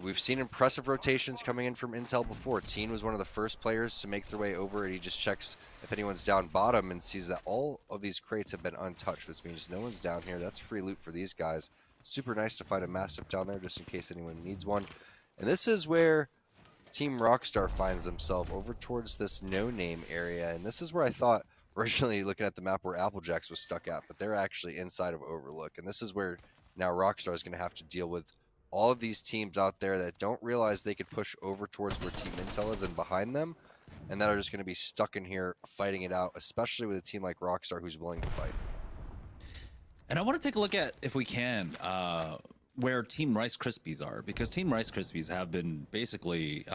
we've seen impressive rotations coming in from Intel before. Teen was one of the first players to make their way over, and he just checks if anyone's down bottom and sees that all of these crates have been untouched, which means no one's down here. That's free loot for these guys. Super nice to find a Mastiff down there just in case anyone needs one. And this is where Team Rockstar finds themselves, over towards this no-name area. And this is where I thought, originally looking at the map, where Applejacks was stuck at, but they're actually inside of Overlook. And this is where now Rockstar is going to have to deal with all of these teams out there that don't realize they could push over towards where Team Intel is and behind them, and that are just going to be stuck in here fighting it out, especially with a team like Rockstar who's willing to fight. And I want to take a look at, if we can, where Team Rice Krispies are, because Team Rice Krispies have been basically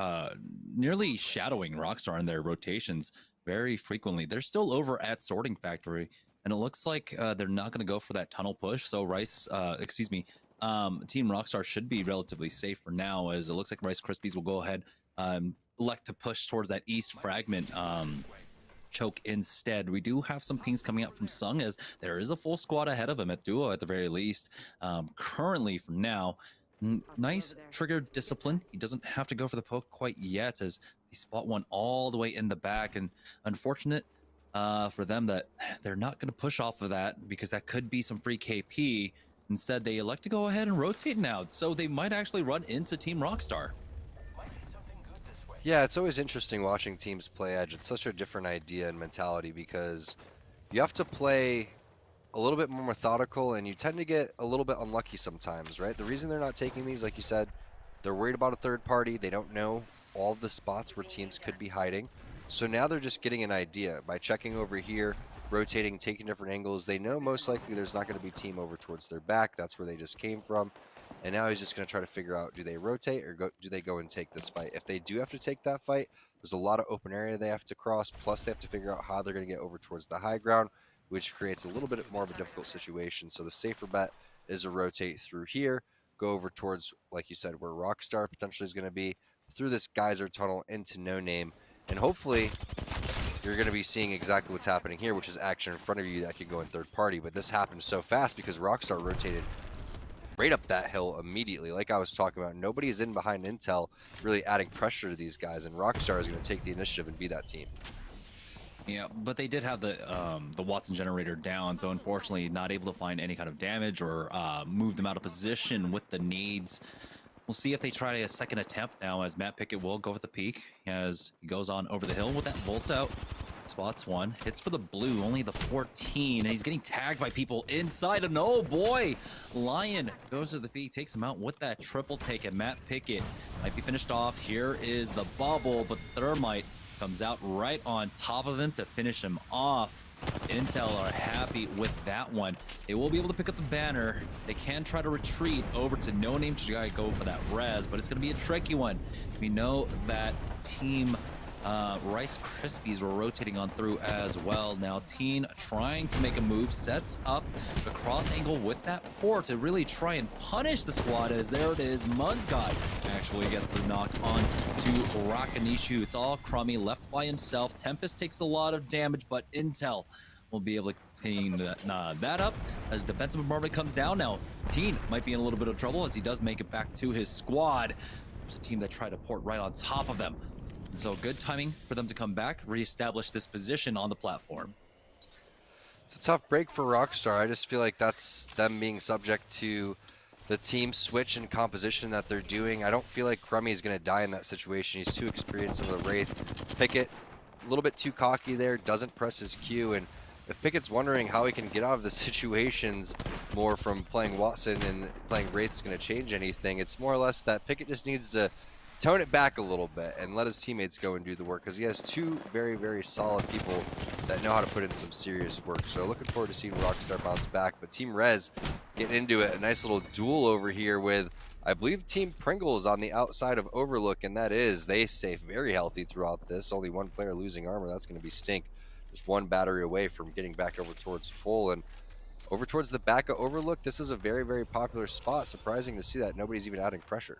nearly shadowing Rockstar in their rotations very frequently. They're still over at Sorting Factory, and it looks like they're not going to go for that tunnel push. So Team Rockstar should be relatively safe for now, as it looks like Rice Krispies will go ahead elect to push towards that east fragment choke instead. We do have some pings coming out from Sung, as there is a full squad ahead of him at duo at the very least. Currently, for now, nice trigger discipline. He doesn't have to go for the poke quite yet, as they spot one all the way in the back. And unfortunate for them that they're not going to push off of that, because that could be some free KP. Instead, they elect to go ahead and rotate now, so they might actually run into Team Rockstar. Yeah, it's always interesting watching teams play Edge. It's such a different idea and mentality, because you have to play a little bit more methodical, and you tend to get a little bit unlucky sometimes, right? The reason they're not taking these, like you said, they're worried about a third party. They don't know all of the spots where teams could be hiding. So now they're just getting an idea by checking over here, rotating, taking different angles. They know most likely there's not going to be team over towards their back. That's where they just came from. And now he's just going to try to figure out, do they rotate or do they go and take this fight? If they do have to take that fight, there's a lot of open area they have to cross. Plus, they have to figure out how they're going to get over towards the high ground, which creates a little bit more of a difficult situation. So the safer bet is to rotate through here, go over towards, like you said, where Rockstar potentially is going to be, through this geyser tunnel into No Name. And hopefully you're going to be seeing exactly what's happening here, which is action in front of you that could go in third party. But this happened so fast because Rockstar rotated right up that hill immediately. Like I was talking about, nobody is in behind Intel really adding pressure to these guys, and Rockstar is going to take the initiative and be that team. Yeah, but they did have the Watson generator down, so unfortunately not able to find any kind of damage or move them out of position with the nades. We'll see if they try a second attempt now, as Matt Pickett will go for the peak as he goes on over the hill with that bolt out. Spots one, hits for the blue, only the 14, and he's getting tagged by people inside, and oh boy, Lion goes to the peak, takes him out with that triple take, and Matt Pickett might be finished off. Here is the bubble, but Thermite comes out right on top of him to finish him off. Intel are happy with that one. They will be able to pick up the banner. They can try to retreat over to No Name to try to go for that res, but it's going to be a tricky one. We know that Team Rice Krispies were rotating on through as well. Now Teen trying to make a move, sets up the cross angle with that port to really try and punish the squad, as there it is. Mud's guy actually gets the knock on to Rakanishu. It's all Crummy left by himself. Tempest takes a lot of damage, but Intel will be able to clean that up as defensive bombardment comes down. Now Teen might be in a little bit of trouble as he does make it back to his squad. There's a team that tried to port right on top of them. So good timing for them to come back, reestablish this position on the platform. It's a tough break for Rockstar. I just feel like that's them being subject to the team switch and composition that they're doing. I don't feel like Crummy is going to die in that situation. He's too experienced in the Wraith. Pickett, a little bit too cocky there, doesn't press his Q. And if Pickett's wondering how he can get out of the situations more from playing Watson and playing Wraith is going to change anything, it's more or less that Pickett just needs to tone it back a little bit and let his teammates go and do the work, because he has two very, very solid people that know how to put in some serious work. So looking forward to seeing Rockstar bounce back. But Team Rez getting into it, a nice little duel over here with, I believe, Team Pringles on the outside of Overlook, and that is, they stay very healthy throughout this. Only one player losing armor, that's going to be Stink. Just one battery away from getting back over towards full. And over towards the back of Overlook, this is a very, very popular spot. Surprising to see that nobody's even adding pressure.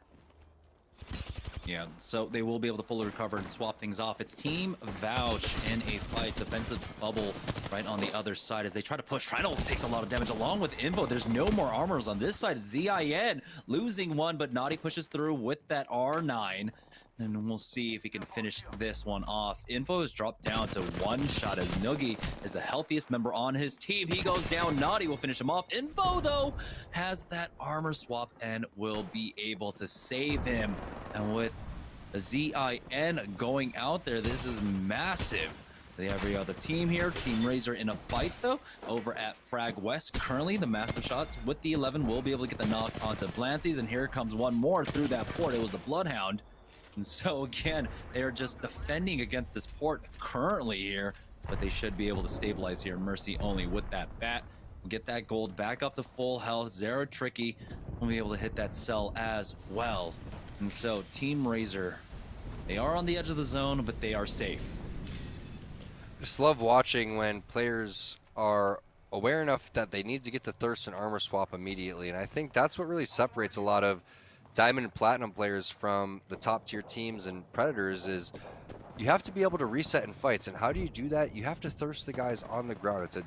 Yeah, so they will be able to fully recover and swap things off. It's Team Vouch in a fight. Defensive bubble right on the other side as they try to push. Trinal takes a lot of damage along with Info. There's no more armors on this side. ZIN losing one, but Naughty pushes through with that R9. And we'll see if he can finish this one off. Info is dropped down to one shot as Noogie is the healthiest member on his team. He goes down. Naughty will finish him off. Info, though, has that armor swap and will be able to save him. And with ZIN going out there, this is massive. Every other team here. Team Razer in a fight, though, over at Frag West. Currently, the massive shots with the 11 will be able to get the knock onto Blancy's. And here comes one more through that port. It was the Bloodhound. And so again, they are just defending against this port currently here, but they should be able to stabilize here. Mercy only with that bat. We'll get that gold back up to full health. Zero Tricky will be able to hit that cell as well. And so Team Razer, they are on the edge of the zone, but they are safe. Just love watching when players are aware enough that they need to get the thirst and armor swap immediately. And I think that's what really separates a lot of Diamond and Platinum players from the top tier teams and Predators is you have to be able to reset in fights. And how do you do that? You have to thirst the guys on the ground. It's a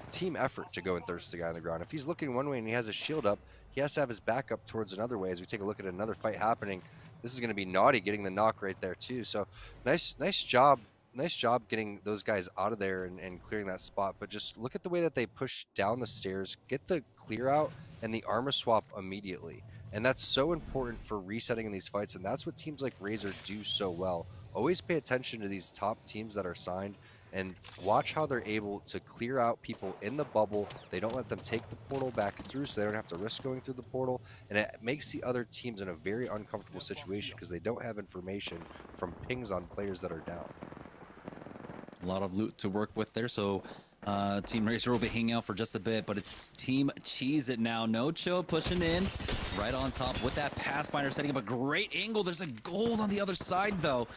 team effort to go and thirst the guy on the ground. If he's looking one way and he has his shield up, he has to have his back up towards another way. As we take a look at another fight happening, this is going to be Naughty getting the knock right there too. So nice job getting those guys out of there and clearing that spot. But just look at the way that they push down the stairs, get the clear out and the armor swap immediately. And that's so important for resetting in these fights, and that's what teams like Razer do so well. Always pay attention to these top teams that are signed and watch how they're able to clear out people in the bubble. They don't let them take the portal back through, so they don't have to risk going through the portal. And it makes the other teams in a very uncomfortable situation because they don't have information from pings on players that are down. A lot of loot to work with there, so Team Razer will be hanging out for just a bit, but it's Team Cheese It now. No Chill pushing in right on top with that Pathfinder, setting up a great angle. There's a gold on the other side, though,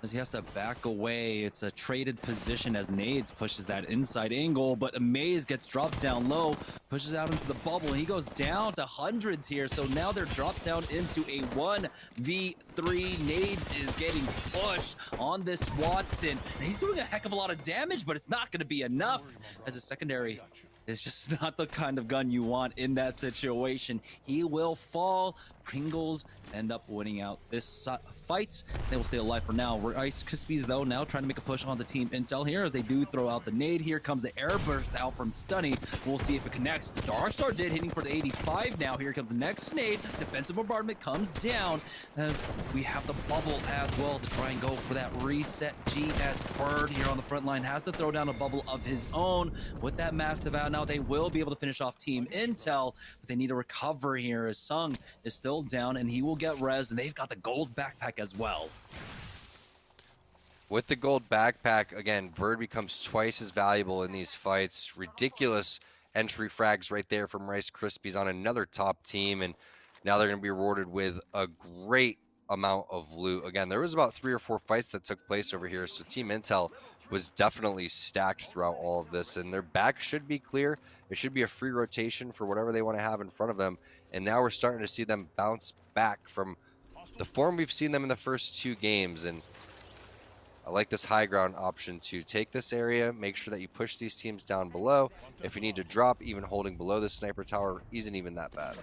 as he has to back away. It's a traded position as Nades pushes that inside angle, but Amaze gets dropped down low, pushes out into the bubble, and he goes down to hundreds here. So now they're dropped down into a 1v3. Nades is getting pushed on this Watson, and he's doing a heck of a lot of damage, but it's not going to be enough as a secondary. It's just not the kind of gun you want in that situation. He will fall. Pringles end up winning out this fight. They will stay alive for now. Rice Krispies, though, now trying to make a push onto Team Intel here as they do throw out the nade. Here comes the air burst out from Stunny. We'll see if it connects. The Darkstar did, hitting for the 85 now. Here comes the next nade. Defensive bombardment comes down as we have the bubble as well to try and go for that reset. GS Bird here on the front line has to throw down a bubble of his own with that massive out. Now they will be able to finish off Team Intel, but they need to recover here as Sung is still down and he will get res, and they've got the gold backpack as well. With the gold backpack, again, Bird becomes twice as valuable in these fights. Ridiculous entry frags right there from Rice Krispies on another top team, and now they're going to be rewarded with a great amount of loot. Again, there was about 3 or 4 fights that took place over here, so Team Intel was definitely stacked throughout all of this, and their back should be clear. It should be a free rotation for whatever they want to have in front of them, and now we're starting to see them bounce back from the form we've seen them in the first 2 games. And I like this high ground option to take this area, make sure that you push these teams down below. If you need to drop, even holding below the sniper tower isn't even that bad.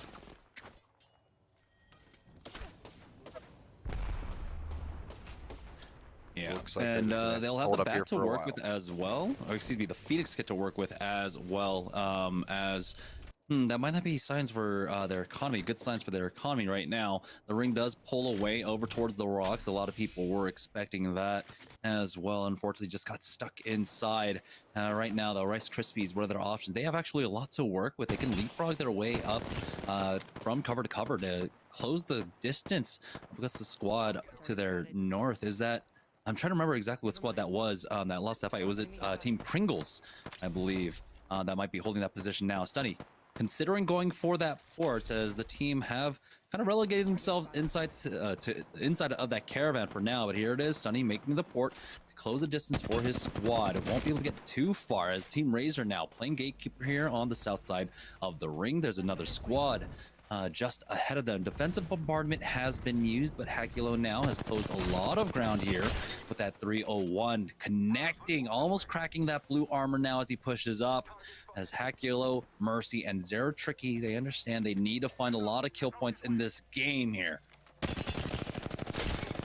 Yeah, Looks like and they'll have the back to work with as well. Or excuse me, the Phoenix get to work with as well. That might not be signs for their economy, good signs for their economy right now. The ring does pull away over towards the rocks. A lot of people were expecting that as well. Unfortunately, just got stuck inside. Right now, though, Rice Krispies, what are their options? They have actually a lot to work with. They can leapfrog their way up from cover to cover to close the distance against the squad to their north. Is that... I'm trying to remember exactly what squad that was that lost that fight. Was it Team Pringles, I believe, that might be holding that position now. Stunny, considering going for that port, as the team have kind of relegated themselves inside inside of that caravan for now. But here it is, Stunny making the port to close the distance for his squad. It won't be able to get too far as Team Razer now playing gatekeeper here on the south side of the ring. There's another squad just ahead of them. Defensive bombardment has been used, but Hakulo now has closed a lot of ground here with that 301 connecting, almost cracking that blue armor now as he pushes up. As Hakulo, Mercy, and Zero Tricky, they understand they need to find a lot of kill points in this game here.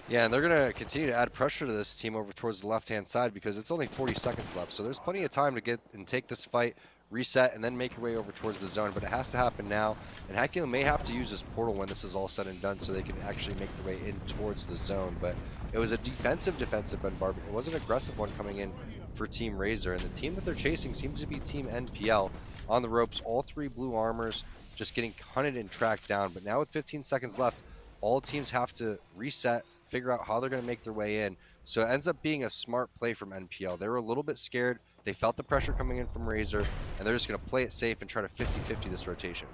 Yeah, and they're going to continue to add pressure to this team over towards the left-hand side because it's only 40 seconds left. So there's plenty of time to get and take this fight, reset, and then make your way over towards the zone. But it has to happen now. And Hakulo may have to use his portal when this is all said and done so they can actually make their way in towards the zone. But it was a defensive bombardment. It was an aggressive one coming in for Team Razer. And the team that they're chasing seems to be Team NPL. On the ropes, all 3 blue armors just getting hunted and tracked down. But now with 15 seconds left, all teams have to reset, figure out how they're going to make their way in. So it ends up being a smart play from NPL. They were a little bit scared. They felt the pressure coming in from Razer, and they're just going to play it safe and try to 50-50 this rotation.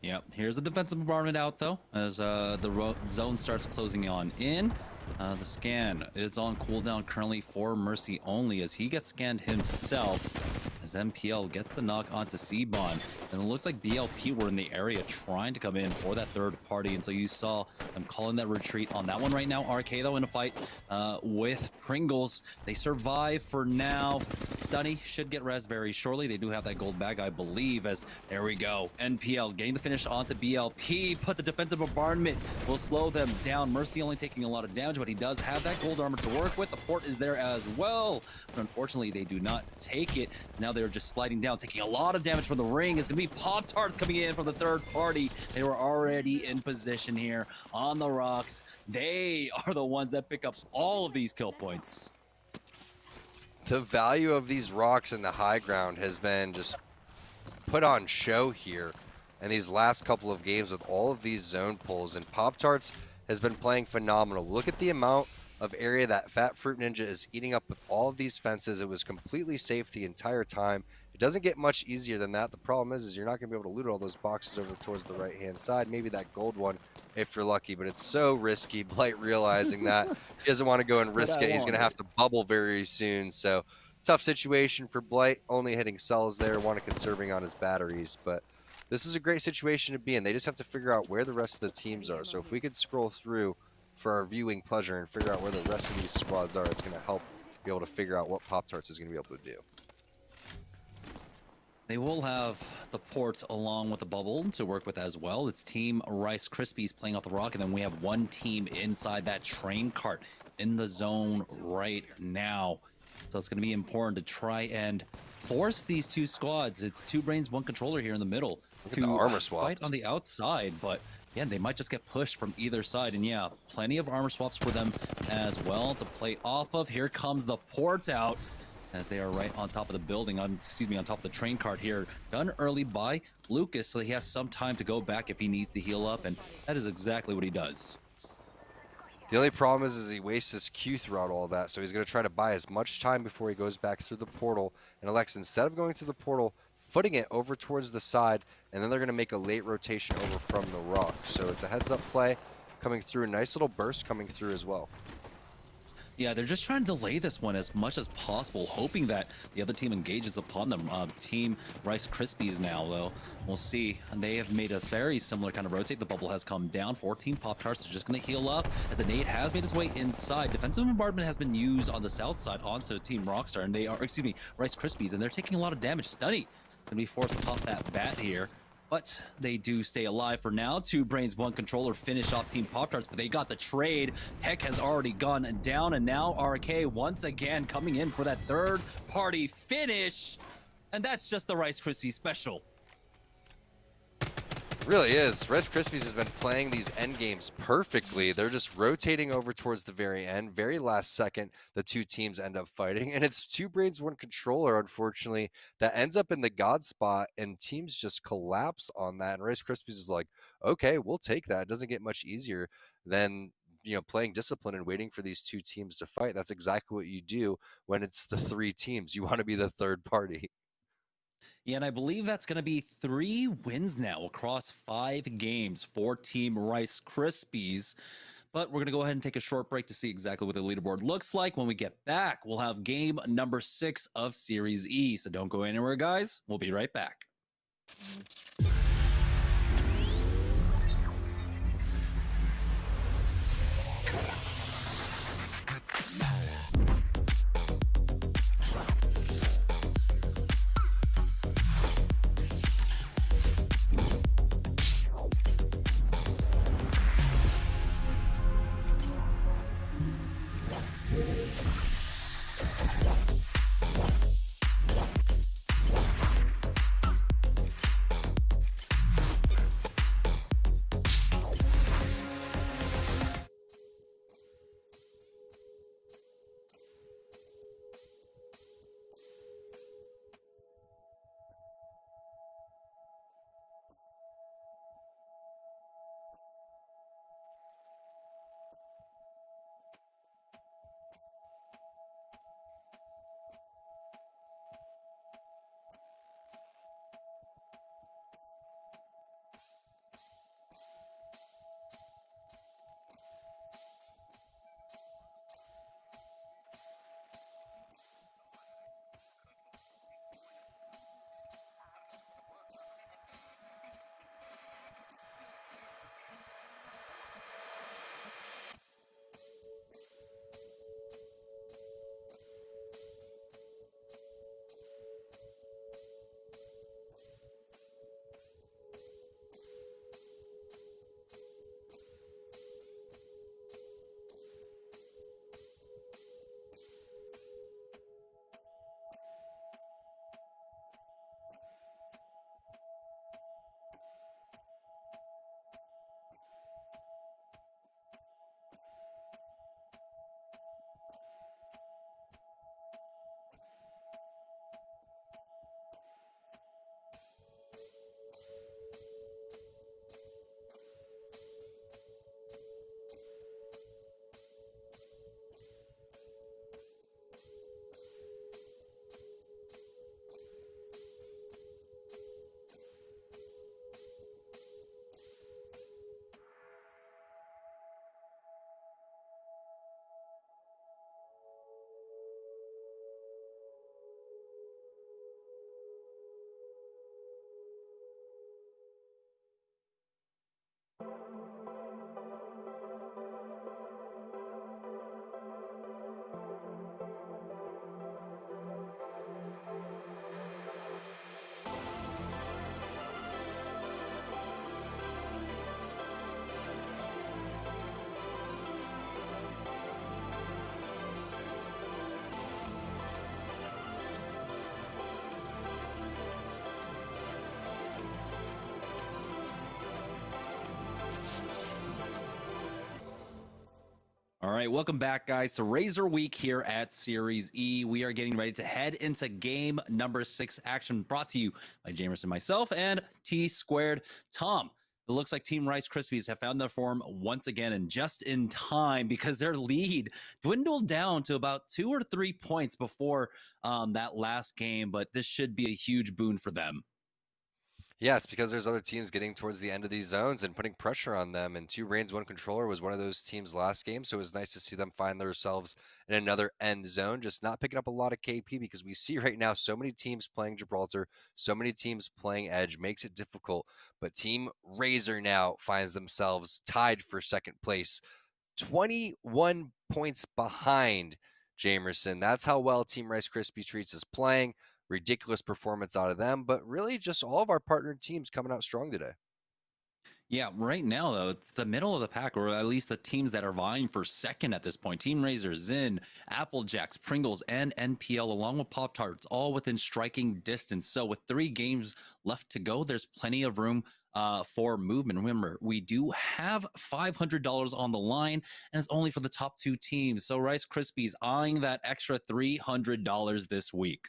Yep, here's the defensive bombardment out, though, as the zone starts closing on in. The scan is on cooldown currently for Mercy only as he gets scanned himself. As as MPL gets the knock onto C-Bond. And it looks like BLP were in the area trying to come in for that third party. And so you saw them calling that retreat on that one right now. RK, though, in a fight with Pringles. They survive for now. Stunny should get res very shortly. They do have that gold bag, I believe, as there we go. NPL getting the finish onto BLP, but the defensive bombardment will slow them down. Mercy only taking a lot of damage, but he does have that gold armor to work with. The port is there as well, but unfortunately they do not take it, as now they're just sliding down, taking a lot of damage from the ring. It's gonna be Pop-Tarts coming in from the third party. They were already in position here on the rocks. They are the ones that pick up all of these kill points. The value of these rocks in the high ground has been just put on show here in these last couple of games with all of these zone pulls, and Pop-Tarts has been playing phenomenal. Look at the amount of area that Fat Fruit Ninja is eating up with all of these fences. It was completely safe the entire time. It doesn't get much easier than that. The problem is you're not going to be able to loot all those boxes over towards the right-hand side. Maybe that gold one if you're lucky, but it's so risky. Blight realizing that he doesn't want to go and risk it. He's going to have to bubble very soon. So tough situation for Blight, only hitting cells there, want to conserving on his batteries. But this is a great situation to be in. They just have to figure out where the rest of the teams are. So if we could scroll through for our viewing pleasure and figure out where the rest of these squads are, it's going to help be able to figure out what Pop-Tarts is going to be able to do. They will have the port along with the bubble to work with as well. It's Team Rice Krispies playing off the rock, and then we have one team inside that train cart in the zone right now. So it's going to be important to try and force these two squads. It's two brains, one controller here in the middle Look at the armor swaps. Fight on the outside, but yeah, they might just get pushed from either side. And yeah, plenty of armor swaps for them as well to play off of. Here comes the ports out, as they are right on top of the building, on top of the train cart here. Done early by Lucas, so he has some time to go back if he needs to heal up, and that is exactly what he does. The only problem is he wastes his Q throughout all that, so he's going to try to buy as much time before he goes back through the portal. And Alex, instead of going through the portal, footing it over towards the side, and then they're going to make a late rotation over from the rock. So it's a heads-up play coming through, a nice little burst coming through as well. Yeah, they're just trying to delay this one as much as possible, hoping that the other team engages upon them. Team Rice Krispies now, though, we'll see. And they have made a very similar kind of rotate. The bubble has come down. 14 Pop-Tarts are just going to heal up, as the nade has made its way inside. Defensive bombardment has been used on the south side onto Team Rockstar, and they are, Rice Krispies, and they're taking a lot of damage. Stunny going to be forced to pop that bat here. But they do stay alive for now. Two brains, one controller finish off Team Pop-Tarts, but they got the trade. Tech has already gone down, and now RK once again coming in for that third party finish. And that's just the Rice Krispies special. It really is. Rice Krispies has been playing these end games perfectly. They're just rotating over towards the very end. Very last second, the two teams end up fighting. And it's two brains, one controller, unfortunately, that ends up in the God spot. And teams just collapse on that. And Rice Krispies is like, okay, we'll take that. It doesn't get much easier than, you know, playing discipline and waiting for these two teams to fight. That's exactly what you do when it's the three teams. You want to be the third party. Yeah, and I believe that's going to be 3 wins now across 5 games for Team Rice Krispies. But we're going to go ahead and take a short break to see exactly what the leaderboard looks like. When we get back, we'll have game number 6 of Series E. So don't go anywhere, guys. We'll be right back. All right, welcome back, guys, to Razer Week here at Series E. We are getting ready to head into game number 6 action, brought to you by Jamerson, myself, and T Squared. Tom, it looks like Team Rice Krispies have found their form once again, and just in time, because their lead dwindled down to about 2 or 3 points before that last game, but this should be a huge boon for them. Yeah, it's because there's other teams getting towards the end of these zones and putting pressure on them. And 2 brains, 1 controller was one of those teams last game. So it was nice to see them find themselves in another end zone, just not picking up a lot of KP, because we see right now so many teams playing Gibraltar, so many teams playing Edge, makes it difficult. But Team Razer now finds themselves tied for second place, 21 points behind Jamerson. That's how well Team Rice Krispies Treats is playing. Ridiculous performance out of them, but really just all of our partnered teams coming out strong today. Yeah, right now, though, it's the middle of the pack, or at least the teams that are vying for second at this point. Team Razer, Zin, Applejacks, Pringles, and NPL, along with Pop-Tarts, all within striking distance. So with 3 games left to go, there's plenty of room for movement. Remember, we do have $500 on the line, and it's only for the top 2 teams. So Rice Krispies eyeing that extra $300 this week.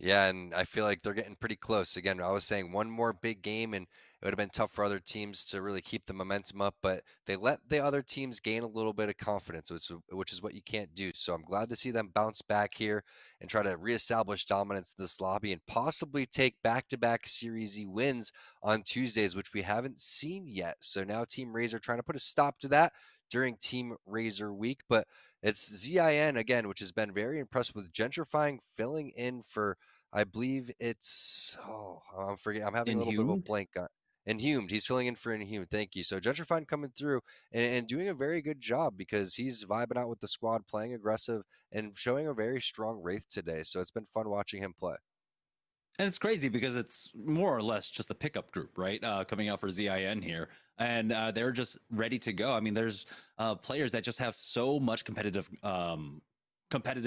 Yeah, and I feel like they're getting pretty close. Again, I was saying one more big game, and it would have been tough for other teams to really keep the momentum up, but they let the other teams gain a little bit of confidence, which is what you can't do. So I'm glad to see them bounce back here and try to reestablish dominance in this lobby and possibly take back-to-back Series E wins on Tuesdays, which we haven't seen yet. So now Team Razer trying to put a stop to that during Team Razer Week, but it's ZIN again, which has been very impressed with gentrifying, filling in for, I believe it's, I'm forgetting, I'm having a little bit of a blank on Inhumed. He's filling in for Inhumed. Thank you. So gentrifying coming through and doing a very good job, because he's vibing out with the squad, playing aggressive and showing a very strong Wraith today. So it's been fun watching him play. And it's crazy because it's more or less just a pickup group, right? Coming out for ZIN here. And they're just ready to go. I mean, there's players that just have so much competitive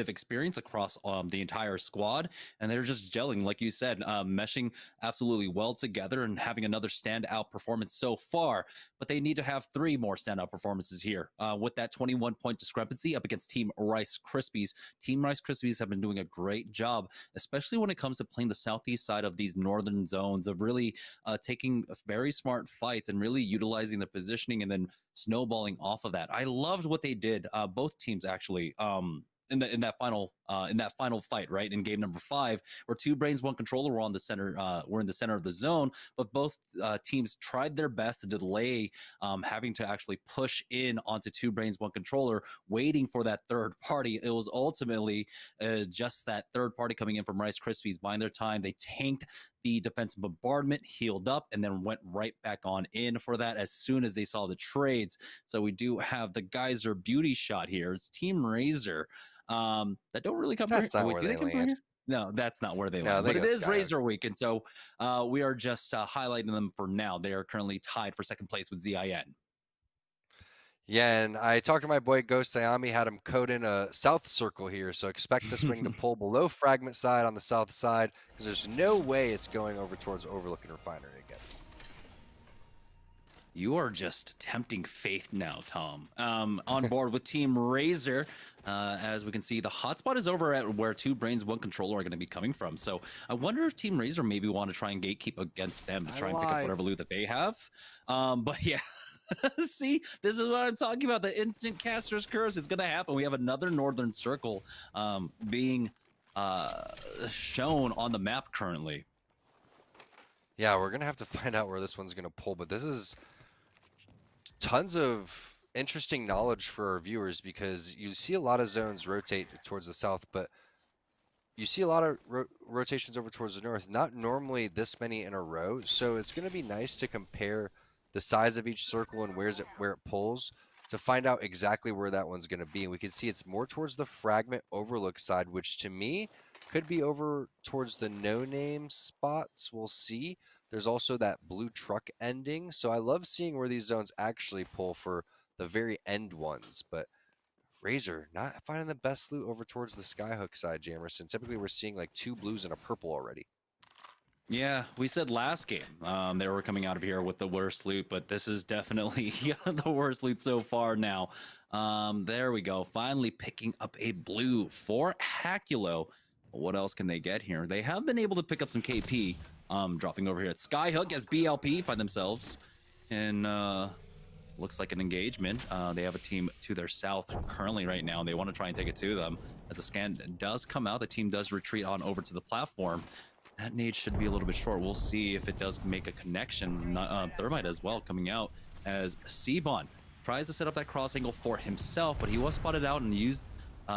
experience across the entire squad, and they're just gelling, like you said, meshing absolutely well together and having another standout performance so far. But they need to have 3 more standout performances here with that 21-point discrepancy up against Team Rice Krispies. Team Rice Krispies have been doing a great job, especially when it comes to playing the southeast side of these northern zones, of really taking very smart fights and really utilizing the positioning and then snowballing off of that. I loved what they did, both teams actually. In that final fight, right, in game number 5, where 2 brains, 1 controller were on the center, were in the center of the zone, but both teams tried their best to delay having to actually push in onto 2 brains, 1 controller, waiting for that third party. It was ultimately just that third party coming in from Rice Krispies, buying their time. They tanked the defensive bombardment, healed up, and then went right back on in for that as soon as they saw the trades. So we do have the Geyser beauty shot here. It's Team Razer that don't really come That's here. not Wait, where do they come land. here? No, that's not where they No, land. they But it go is Skyrim. Razer Week, and so we are just highlighting them for now. They are currently tied for second place with ZIN. Yeah, and I talked to my boy Ghost Ayami, had him code in a south circle here, so expect this ring to pull below fragment side on the south side, because there's no way it's going over towards Overlook and Refinery again. You are just tempting faith now, Tom. On board with Team Razer, as we can see, the hotspot is over at where 2 brains, 1 controller are going to be coming from. So I wonder if Team Razer maybe want to try and gatekeep against them to try and pick up whatever loot that they have. But yeah. See, this is what I'm talking about. The instant caster's curse. It's going to happen. We have another northern circle being shown on the map currently. Yeah, we're going to have to find out where this one's going to pull, but this is tons of interesting knowledge for our viewers, because you see a lot of zones rotate towards the south, but you see a lot of rotations over towards the north, not normally this many in a row. So it's going to be nice to compare the size of each circle and where it pulls to find out exactly where that one's going to be. And we can see it's more towards the fragment overlook side, which to me could be over towards the no-name spots. We'll see. There's also that blue truck ending. So I love seeing where these zones actually pull for the very end ones. But Razer not finding the best loot over towards the Skyhook side, Jamerson. Typically we're seeing like 2 blues and a purple already. Yeah, we said last game they were coming out of here with the worst loot, but this is definitely the worst loot so far now. There we go. Finally picking up a blue for Haculo. What else can they get here? They have been able to pick up some KP. Dropping over here at Skyhook as BLP find themselves in looks like an engagement. They have a team to their south currently right now, and they want to try and take it to them. As the scan does come out, the team does retreat on over to the platform. That nade should be a little bit short. We'll see if it does make a connection. Thermite as well coming out as Seabon tries to set up that cross angle for himself, but he was spotted out and used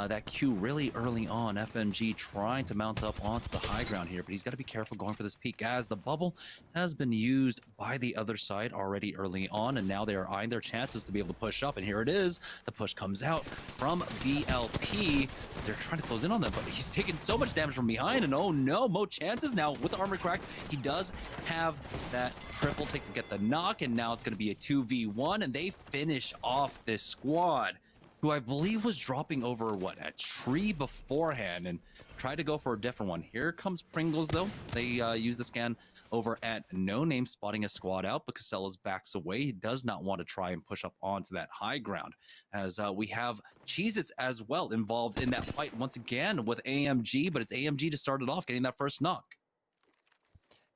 that Q really early on. FNG trying to mount up onto the high ground here, but he's got to be careful going for this peak as the bubble has been used by the other side already early on, and now they are eyeing their chances to be able to push up, and here it is. The push comes out from BLP. They're trying to close in on them, but he's taking so much damage from behind, and oh no, Mo chances now with the armor crack. He does have that triple take to get the knock, and now it's going to be a 2v1, and they finish off this squad, who I believe was dropping over, what, a tree beforehand, and tried to go for a different one. Here comes Pringles, though. They use the scan over at No Name, spotting a squad out, but Casellas backs away. He does not want to try and push up onto that high ground, as we have Cheez-Its as well involved in that fight once again with AMG, but it's AMG to start it off, getting that first knock.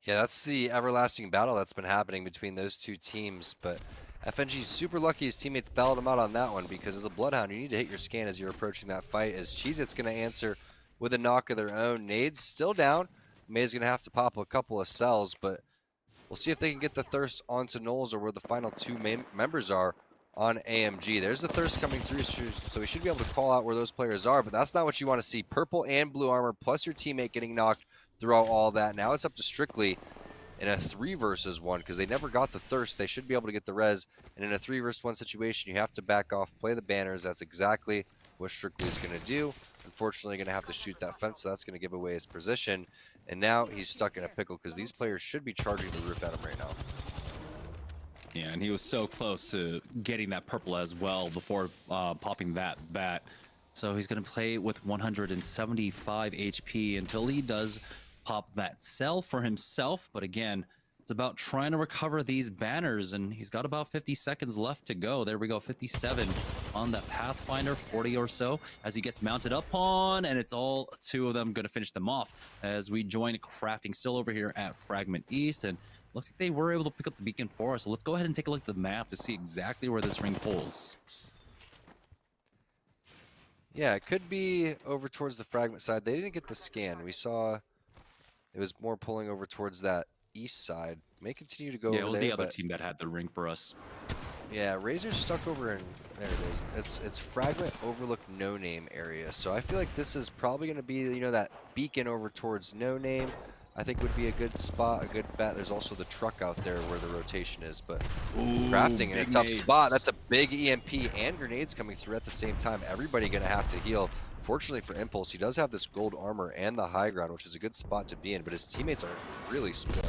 Yeah, that's the everlasting battle that's been happening between those two teams, but FNG's super lucky his teammates bailed him out on that one, because as a Bloodhound, you need to hit your scan as you're approaching that fight, as Cheez-It's going to answer with a knock of their own. Nade's still down. May's going to have to pop a couple of cells, but we'll see if they can get the Thirst onto Knowles or where the final two members are on AMG. There's the Thirst coming through, so we should be able to call out where those players are, but that's not what you want to see. Purple and blue armor, plus your teammate getting knocked throughout all that. Now it's up to Strictly in a 3 versus 1, because they never got the Thirst. They should be able to get the res, and in a 3 versus 1 situation, you have to back off, play the banners. That's exactly what Strictly is going to do. Unfortunately, going to have to shoot that fence, so that's going to give away his position, and now he's stuck in a pickle, because these players should be charging the roof at him right now. Yeah, and he was so close to getting that purple as well before popping that bat. So he's going to play with 175 HP until he does pop that cell for himself, but again, it's about trying to recover these banners, and he's got about 50 seconds left to go. There we go, 57 on that Pathfinder, 40 or so as he gets mounted up on, and it's all 2 of them going to finish them off as we join Crafting still over here at Fragment East, and looks like they were able to pick up the beacon for us. So let's go ahead and take a look at the map to see exactly where this ring pulls. Yeah, it could be over towards the Fragment side. They didn't get the scan. We saw it was more pulling over towards that east side. May continue to go over there. Yeah, it was the other team that had the ring for us. Yeah, Razer's stuck over in, there it is. It's Fragment Overlook No Name area. So I feel like this is probably going to be, you know, that beacon over towards No Name. I think would be a good spot, a good bet. There's also the truck out there where the rotation is, but Crafting in a tough spot. That's a big EMP and grenades coming through at the same time. Everybody going to have to heal. Fortunately for Impulse, he does have this gold armor and the high ground, which is a good spot to be in, but his teammates are really split.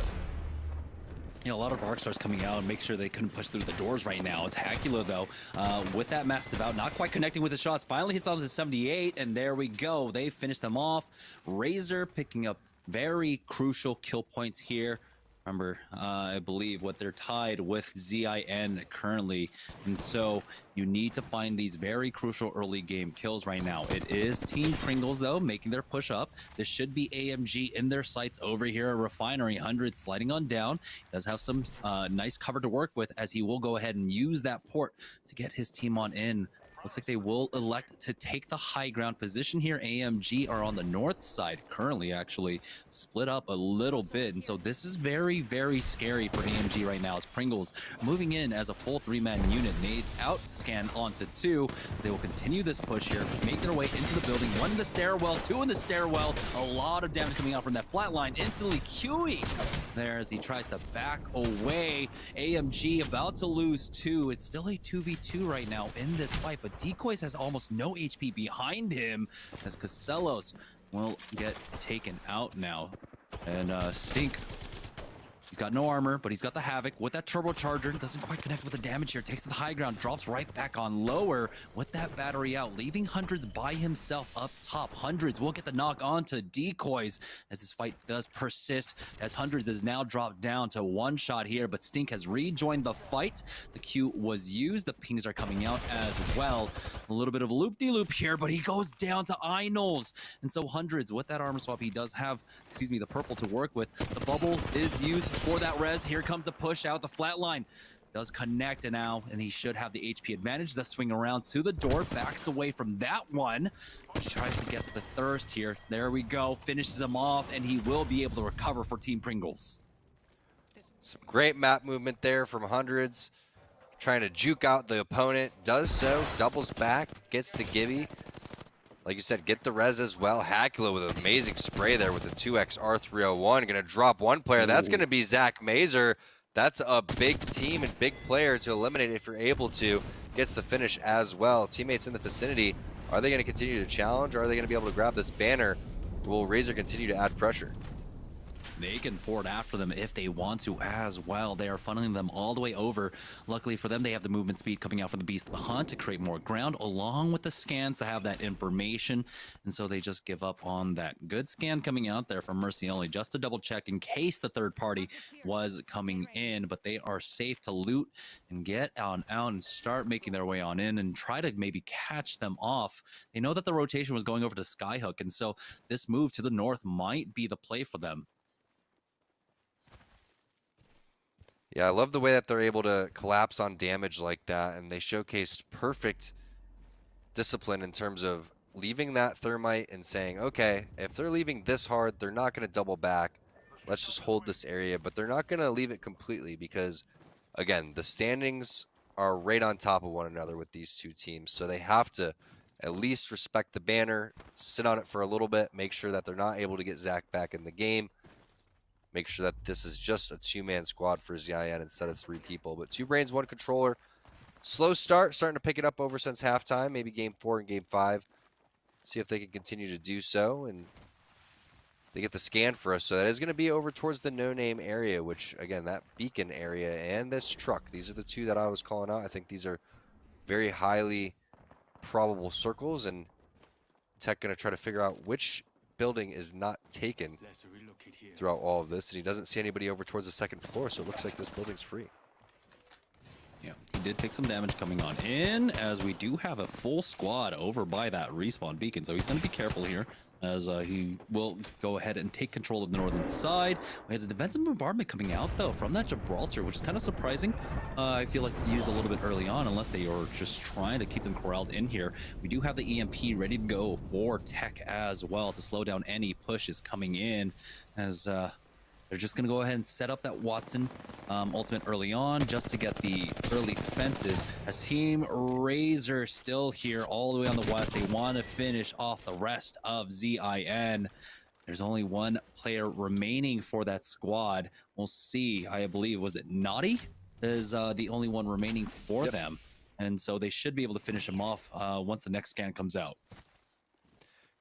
You know, a lot of Arc Stars coming out and make sure they couldn't push through the doors right now. It's Haculo, though, with that Massive out, not quite connecting with the shots. Finally hits on the 78, and there we go. They finish them off. Razer picking up very crucial kill points here. Remember, I believe what they're tied with ZIN currently, and so you need to find these very crucial early game kills right now. It is Team Pringles, though, making their push up. This should be AMG in their sights over here at Refinery. 100 sliding on down. Does have some nice cover to work with, as he will go ahead and use that port to get his team on in. Looks like they will elect to take the high ground position here. AMG are on the north side currently, actually split up a little bit. And so this is very, very scary for AMG right now, as Pringles moving in as a full 3-man unit. Nades out, scan onto 2. They will continue this push here, make their way into the building. 1 in the stairwell, 2 in the stairwell. A lot of damage coming out from that flat line. Instantly queuing there as he tries to back away. AMG about to lose 2. It's still a 2v2 right now in this fight, but Decoys has almost no HP behind him, as Casellas will get taken out now. And Stink He's got no armor, but he's got the Havoc with that turbocharger. Doesn't quite connect with the damage here. Takes to the high ground, drops right back on lower with that battery out, leaving Hundreds by himself up top. Hundreds will get the knock on to decoys as this fight does persist, as Hundreds is now dropped down to one shot here, but Stink has rejoined the fight. The Q was used. The pings are coming out as well. A little bit of a loop-de-loop here, but he goes down to Einol's. And so Hundreds, with that armor swap, he does have, the purple to work with. The bubble is used for that res. Here comes the push out. The flatline does connect now, and he should have the HP advantage. The swing around to the door, backs away from that one. Tries to get the thirst here. There we go. Finishes him off, and he will be able to recover for Team Pringles. Some great map movement there from Hundreds. Trying to juke out the opponent. Does so. Doubles back. Gets the Gibby. Like you said, get the res as well. Hackula with an amazing spray there with the 2x R301. Going to drop one player. That's going to be Zach Mazer. That's a big team and big player to eliminate if you're able to. Gets the finish as well. Teammates in the vicinity, are they going to continue to challenge, or are they going to be able to grab this banner? Will Razer continue to add pressure? They can pour it after them if they want to as well. They are funneling them all the way over. Luckily for them, they have the movement speed coming out from the Beast of the Hunt to create more ground, along with the scans to have that information. And so they just give up on that good scan coming out there from Mercy Only, just to double check in case the third party was coming in. But they are safe to loot and get on out and start making their way on in and try to maybe catch them off. They know that the rotation was going over to Skyhook, and so this move to the north might be the play for them. Yeah, I love the way that they're able to collapse on damage like that, and they showcased perfect discipline in terms of leaving that thermite and saying, okay, if they're leaving this hard, they're not going to double back. Let's just hold this area, but they're not going to leave it completely because, again, the standings are right on top of one another with these two teams, so they have to at least respect the banner, sit on it for a little bit, make sure that they're not able to get Zach back in the game. Make sure that this is just a two-man squad for ZIN instead of 3 people. But 2 brains, 1 controller. Slow start, starting to pick it up over since halftime. Maybe game 4 and game 5. See if they can continue to do so. And they get the scan for us. So that is going to be over towards the no-name area, which, again, that beacon area and this truck. These are the 2 that I was calling out. I think these are very highly probable circles. And Tech going to try to figure out which building is not taken throughout all of this, and he doesn't see anybody over towards the 2nd floor, so it looks like this building's free. Yeah, he did take some damage coming on in, as we do have a full squad over by that respawn beacon, so he's going to be careful here, as he will go ahead and take control of the northern side. We have the defensive bombardment coming out, though, from that Gibraltar, which is kind of surprising. I feel like used a little bit early on, unless they are just trying to keep them corralled in here. We do have the EMP ready to go for Tech as well to slow down any pushes coming in, as they're just going to go ahead and set up that Watson ultimate early on just to get the early fences. As Team Razer still here all the way on the west, they want to finish off the rest of ZIN. There's only 1 player remaining for that squad. We'll see. I believe, was it Naughty? Is the only one remaining for them. And so they should be able to finish him off once the next scan comes out.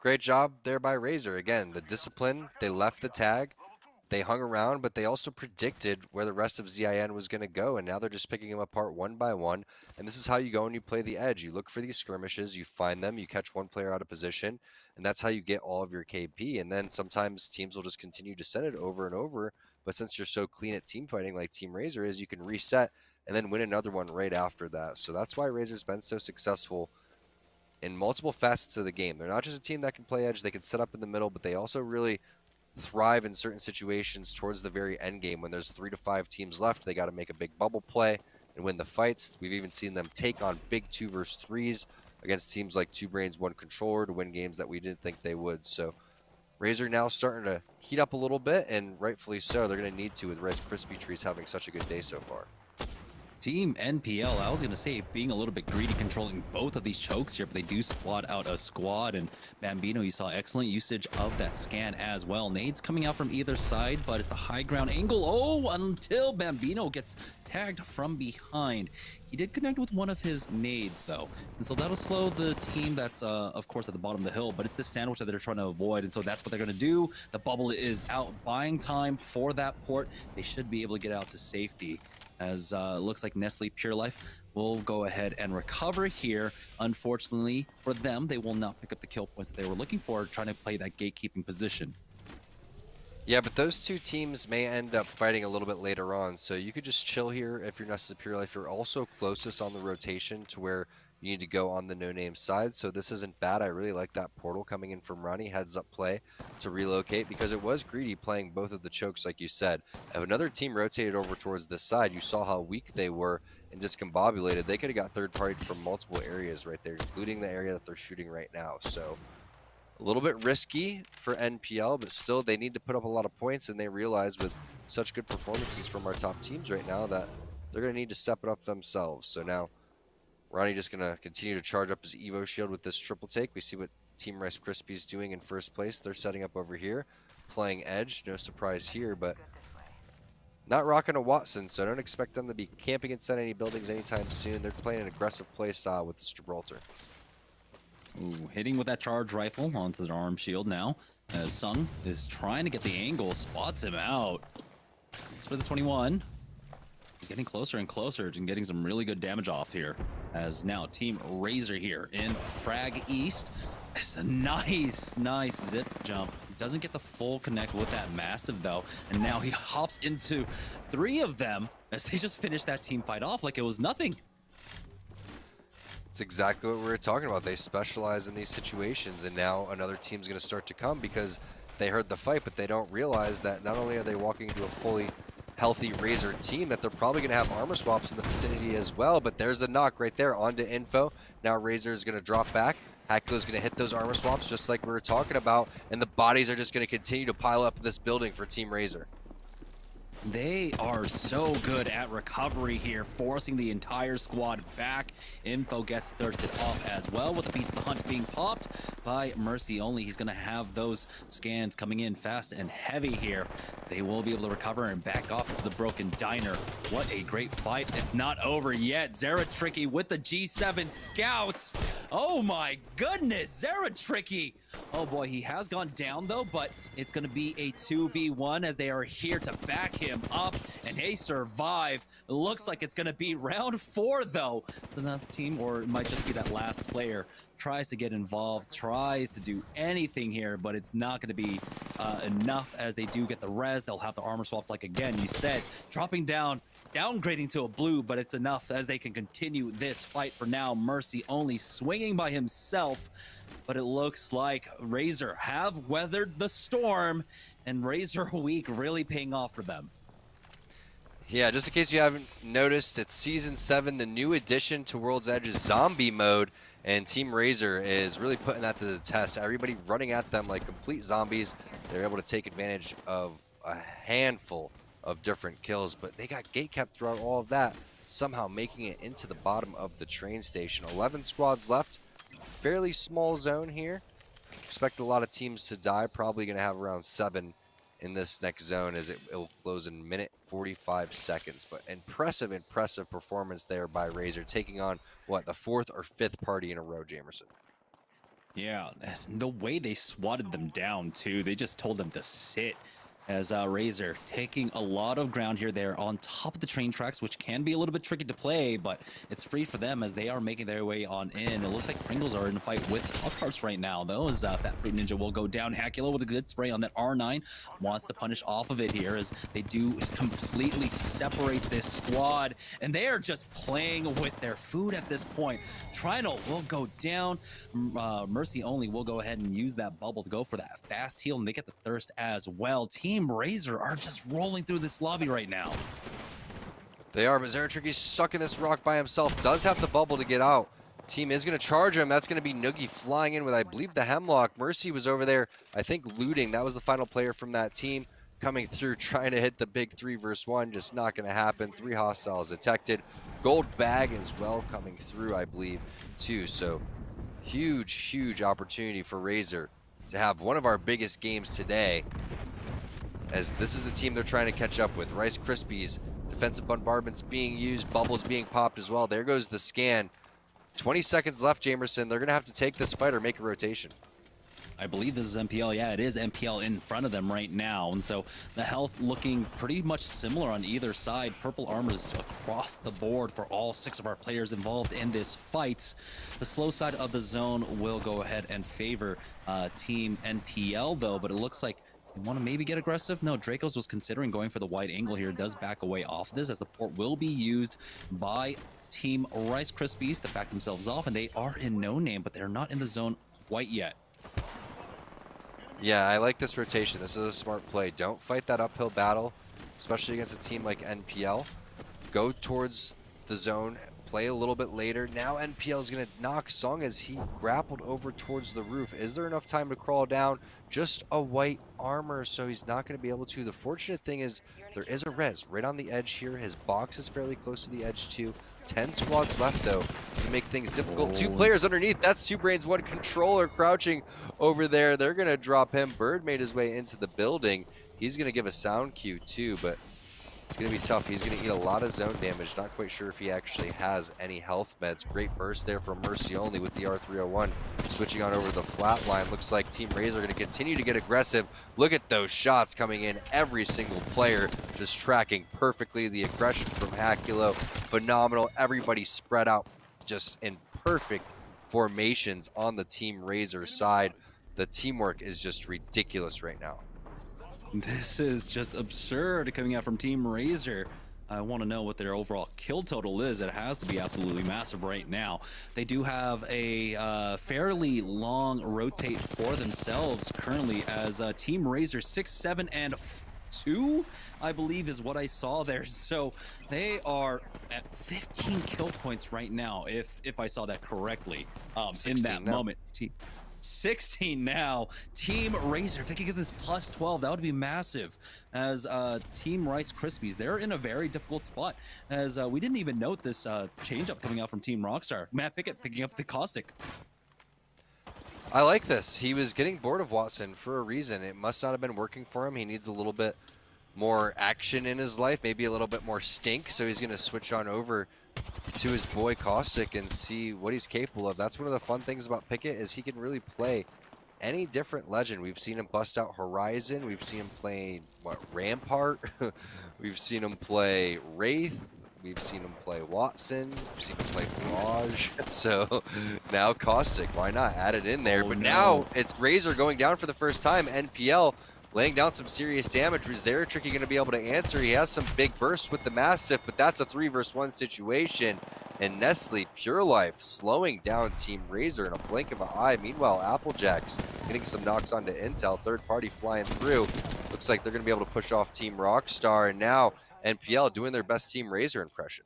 Great job there by Razer. Again, the discipline, they left the tag. They hung around, but they also predicted where the rest of ZIN was going to go, and now they're just picking them apart one by one. And this is how you go and you play the edge. You look for these skirmishes, you find them, you catch one player out of position, and that's how you get all of your KP. And then sometimes teams will just continue to send it over and over, but since you're so clean at team fighting like Team Razer is, you can reset and then win another one right after that. So that's why Razer's been so successful in multiple facets of the game. They're not just a team that can play edge, they can set up in the middle, but they also really thrive in certain situations towards the very end game. When there's 3 to 5 teams left, they got to make a big bubble play and win the fights. We've even seen them take on big 2 versus 3s against teams like 2 brains 1 controller to win games that we didn't think they would. So Razer now starting to heat up a little bit, and rightfully so. They're going to need to with Rice Krispy Treats having such a good day so far. Team NPL, I was going to say, being a little bit greedy, controlling both of these chokes here, but they do squad out a squad. And Bambino, you saw excellent usage of that scan as well. Nades coming out from either side, but it's the high ground angle. Oh, until Bambino gets tagged from behind. He did connect with one of his nades, though. And so that'll slow the team that's, of course, at the bottom of the hill. But it's the sandwich that they're trying to avoid. And so that's what they're going to do. The bubble is out, buying time for that port. They should be able to get out to safety. As it looks like Nestle Pure Life will go ahead and recover here. Unfortunately for them, they will not pick up the kill points that they were looking for, trying to play that gatekeeping position. Yeah, but those two teams may end up fighting a little bit later on, so you could just chill here if you're Nestle Pure Life. You're also closest on the rotation to where you need to go on the no-name side, so this isn't bad. I really like that portal coming in from Ronnie, heads up play to relocate, because it was greedy playing both of the chokes like you said. If another team rotated over towards this side, you saw how weak they were and discombobulated. They could have got third party from multiple areas right there, including the area that they're shooting right now. So a little bit risky for NPL, but still they need to put up a lot of points, and they realize with such good performances from our top teams right now that they're going to need to step it up themselves. So now Ronnie just going to continue to charge up his Evo shield with this triple take. We see what Team Rice Krispies doing in first place. They're setting up over here, playing edge. No surprise here, but not rocking a Watson, so don't expect them to be camping inside any buildings anytime soon. They're playing an aggressive play style with this Gibraltar. Ooh, hitting with that charge rifle onto the arm shield now, as Sung is trying to get the angle, spots him out. It's for the 21. He's getting closer and closer and getting some really good damage off here. As now Team Razer here in Frag East. It's a nice zip jump. Doesn't get the full connect with that massive though. And now he hops into 3 of them as they just finish that team fight off like it was nothing. It's exactly what we were talking about. They specialize in these situations, and now another team's going to start to come because they heard the fight, but they don't realize that not only are they walking into a fully healthy Razer team, that they're probably going to have armor swaps in the vicinity as well. But there's the knock right there onto info. Now Razer is going to drop back. Hacklo is going to hit those armor swaps just like we were talking about, and the bodies are just going to continue to pile up in this building for Team Razer. They are so good at recovery here, forcing the entire squad back. Info gets thirsted off as well with the Beast of the Hunt being popped by Mercy only. He's going to have those scans coming in fast and heavy here. They will be able to recover and back off into the broken diner. What a great fight. It's not over yet. Zeratricky with the G7 scouts. Oh my goodness, Zeratricky. Oh boy, he has gone down though, but it's going to be a 2v1 as they are here to back him up, and they survive. It looks like it's going to be round 4 though. It's another team, or it might just be that last player tries to get involved, tries to do anything here, but it's not going to be enough as they do get the res. They'll have the armor swaps like again you said, dropping down, downgrading to a blue, but it's enough as they can continue this fight for now. Mercy only swinging by himself, but it looks like Razer have weathered the storm, and Razer Week really paying off for them. Yeah, just in case you haven't noticed, it's Season 7, the new addition to World's Edge's Zombie Mode, and Team Razer is really putting that to the test. Everybody running at them like complete zombies. They're able to take advantage of a handful of different kills, but they got gate kept throughout all of that, somehow making it into the bottom of the train station. 11 squads left. Fairly small zone here. Expect a lot of teams to die. Probably going to have around 7 in this next zone as it will close in a minute 45 seconds. But impressive performance there by Razer, taking on what, the 4th or 5th party in a row, Jamerson. Yeah, the way they swatted them down too, they just told them to sit. As Razer taking a lot of ground here. They're on top of the train tracks, which can be a little bit tricky to play, but it's free for them as they are making their way on in. It looks like Pringles are in a fight with Pop-Tarts right now, though, as Fat Fruit Ninja will go down. Hackula with a good spray on that R9. Wants to punish off of it here as they do completely separate this squad, and they are just playing with their food at this point. Trino will go down. Mercy only will go ahead and use that bubble to go for that fast heal, and they get the thirst as well. Team Razer are just rolling through this lobby right now. They are, but Zeratricky's stuck in this rock by himself. Does have the bubble to get out. Team is going to charge him. That's going to be Noogie flying in with, I believe, the Hemlock. Mercy was over there, I think, looting. That was the final player from that team. coming through, trying to hit the big 3 versus 1, just not going to happen. 3 hostiles detected. Gold bag as well coming through, I believe, too. So huge opportunity for Razer to have one of our biggest games today, as this is the team they're trying to catch up with. Rice Krispies, defensive bombardments being used, bubbles being popped as well. There goes the scan. 20 seconds left, Jamerson. They're going to have to take this fight or make a rotation. I believe this is MPL. Yeah, it is MPL in front of them right now. And so the health looking pretty much similar on either side. Purple armors across the board for all 6 of our players involved in this fight. The slow side of the zone will go ahead and favor Team NPL, though, but it looks like they want to maybe get aggressive. No, Dracos was considering going for the wide angle here. Does back away off this, as the port will be used by Team Rice Krispies to back themselves off, and they are in no name, but they're not in the zone quite yet. Yeah, I like this rotation. This is a smart play. Don't fight that uphill battle, especially against a team like NPL. Go towards the zone, play a little bit later. Now NPL is going to knock Song as he grappled over towards the roof. Is there enough time to crawl down? Just a white armor, so he's not going to be able to. The fortunate thing is there is a res right on the edge here. His box is fairly close to the edge too. 10 squads left though to make things difficult. 2 players underneath. That's 2 Brains, 1 controller crouching over there. They're going to drop him. Bird made his way into the building. He's going to give a sound cue too, but it's going to be tough. He's going to eat a lot of zone damage. Not quite sure if he actually has any health meds. Great burst there from Mercy Only with the R301. Switching on over to the flat line. Looks like Team Razer are going to continue to get aggressive. Look at those shots coming in. Every single player just tracking perfectly. The aggression from Hakulo, phenomenal. Everybody spread out just in perfect formations on the Team Razer side. The teamwork is just ridiculous right now. This is just absurd coming out from Team Razer. I want to know what their overall kill total is. It has to be absolutely massive right now. They do have a fairly long rotate for themselves currently, as Team Razer 6, 7, and 2, I believe, is what I saw there. So they are at 15 kill points right now, if I saw that correctly, in that now. moment. 16 now. Team Razer, if they could get this plus 12, that would be massive. As Team Rice Krispies, they're in a very difficult spot, as we didn't even note this change up coming out from Team Rockstar. Matt Pickett picking up the caustic. I like this. He was getting bored of Watson for a reason. It must not have been working for him. He needs a little bit more action in his life, maybe a little bit more stink, so he's going to switch on over to his boy Caustic and see what he's capable of. That's one of the fun things about Pickett, is he can really play any different legend. We've seen him bust out Horizon. We've seen him play, Rampart. We've seen him play Wraith. We've seen him play Watson. We've seen him play Mirage. So now Caustic, why not add it in there? Now it's Razer going down for the first time. NPL laying down some serious damage. Razer Tricky going to be able to answer. He has some big bursts with the Mastiff, but that's a 3 versus 1 situation. And Nestle, Pure Life, slowing down Team Razer in a blink of an eye. Meanwhile, Applejacks getting some knocks onto Intel. Third party flying through. Looks like they're going to be able to push off Team Rockstar. And now NPL doing their best Team Razer impression.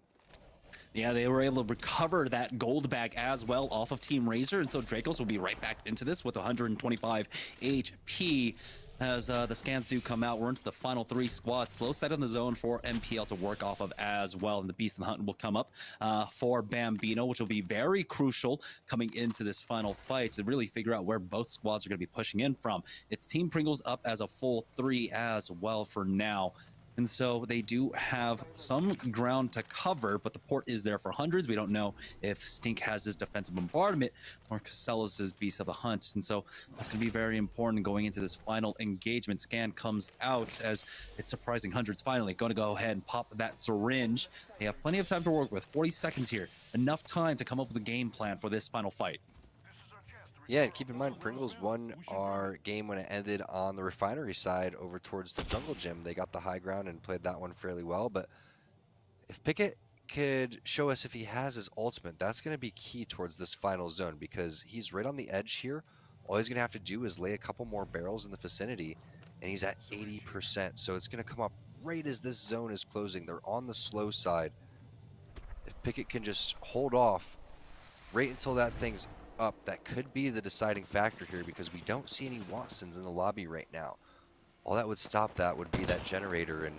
Yeah, they were able to recover that gold bag as well off of Team Razer, and so Dracos will be right back into this with 125 HP. As the scans do come out, we're into the final 3 squads. Slow set in the zone for MPL to work off of as well. And the Beast of the Hunt will come up for Bambino, which will be very crucial coming into this final fight to really figure out where both squads are going to be pushing in from. It's Team Pringles up as a full 3 as well for now. And so they do have some ground to cover, but the port is there for hundreds. We don't know if Stink has his defensive bombardment or Casellas' Beast of the Hunt. And so that's going to be very important going into this final engagement. Scan comes out as it's surprising hundreds finally going to go ahead and pop that syringe. They have plenty of time to work with, 40 seconds here. Enough time to come up with a game plan for this final fight. Yeah, and keep in mind, Pringles won our game when it ended on the refinery side over towards the jungle gym. They got the high ground and played that one fairly well, but if Pickett could show us if he has his ultimate, that's going to be key towards this final zone, because he's right on the edge here. All he's going to have to do is lay a couple more barrels in the vicinity, and he's at 80%, so it's going to come up right as this zone is closing. They're on the slow side. If Pickett can just hold off right until that thing's up, that could be the deciding factor here, because we don't see any Watsons in the lobby right now. All that would stop that would be that generator, and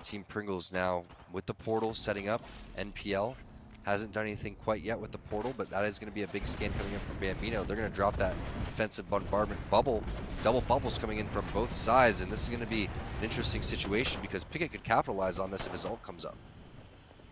Team Pringles now with the portal setting up. NPL hasn't done anything quite yet with the portal, but that is going to be a big scan coming in from Bambino. They're going to drop that defensive bombardment bubble. Double bubbles coming in from both sides, and this is going to be an interesting situation because Pickett could capitalize on this if his ult comes up.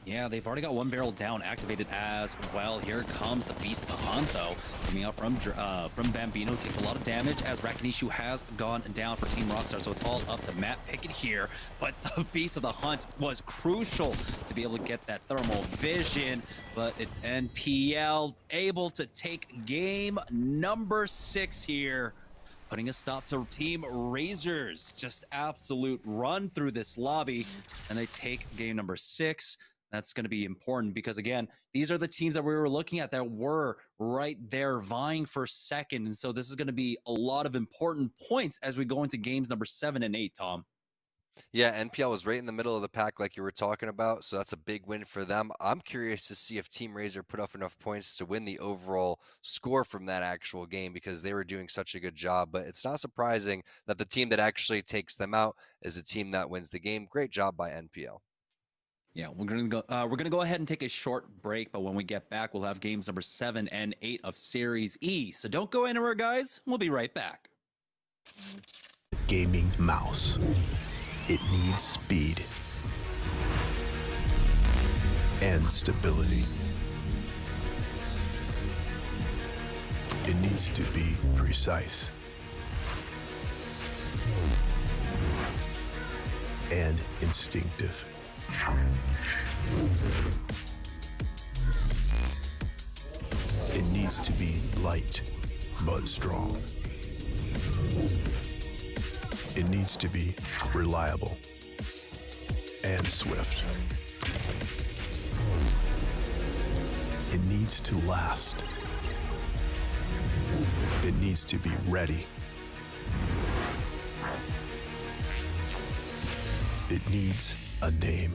Yeah, they've already got one barrel down activated as well. Here comes the Beast of the Hunt, though. Coming out from Bambino, takes a lot of damage as Rakinishu has gone down for Team Rockstar, so it's all up to Matt Pickett here. But the Beast of the Hunt was crucial to be able to get that thermal vision, but it's NPL able to take game number 6 here. Putting a stop to Team Razer's just absolute run through this lobby, and they take game number 6. That's going to be important because, again, these are the teams that we were looking at that were right there vying for second. And so this is going to be a lot of important points as we go into games number 7 and 8, Tom. Yeah, NPL was right in the middle of the pack like you were talking about, so that's a big win for them. I'm curious to see if Team Razer put up enough points to win the overall score from that actual game because they were doing such a good job. But it's not surprising that the team that actually takes them out is the team that wins the game. Great job by NPL. Yeah, we're gonna go ahead and take a short break, but when we get back, we'll have games number 7 and 8 of Series E. So don't go anywhere, guys. We'll be right back. Gaming mouse. It needs speed and stability. It needs to be precise and instinctive. It needs to be light but strong. It needs to be reliable and swift. It needs to last. It needs to be ready. It needs a name.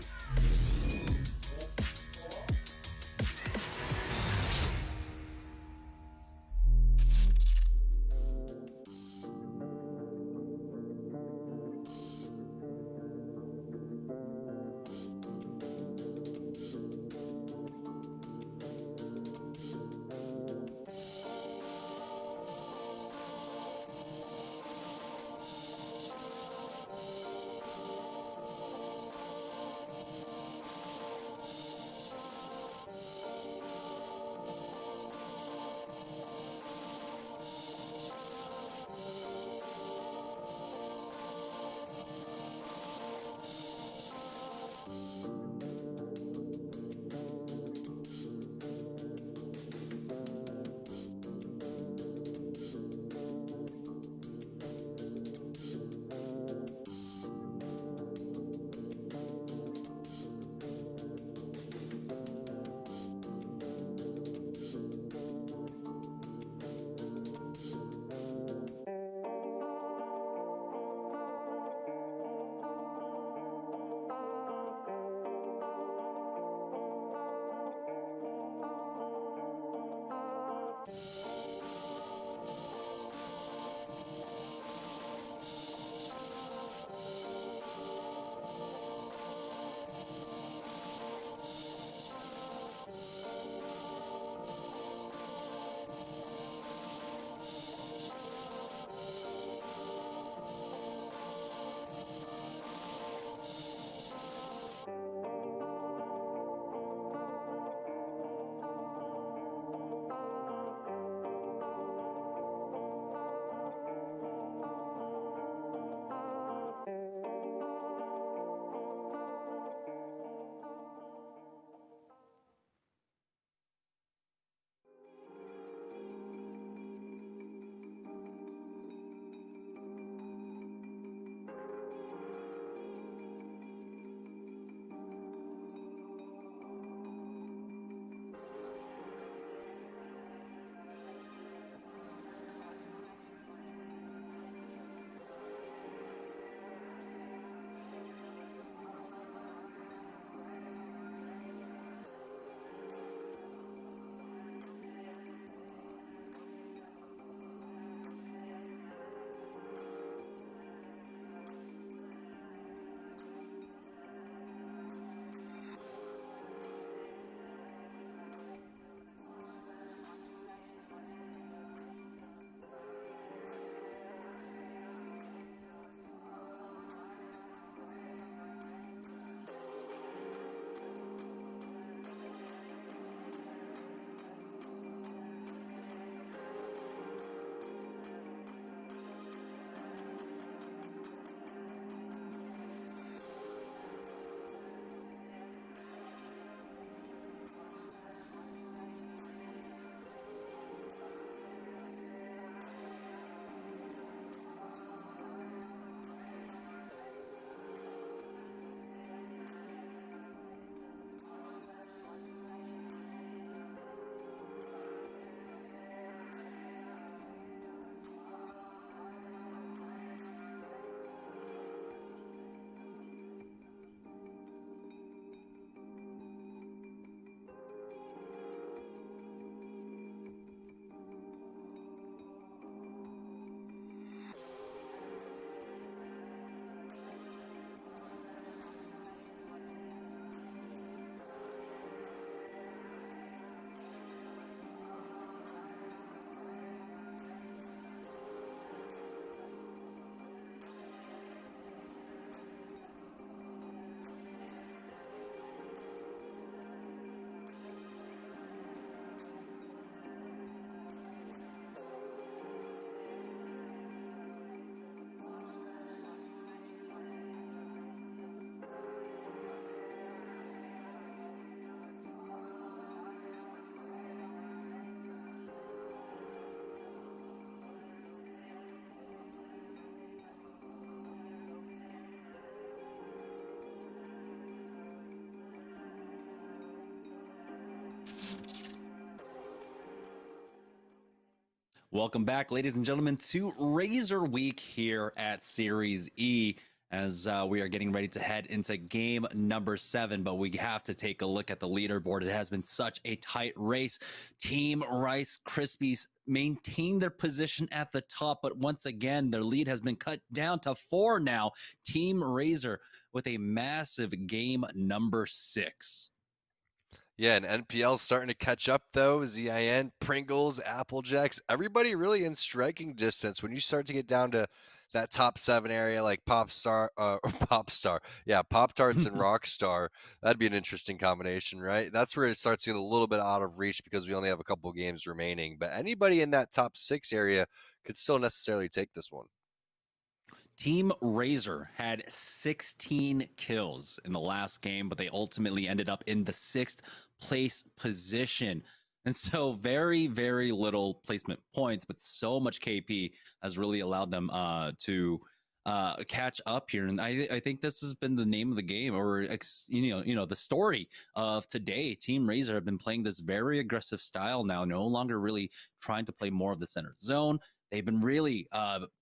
Welcome back, ladies and gentlemen, to Razer Week here at Series E, as we are getting ready to head into game number 7. But we have to take a look at the leaderboard. It has been such a tight race. Team Rice Krispies maintain their position at the top, but once again, their lead has been cut down to 4 now. Team Razer with a massive game number 6. Yeah, and NPL's starting to catch up though. ZIN, Pringles, Applejacks, everybody really in striking distance. When you start to get down to that top 7 area, like Popstar, yeah, Pop Tarts and Rockstar, that'd be an interesting combination, right? That's where it starts to get a little bit out of reach because we only have a couple games remaining. But anybody in that top 6 area could still necessarily take this one. Team Razer had 16 kills in the last game, but they ultimately ended up in the 6th place position. And so very, very little placement points, but so much KP has really allowed them to catch up here. And I think this has been the name of the game, or the story of today. Team Razer have been playing this very aggressive style now, no longer really trying to play more of the center zone. They've been really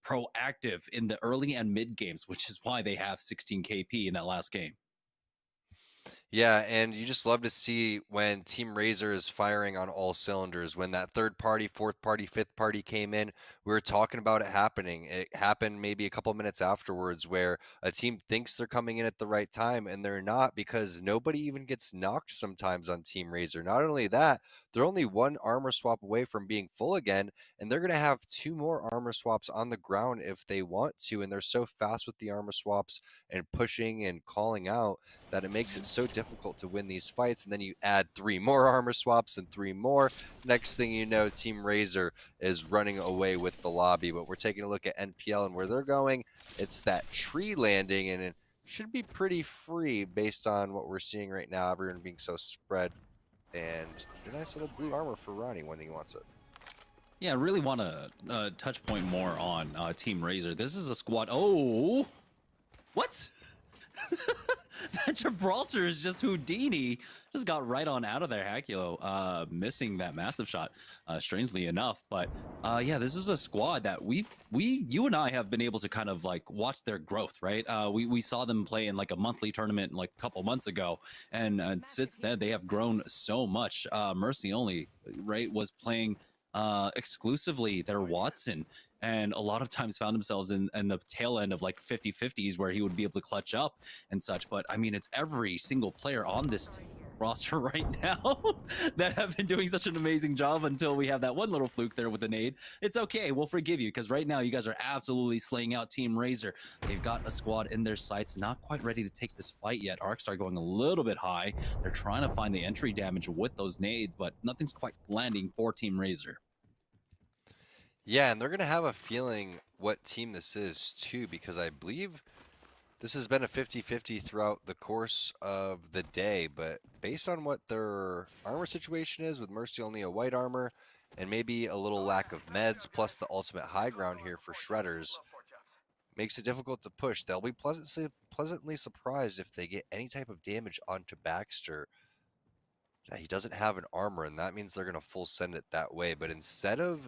proactive in the early and mid games, which is why they have 16 KP in that last game. Yeah, and you just love to see when Team Razer is firing on all cylinders. When that third party, fourth party, fifth party came in, we were talking about it happening. It happened maybe a couple minutes afterwards where a team thinks they're coming in at the right time and they're not, because nobody even gets knocked sometimes on Team Razer. Not only that, they're only 1 armor swap away from being full again, and they're going to have 2 more armor swaps on the ground if they want to, and they're so fast with the armor swaps and pushing and calling out that it makes it so difficult to win these fights. And then you add 3 more armor swaps and 3 more. Next thing you know, Team Razer is running away with the lobby. But we're taking a look at NPL and where they're going. It's that tree landing, and it should be pretty free based on what we're seeing right now, everyone being so spread. And a nice little blue armor for Ronnie when he wants it. Yeah, I really want to touch point more on Team Razer. This is a squad. Oh, what? That Gibraltar is just Houdini. Just got right on out of there. Hakulo missing that massive shot, strangely enough. But yeah, this is a squad that you and I have been able to kind of like watch their growth, right? We saw them play in like a monthly tournament like a couple months ago, and since then they have grown so much. Mercy Only, right, was playing exclusively their Watson, and a lot of times found themselves in the tail end of like 50-50s where he would be able to clutch up and such. But I mean, it's every single player on this roster right now that have been doing such an amazing job until we have that one little fluke there with the nade. It's okay, we'll forgive you, because right now you guys are absolutely slaying out Team Razer. They've got a squad in their sights, not quite ready to take this fight yet. Arcstar going a little bit high. They're trying to find the entry damage with those nades, but nothing's quite landing for Team Razer. Yeah, and they're going to have a feeling what team this is, too, because I believe this has been a 50-50 throughout the course of the day, but based on what their armor situation is, with Mercy only a white armor, and maybe a little lack of meds, plus the ultimate high ground here for Shredders, makes it difficult to push. They'll be pleasantly surprised if they get any type of damage onto Baxter. Yeah, he doesn't have an armor, and that means they're going to full send it that way, but instead of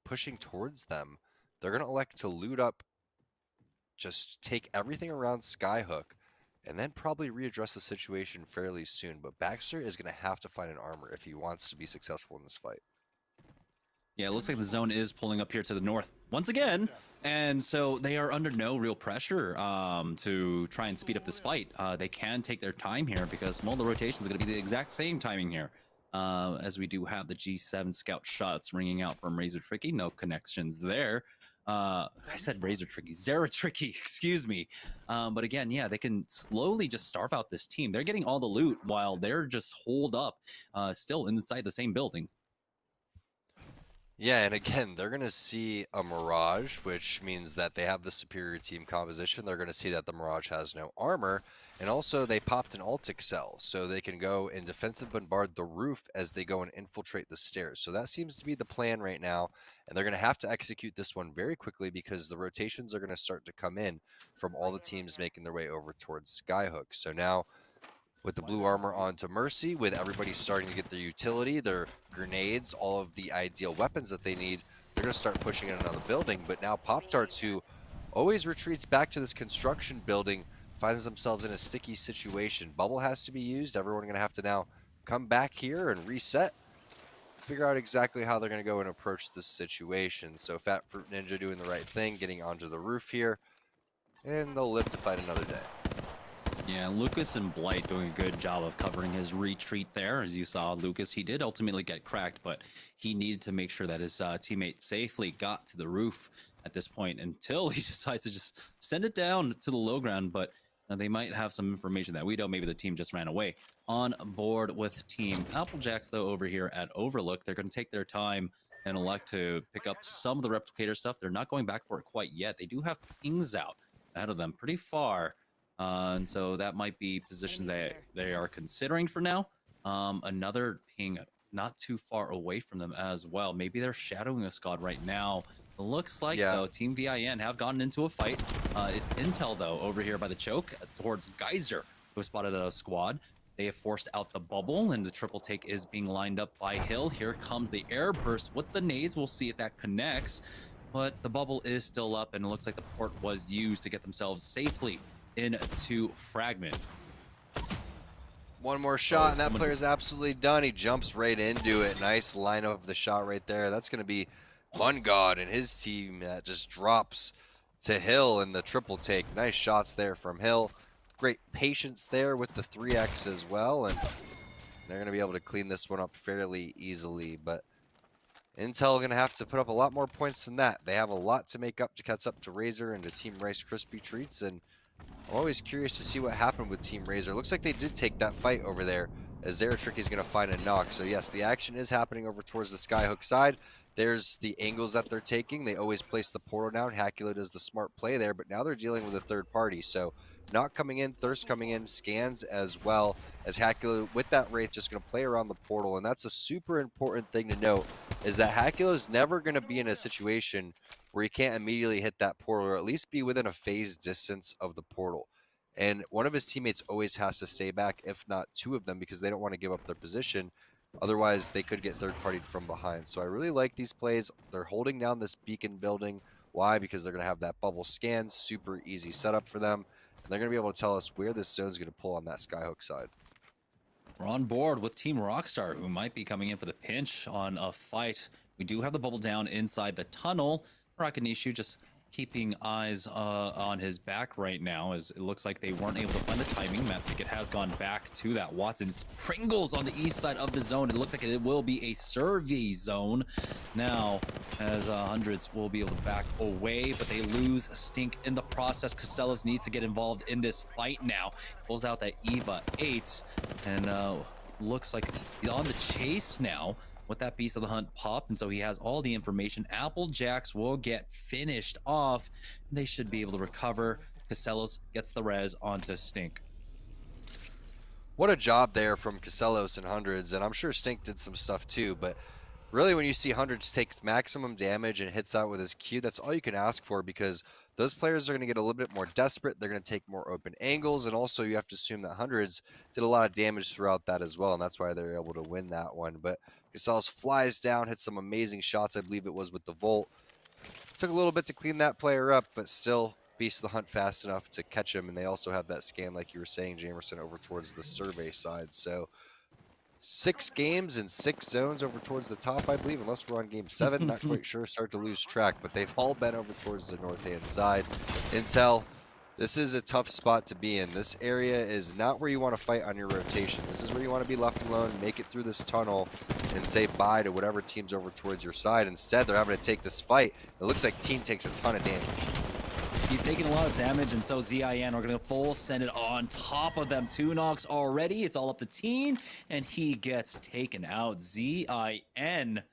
pushing towards them, they're going to elect to loot up, just take everything around Skyhook, and then probably readdress the situation fairly soon. But Baxter is going to have to find an armor if he wants to be successful in this fight. Yeah, it looks like the zone is pulling up here to the north once again, and so they are under no real pressure to try and speed up this fight. They can take their time here because the rotation is going to be the exact same timing here. As we do have the G7 scout shots ringing out from Razer Tricky. No connections there. I said Razer Tricky, Zera Tricky, excuse me. But again, yeah, they can slowly just starve out this team. They're getting all the loot while they're just holed up, still inside the same building. Yeah, and again, they're going to see a Mirage, which means that they have the superior team composition. They're going to see that the Mirage has no armor, and also they popped an Altic cell, so they can go and defensive bombard the roof as they go and infiltrate the stairs. So that seems to be the plan right now, and they're going to have to execute this one very quickly because the rotations are going to start to come in from all the teams making their way over towards Skyhook. So now, with the blue armor onto Mercy, with everybody starting to get their utility, their grenades, all of the ideal weapons that they need, going to start pushing in another building. But now Pop-Tarts, who always retreats back to this construction building, finds themselves in a sticky situation. Bubble has to be used. Everyone going to have to now come back here and reset. Figure out exactly how they're going to go and approach this situation. So Fat Fruit Ninja doing the right thing, getting onto the roof here. And they'll live to fight another day. Yeah, Lucas and Blight doing a good job of covering his retreat there. As you saw, Lucas, he did ultimately get cracked, but he needed to make sure that his teammate safely got to the roof at this point until he decides to just send it down to the low ground. But they might have some information that we don't. Maybe the team just ran away. On board with Team Applejacks, though, over here at Overlook, they're going to take their time and elect to pick up some of the replicator stuff. They're not going back for it quite yet. They do have pings out ahead of them pretty far. And so that might be position that they are considering for now. Another ping not too far away from them as well. Maybe they're shadowing a squad right now. It looks like, though, Team VIN have gotten into a fight. It's Intel, though, over here by the choke towards Geyser, who spotted a squad. They have forced out the bubble, and the triple take is being lined up by Hill. Here comes the air burst with the nades. We'll see if that connects. But the bubble is still up, and it looks like the port was used to get themselves safely into Fragment. One more shot, and that player's absolutely done. He jumps right into it. Nice lineup of the shot right there. That's going to be Fun God and his team that just drops to Hill in the triple take. Nice shots there from Hill. Great patience there with the 3x as well, and they're going to be able to clean this one up fairly easily. But Intel going to have to put up a lot more points than that. They have a lot to make up to catch up to Razer and to Team Rice Krispie Treats, and I'm always curious to see what happened with Team Razer. Looks like they did take that fight over there, as Zeratrick is going to find a knock. So yes, the action is happening over towards the Skyhook side. There's the angles that they're taking. They always place the portal down. Hacula does the smart play there, but now they're dealing with a third party. So not coming in, Thirst coming in, scans as well, as Hacula with that Wraith just going to play around the portal. And that's a super important thing to note, is that Hacula is never going to be in a situation where he can't immediately hit that portal, or at least be within a phase distance of the portal. And one of his teammates always has to stay back, if not two of them, because they don't want to give up their position. Otherwise, they could get third-partied from behind. So I really like these plays. They're holding down this beacon building. Why? Because they're going to have that bubble scan. Super easy setup for them. And they're going to be able to tell us where this zone is going to pull on that Skyhook side. We're on board with Team Rockstar, who might be coming in for the pinch on a fight. We do have the bubble down inside the tunnel. Rakanishu just keeping eyes on his back right now, as it looks like they weren't able to find the timing. Matt Pickett has gone back to that Watson. It's Pringles on the east side of the zone. It looks like it will be a survey zone now, as Hundreds will be able to back away, but they lose Stink in the process. Casellas needs to get involved in this fight now. Pulls out that Eva 8, and looks like he's on the chase now with that Beast of the Hunt popped, and so he has all the information. Applejacks will get finished off. They should be able to recover. Casellos gets the res onto Stink. What a job there from Casellos and Hundreds, and I'm sure Stink did some stuff too, but really when you see Hundreds takes maximum damage and hits out with his Q, that's all you can ask for, because those players are going to get a little bit more desperate. They're going to take more open angles, and also you have to assume that Hundreds did a lot of damage throughout that as well, and that's why they're able to win that one. But Casellas flies down, hits some amazing shots. I believe it was with the Volt. Took a little bit to clean that player up, but still Beast of the Hunt fast enough to catch him, and they also have that scan, like you were saying, Jamerson, over towards the survey side. So 6 games and 6 zones over towards the top, I believe, unless we're on game 7. Not quite sure. Start to lose track, but they've all been over towards the north-hand side. Intel, this is a tough spot to be in. This area is not where you want to fight on your rotation. This is where you want to be left alone, make it through this tunnel, and say bye to whatever team's over towards your side. Instead, they're having to take this fight. It looks like Team takes a ton of damage. He's taking a lot of damage, and so ZIN are going to full send it on top of them. 2 knocks already. It's all up to Teen, and he gets taken out. ZIN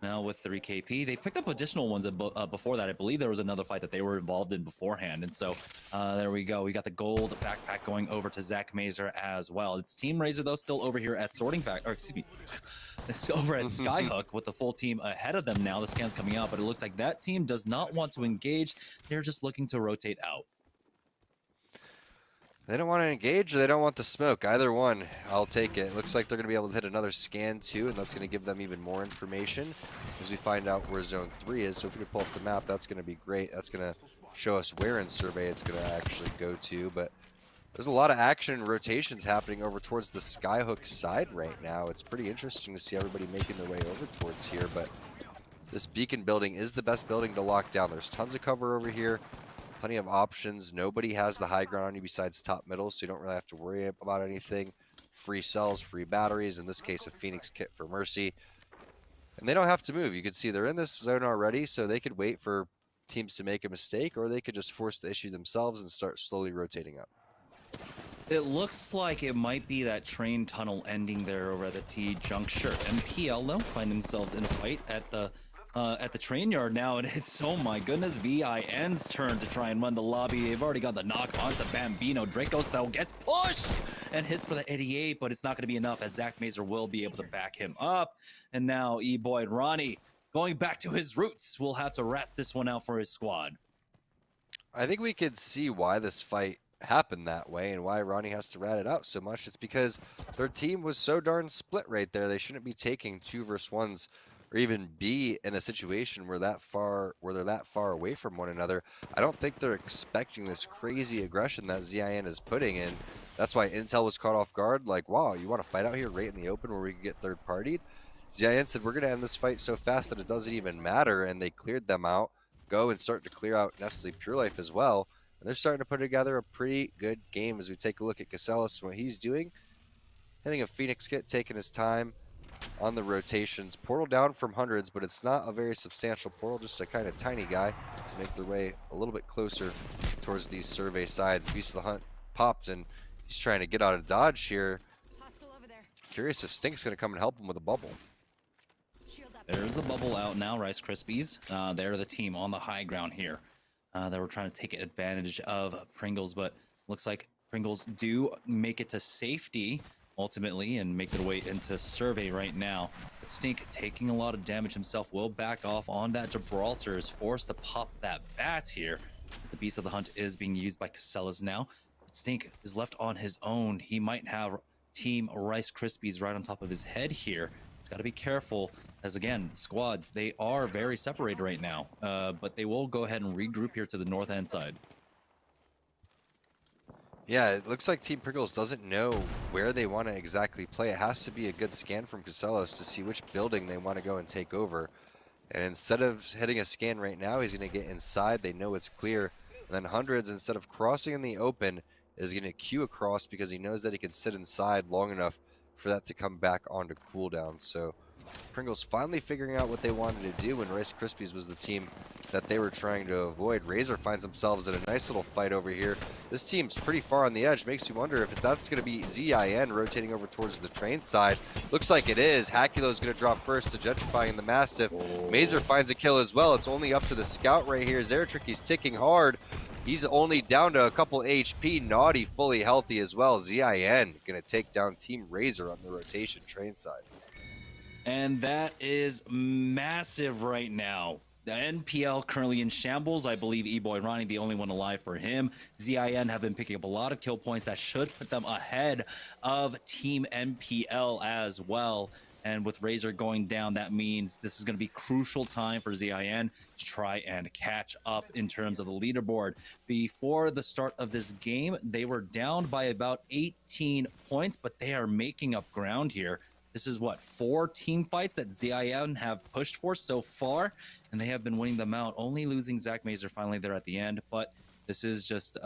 now with 3 KP. They picked up additional ones before that. I believe there was another fight that they were involved in beforehand. And so there we go. We got the gold backpack going over to Zach Mazer as well. It's Team Razer, though, still over here at Sorting Pack, or excuse me, it's over at Skyhook with the full team ahead of them now. The scan's coming out, but it looks like that team does not want to engage. They're just looking to rotate out. They don't want to engage or they don't want the smoke. Either one, I'll take it. Looks like they're going to be able to hit another scan too, and that's going to give them even more information as we find out where Zone 3 is. So if we can pull up the map, that's going to be great. That's going to show us where in Survey it's going to actually go to. But there's a lot of action and rotations happening over towards the Skyhook side right now. It's pretty interesting to see everybody making their way over towards here. But this beacon building is the best building to lock down. There's tons of cover over here. Plenty of options. Nobody has the high ground on you besides top middle, so you don't really have to worry about anything. Free cells, free batteries, in this case a Phoenix kit for Mercy. And they don't have to move. You can see they're in this zone already, so they could wait for teams to make a mistake, or they could just force the issue themselves and start slowly rotating up. It looks like it might be that train tunnel ending there over at the T juncture. MPL now find themselves in a fight at the train yard now, and it's, oh my goodness, VIN's turn to try and run the lobby. They've already got the knock onto Bambino. Dracos though gets pushed and hits for the 88, but it's not going to be enough as Zach Mazer will be able to back him up. And now E-Boy Ronnie going back to his roots will have to rat this one out for his squad. I think we could see why this fight happened that way and why Ronnie has to rat it out so much. It's because their team was so darn split right there. They shouldn't be taking 2 versus 1s or even be in a situation where they're that far away from one another. I don't think they're expecting this crazy aggression that ZIN is putting in. That's why Intel was caught off guard. Like, wow, you want to fight out here right in the open where we can get third partied? ZIN said, we're going to end this fight so fast that it doesn't even matter, and they cleared them out. Go and start to clear out Nestle Pure Life as well. And they're starting to put together a pretty good game as we take a look at Casellas and what he's doing. Hitting a Phoenix kit, taking his time on the rotations. Portal down from hundreds, but it's not a very substantial portal, just a kind of tiny guy to make their way a little bit closer towards these survey sides. Beast of the Hunt popped, and he's trying to get out of dodge here. Curious if Stink's going to come and help him with a bubble. There's the bubble out now, Rice Krispies. They're the team on the high ground here. They were trying to take advantage of Pringles, but looks like Pringles do make it to safety ultimately and make their way into Survey right now. But Stink, taking a lot of damage himself, will back off on that Gibraltar, is forced to pop that bat here as the Beast of the Hunt is being used by Casellas now. But Stink is left on his own. He might have Team Rice Krispies right on top of his head here. He's got to be careful as, again, the squads, they are very separated right now, but they will go ahead and regroup here to the north end side. Yeah, it looks like Team Pringles doesn't know where they want to exactly play. It has to be a good scan from Casellas to see which building they want to go and take over. And instead of hitting a scan right now, he's going to get inside. They know it's clear. And then Hundreds, instead of crossing in the open, is going to queue across because he knows that he can sit inside long enough for that to come back onto cooldown. So Pringles finally figuring out what they wanted to do, and Rice Krispies was the team that they were trying to avoid. Razer finds themselves in a nice little fight over here. This team's pretty far on the edge. Makes you wonder if that's going to be ZIN rotating over towards the train side. Looks like it is. Hakulo's going to drop first to Gentrifying the Mastiff. Mazer finds a kill as well. It's only up to the scout right here. Zeratricky's ticking hard. He's only down to a couple HP. Naughty fully healthy as well. ZIN going to take down Team Razer on the rotation train side. And that is massive right now. The NPL currently in shambles. I believe E-Boy Ronnie, the only one alive for him. ZIN have been picking up a lot of kill points that should put them ahead of Team NPL as well. And with Razer going down, that means this is going to be crucial time for ZIN to try and catch up in terms of the leaderboard. Before the start of this game, they were down by about 18 points, but they are making up ground here. This is what, 4 team fights that ZIN have pushed for so far, and they have been winning them out, only losing Zach Mazer finally there at the end. But this is just,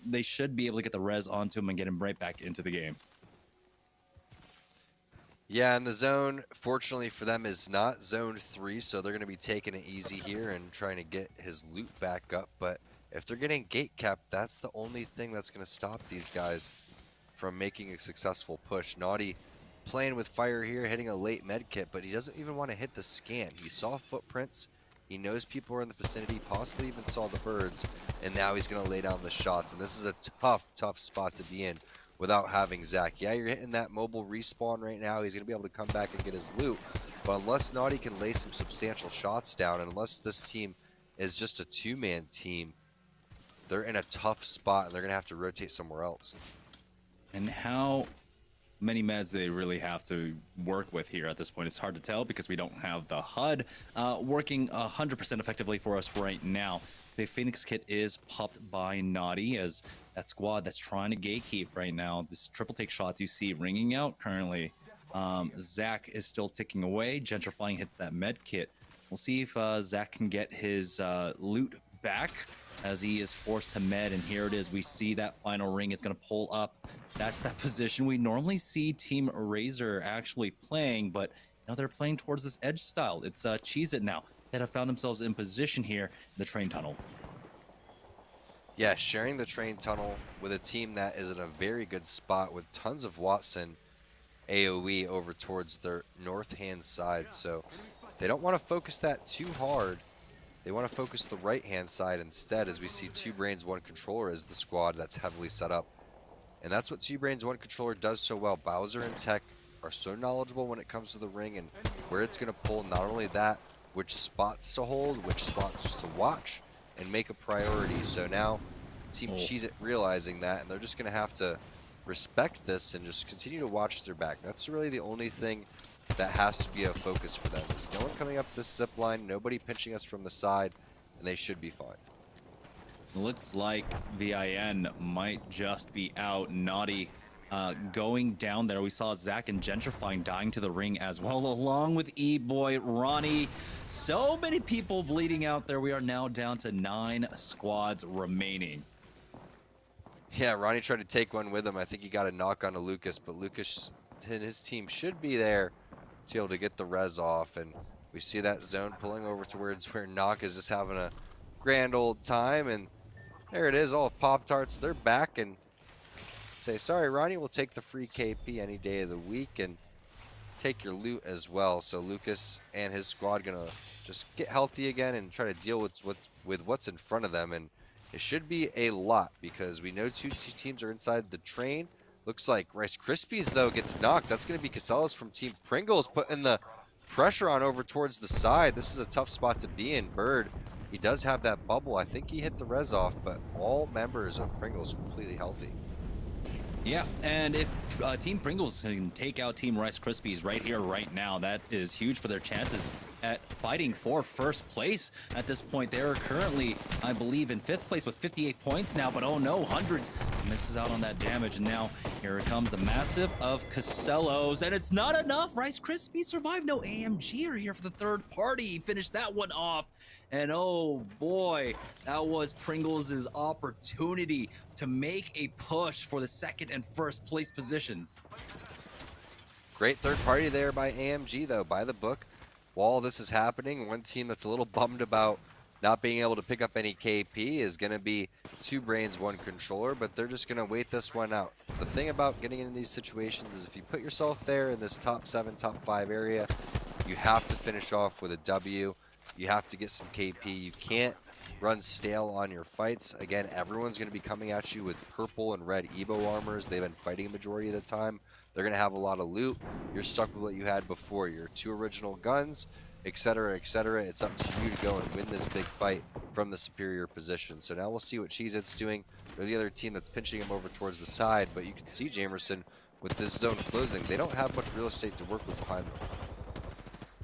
they should be able to get the res onto him and get him right back into the game. Yeah, and the zone, fortunately for them, is not zone 3, so they're going to be taking it easy here and trying to get his loot back up. But if they're getting gate capped, that's the only thing that's going to stop these guys from making a successful push. Naughty playing with fire here, hitting a late med kit, but he doesn't even want to hit the scan. He saw footprints, he knows people are in the vicinity, possibly even saw the birds, and now he's going to lay down the shots. And this is a tough spot to be in without having Zach. Yeah, you're hitting that mobile respawn right now. He's going to be able to come back and get his loot, but unless Naughty can lay some substantial shots down, and unless this team is just a 2-man team, they're in a tough spot and they're gonna have to rotate somewhere else. And how many meds they really have to work with here at this point, it's hard to tell because we don't have the HUD working 100% effectively for us right now. The Phoenix kit is popped by Naughty as that squad that's trying to gatekeep right now. This triple take shots you see ringing out currently. Zach is still ticking away. Gentrifying hits that med kit. We'll see if Zach can get his loot back as he is forced to med, and here it is. We see that final ring. It's going to pull up. That's that position we normally see Team Razer actually playing, but now they're playing towards this edge style. It's Cheez It now that have found themselves in position here in the train tunnel. Yeah, sharing the train tunnel with a team that is in a very good spot with tons of Watson AoE over towards their north hand side, so they don't want to focus that too hard. They want to focus the right hand side instead, as we see 2 Brains 1 Controller as the squad that's heavily set up. And that's what 2 Brains 1 Controller does so well. Bowser and Tech are so knowledgeable when it comes to the ring and where it's going to pull. Not only that, which spots to hold, which spots to watch, and make a priority. So now Team Cheez It realizing that, and they're just going to have to respect this and just continue to watch their back. That's really the only thing that has to be a focus for them. There's no one coming up this zip line, nobody pinching us from the side, and they should be fine. Looks like VIN might just be out. Naughty going down there. We saw Zach and Gentrifying dying to the ring as well, along with E-Boy, Ronnie. So many people bleeding out there. We are now down to 9 squads remaining. Yeah, Ronnie tried to take one with him. I think he got a knock onto Lucas, but Lucas and his team should be there to be able to get the res off. And we see that zone pulling over towards where Knock is just having a grand old time. And there it is, all of Pop-Tarts. They're back and say, sorry, Ronnie, we'll take the free KP any day of the week and take your loot as well. So Lucas and his squad gonna just get healthy again and try to deal with what's in front of them. And it should be a lot because we know 2 teams are inside the train. Looks like Rice Krispies, though, gets knocked. That's going to be Casellas from Team Pringles putting the pressure on over towards the side. This is a tough spot to be in. Bird, he does have that bubble. I think he hit the res off, but all members of Pringles completely healthy. Yeah, and if Team Pringles can take out Team Rice Krispies right here, right now, that is huge for their chances at fighting for first place. At this point, they're currently, I believe, in 5th place with 58 points now, but oh no, Hundreds misses out on that damage. And now here it comes the massive of Casellos, and it's not enough. Rice Krispies survived. No AMG are here for the third party. He finished that one off. And oh boy, that was Pringles' opportunity to make a push for the 2nd and 1st place positions. Great third party there by AMG, though, by the book. While this is happening, one team that's a little bummed about not being able to pick up any KP is going to be 2 Brains 1 Controller, but they're just going to wait this one out. The thing about getting into these situations is if you put yourself there in this top 7, top 5 area, you have to finish off with a W. You have to get some KP. You can't run stale on your fights. Again, everyone's going to be coming at you with purple and red Evo armors. They've been fighting a majority of the time. They're going to have a lot of loot. You're stuck with what you had before. Your 2 original guns, etc., etc. It's up to you to go and win this big fight from the superior position. So now we'll see what Cheez It's doing. They're the other team that's pinching him over towards the side, but you can see Jamerson with this zone closing. They don't have much real estate to work with behind them.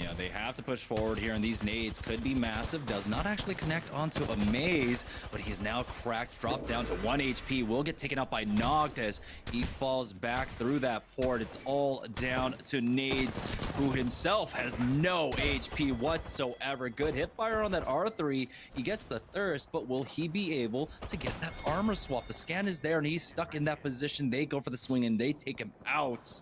Yeah, they have to push forward here, and these nades could be massive. Does not actually connect onto a maze, but he is now cracked, dropped down to 1 HP. Will get taken out by Nogged as he falls back through that port. It's all down to Nades, who himself has no HP whatsoever. Good hit fire on that R3. He gets the thirst, but will he be able to get that armor swap? The scan is there, and he's stuck in that position. They go for the swing, and they take him out.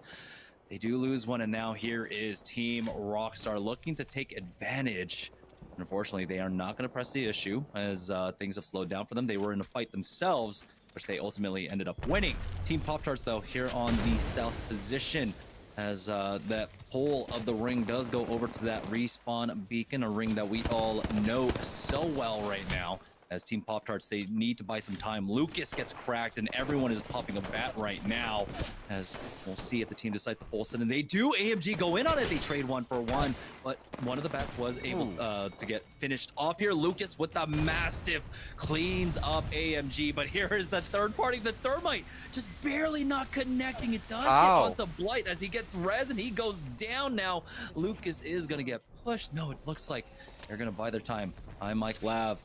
They do lose one, and now here is Team Rockstar looking to take advantage. Unfortunately, they are not going to press the issue as things have slowed down for them. They were in a fight themselves, which they ultimately ended up winning. Team Pop-Tarts, though, here on the south position as that pole of the ring does go over to that respawn beacon, a ring that we all know so well right now. As Team Pop-Tarts, they need to buy some time. Lucas gets cracked, and everyone is popping a bat right now. As we'll see if the team decides to full send, and they do. AMG go in on it. They trade 1-for-1, but one of the bats was able to get finished off here. Lucas with the Mastiff cleans up AMG, but here is the third party. The Thermite just barely not connecting. It does hit onto Blight as he gets res, and he goes down now. Lucas is going to get pushed. No, it looks like they're going to buy their time. I'm Mike Lav.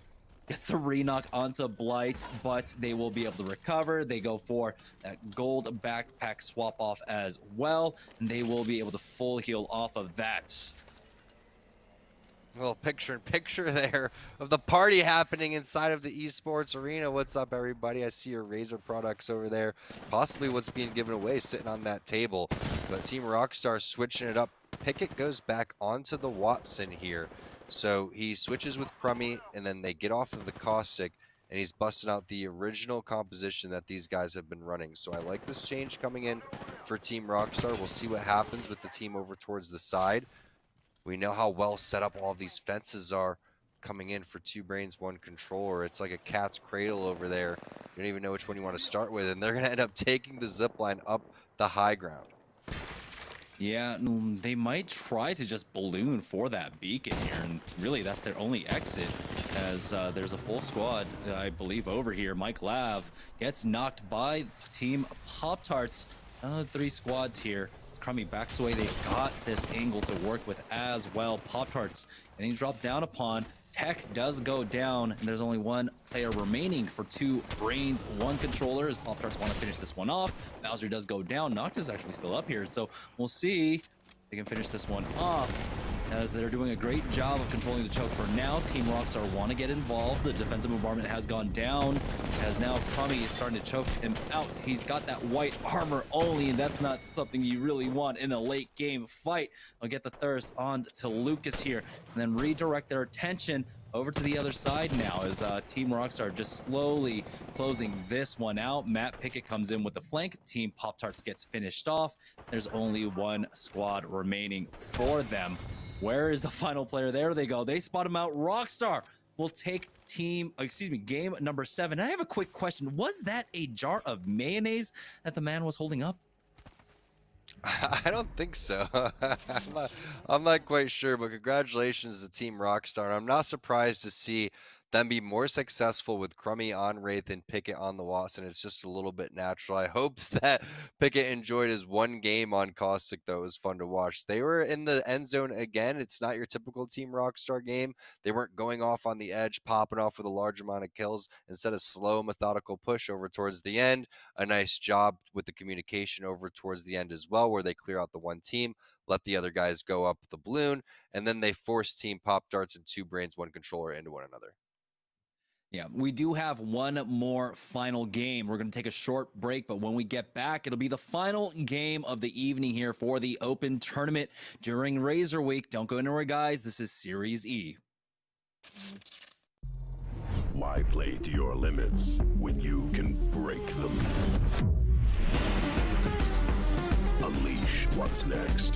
Gets the re-knock onto Blight, but they will be able to recover. They go for that gold backpack swap off as well, and they will be able to full heal off of that. A little picture-in-picture there of the party happening inside of the esports arena. What's up, everybody? I see your Razer products over there. Possibly what's being given away sitting on that table. But Team Rockstar switching it up. Pickett goes back onto the Watson here. So he switches with Crummy, and then they get off of the Caustic, and he's busting out the original composition that these guys have been running. So I like this change coming in for Team Rockstar. We'll see what happens with the team over towards the side. We know how well set up all these fences are coming in for 2 brains, 1 controller. It's like a cat's cradle over there. You don't even know which one you want to start with, and they're going to end up taking the zip line up the high ground. Yeah, they might try to just balloon for that beacon here, and really that's their only exit, as there's a full squad, I believe, over here. Mike Lav gets knocked by Team Pop-Tarts. Another 3 squads here. Crummy backs away. They've got this angle to work with as well. Pop-Tarts getting dropped down upon. Tech does go down, and there's only 1 player remaining for 2 brains, 1 controller, as Pop-Tarts want to finish this one off. Bowser does go down. Nocta's actually still up here, so we'll see if they can finish this one off, as they're doing a great job of controlling the choke for now. Team Rockstar want to get involved. The defensive bombardment has gone down, as now Crummy is starting to choke him out. He's got that white armor only, and that's not something you really want in a late game fight. They'll get the thirst on to Lucas here, and then redirect their attention over to the other side now, as Team Rockstar just slowly closing this one out. Matt Pickett comes in with the flank. Team Pop-Tarts gets finished off. There's only 1 squad remaining for them. Where is the final player? There they go. They spot him out. Rockstar will take game number 7. I have a quick question. Was that a jar of mayonnaise that the man was holding up? I don't think so. I'm not quite sure, but congratulations to Team Rockstar. And I'm not surprised to see them be more successful with Crummy on Wraith and Pickett on the Watson. It's just a little bit natural. I hope that Pickett enjoyed his 1 game on Caustic, though. It was fun to watch. They were in the end zone again. It's not your typical Team Rockstar game. They weren't going off on the edge, popping off with a large amount of kills. Instead of slow, methodical push over towards the end. A nice job with the communication over towards the end as well, where they clear out the 1 team, let the other guys go up the balloon, and then they force Team Pop-Tarts and 2 brains, 1 controller into one another. Yeah, we do have 1 more final game. We're going to take a short break, but when we get back, it'll be the final game of the evening here for the Open Tournament during Razer Week. Don't go anywhere, guys. This is Series E. Why play to your limits when you can break them? Unleash what's next.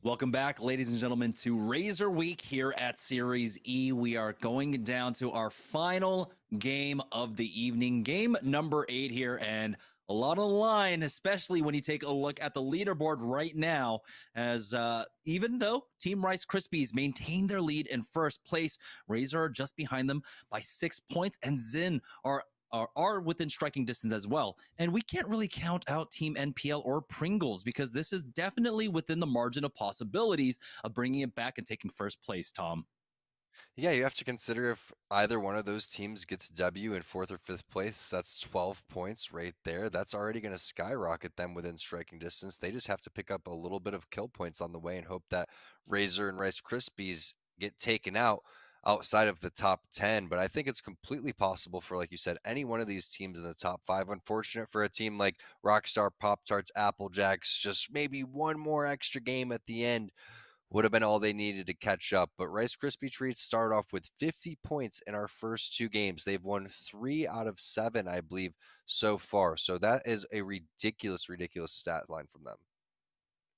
Welcome back, ladies and gentlemen, to Razer Week here at Series E. We are going down to our final game of the evening, game number 8 here, and a lot on the line, especially when you take a look at the leaderboard right now, as even though Team Rice Krispies maintain their lead in first place, Razer are just behind them by 6 points, and Zin are within striking distance as well. And we can't really count out Team NPL or Pringles because this is definitely within the margin of possibilities of bringing it back and taking first place, Tom. Yeah, you have to consider if either one of those teams gets W in 4th or 5th place, that's 12 points right there. That's already going to skyrocket them within striking distance. They just have to pick up a little bit of kill points on the way and hope that Razer and Rice Krispies get taken out outside of the top 10. But I think it's completely possible for, like you said, any one of these teams in the top 5. Unfortunate for a team like Rockstar, Pop-Tarts, Apple Jacks, just maybe one more extra game at the end would have been all they needed to catch up. But Rice Krispie Treats start off with 50 points in our first 2 games. They've won 3 out of 7, I believe, so far. So that is a ridiculous stat line from them.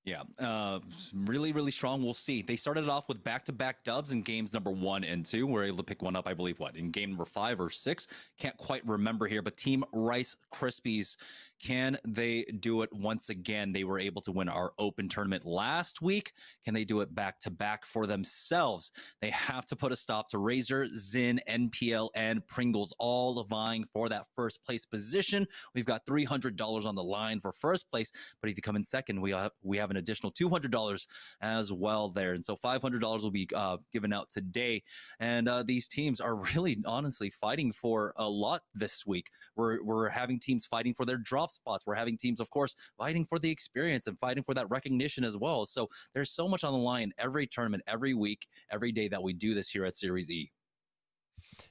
Yeah, really, really strong. We'll see. They started off with back-to-back dubs in games number 1 and 2. We're able to pick one up, I believe, in game number 5 or 6? Can't quite remember here, but Team Rice Krispies, can they do it once again? They were able to win our open tournament last week. Can they do it back-to-back for themselves? They have to put a stop to Razer, Zin, NPL, and Pringles, all vying for that first place position. We've got $300 on the line for first place, but if you come in second, we have an additional $200 as well there, and so $500 will be given out today. And these teams are really honestly fighting for a lot this week. We're having teams fighting for their drop spots. We're having teams, of course, fighting for the experience and fighting for that recognition as well. So there's so much on the line every tournament, every week, every day that we do this here at Series E.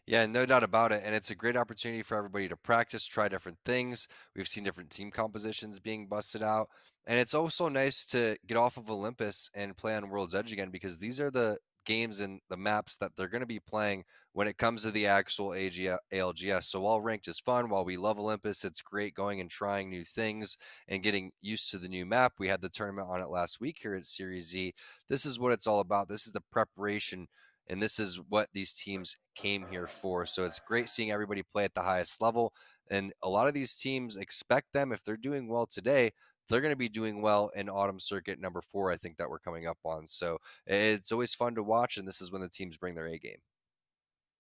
Yeah, no doubt about it. And it's a great opportunity for everybody to practice, try different things. We've seen different team compositions being busted out. And it's also nice to get off of Olympus and play on World's Edge again, because these are the games and the maps that they're going to be playing when it comes to the actual ALGS. So while ranked is fun, while we love Olympus, it's great going and trying new things and getting used to the new map. We had the tournament on it last week here at Series Z. This is what it's all about. This is the preparation, and this is what these teams came here for. So it's great seeing everybody play at the highest level. And a lot of these teams expect them, if they're doing well today, they're going to be doing well in Autumn Circuit number 4, I think, that we're coming up on. So it's always fun to watch, and this is when the teams bring their A game.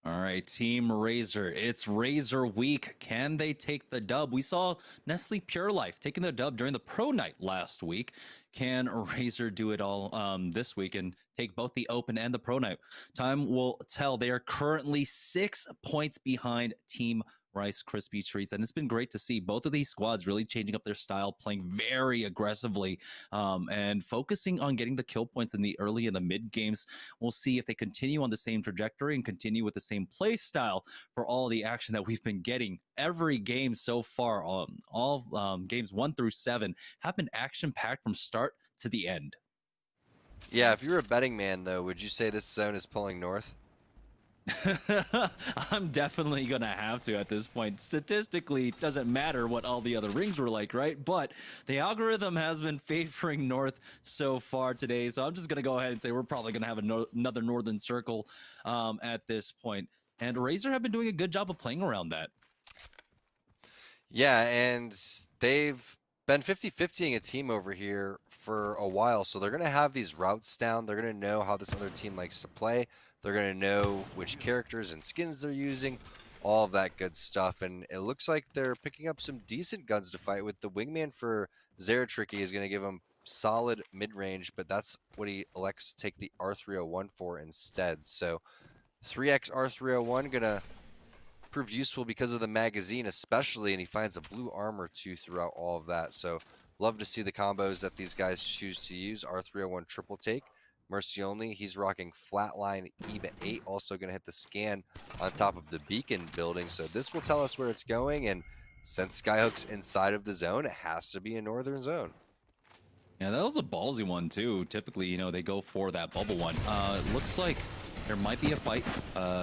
All right, Team Razer. It's Razer Week. Can they take the dub? We saw Nestle Pure Life taking the dub during the Pro Night last week. Can Razer do it all this week and take both the Open and the Pro Night? Time will tell. They are currently 6 points behind Team Rice Krispie Treats, and it's been great to see both of these squads really changing up their style, playing very aggressively, and focusing on getting the kill points in the early and the mid games. We'll see if they continue on the same trajectory and continue with the same play style for all the action that we've been getting. Every game so far, all games 1 through 7 have been action-packed from start to the end. Yeah, if you're a betting man, though, would you say this zone is pulling north? I'm definitely going to have to at this point. Statistically, it doesn't matter what all the other rings were like, right? But the algorithm has been favoring north so far today. So I'm just going to go ahead and say we're probably going to have another northern circle at this point. And Razer have been doing a good job of playing around that. Yeah, and they've been 50-50ing a team over here for a while. So they're going to have these routes down. They're going to know how this other team likes to play. They're going to know which characters and skins they're using, all of that good stuff. And it looks like they're picking up some decent guns to fight with. The wingman for Zeratricky is going to give him solid mid-range, but that's what he elects to take the R301 for instead. So 3x R301 going to prove useful because of the magazine especially, and he finds a blue armor too throughout all of that. So love to see the combos that these guys choose to use. R301 triple take. Mercy only, he's rocking flatline EVA 8, also going to hit the scan on top of the beacon building. So this will tell us where it's going, and since Skyhook's inside of the zone, it has to be a northern zone. Yeah, that was a ballsy one too. Typically, you know, they go for that bubble one. Looks like there might be a fight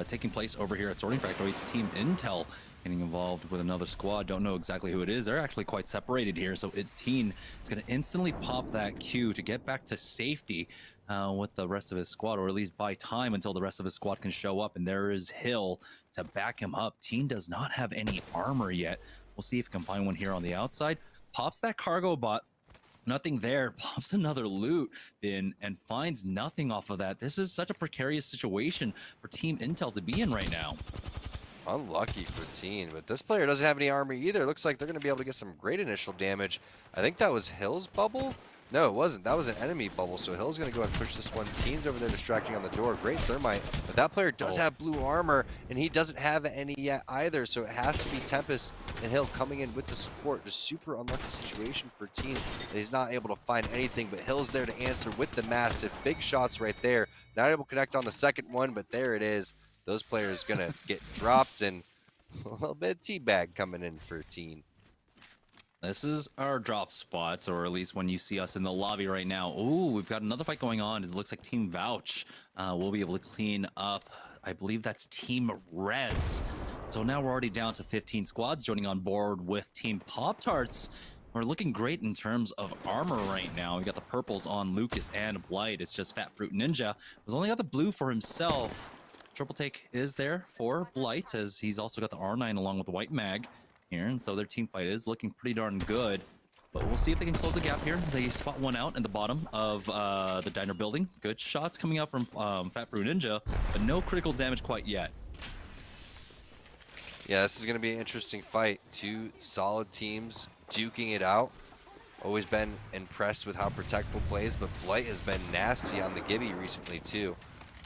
taking place over here at Sorting Factory. It's Team Intel getting involved with another squad. Don't know exactly who it is. They're actually quite separated here. So Teen is going to instantly pop that Q to get back to safety with the rest of his squad, or at least buy time until the rest of his squad can show up. And there is Hill to back him up. Teen does not have any armor yet. We'll see if he can find one here on the outside. Pops that cargo bot. Nothing there. Pops another loot bin and finds nothing off of that. This is such a precarious situation for Team Intel to be in right now. Unlucky for Teen, but this player doesn't have any armor either. Looks like they're going to be able to get some great initial damage. I think that was Hill's bubble. No, it wasn't. That was an enemy bubble, so Hill's going to go and push this one. Teen's over there distracting on the door. Great thermite, but that player does have blue armor, and he doesn't have any yet either, so it has to be Tempest and Hill coming in with the support. Just super unlucky situation for Teen that he's not able to find anything, but Hill's there to answer with the massive. Big shots right there. Not able to connect on the second one, but there it is. Those players going to get dropped, and a little bit of teabag coming in for Teen. This is our drop spots, or at least when you see us in the lobby right now. Ooh, we've got another fight going on. It looks like Team Vouch will be able to clean up. I believe that's Team Rez. So now we're already down to 15 squads joining on board with Team Pop-Tarts. We're looking great in terms of armor right now. We got the purples on Lucas and Blight. It's just Fat Fruit Ninja. He's only got the blue for himself. Triple take is there for Blight, as he's also got the R9 along with the White Mag here, and so their team fight is looking pretty darn good. But we'll see if they can close the gap here. They spot one out in the bottom of the diner building. Good shots coming out from Fat Brew Ninja, but no critical damage quite yet. Yeah, this is going to be an interesting fight. Two solid teams duking it out. Always been impressed with how Protectful plays, but Blight has been nasty on the Gibby recently too.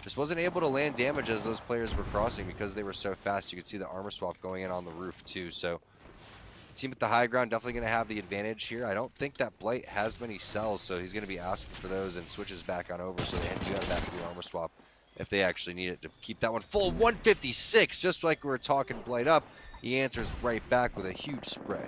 Just wasn't able to land damage as those players were crossing because they were so fast. You could see the armor swap going in on the roof too. So team at the high ground definitely going to have the advantage here. I don't think that Blight has many cells, so he's going to be asking for those and switches back on over. So they do have that free armor swap if they actually need it to keep that one full. 156, just like we were talking Blight up. He answers right back with a huge spray.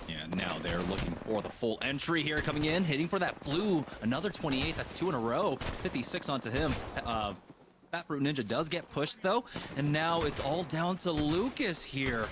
Yeah, now they're looking for the full entry here coming in, hitting for that blue. Another 28, that's 2 in a row. 56 onto him. Fat Fruit Ninja does get pushed though, and now it's all down to Lucas here.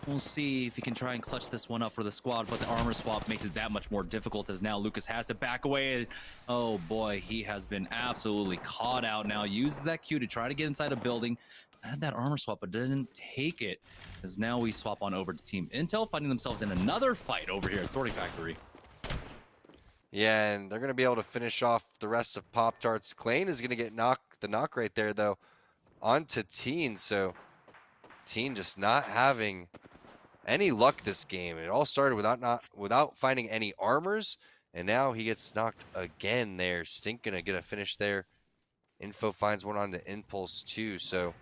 We'll see if he can try and clutch this one up for the squad, but the armor swap makes it that much more difficult as now Lucas has to back away. And, oh boy, he has been absolutely caught out now. Uses that Q to try to get inside a building. Had that armor swap, but didn't take it. As now we swap on over to Team Intel, finding themselves in another fight over here at Sorting Factory. Yeah, and they're going to be able to finish off the rest of Pop-Tarts. Klain is going to get the knock right there, though, onto Teen. So Teen just not having any luck this game. It all started without finding any armors, and now he gets knocked again there. Stink going to get a finish there. Info finds one on the Impulse, too, so...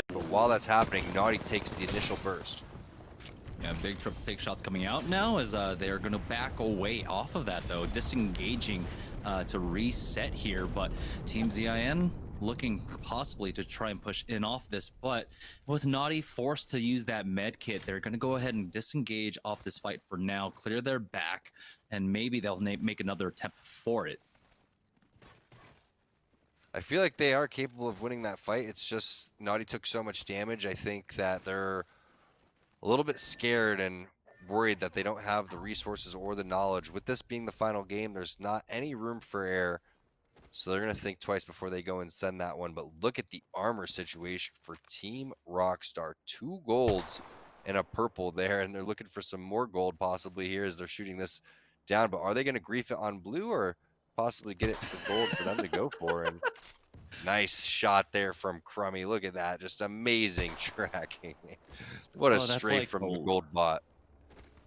But while that's happening, Naughty takes the initial burst. Yeah, big triple take shots coming out now as they're going to back away off of that, though, disengaging to reset here. But Team ZIN looking possibly to try and push in off this, but with Naughty forced to use that med kit, they're going to go ahead and disengage off this fight for now, clear their back, and maybe they'll make another attempt for it. I feel like they are capable of winning that fight. It's just Naughty took so much damage. I think that they're a little bit scared and worried that they don't have the resources or the knowledge. With this being the final game, there's not any room for error. So they're going to think twice before they go and send that one. But look at the armor situation for Team Rockstar. 2 golds and a purple there. And they're looking for some more gold possibly here as they're shooting this down. But are they going to grief it on blue or possibly get it to gold for them to go for? And nice shot there from Crummy. Look at that. Just amazing tracking. What a strafe like from the gold bot.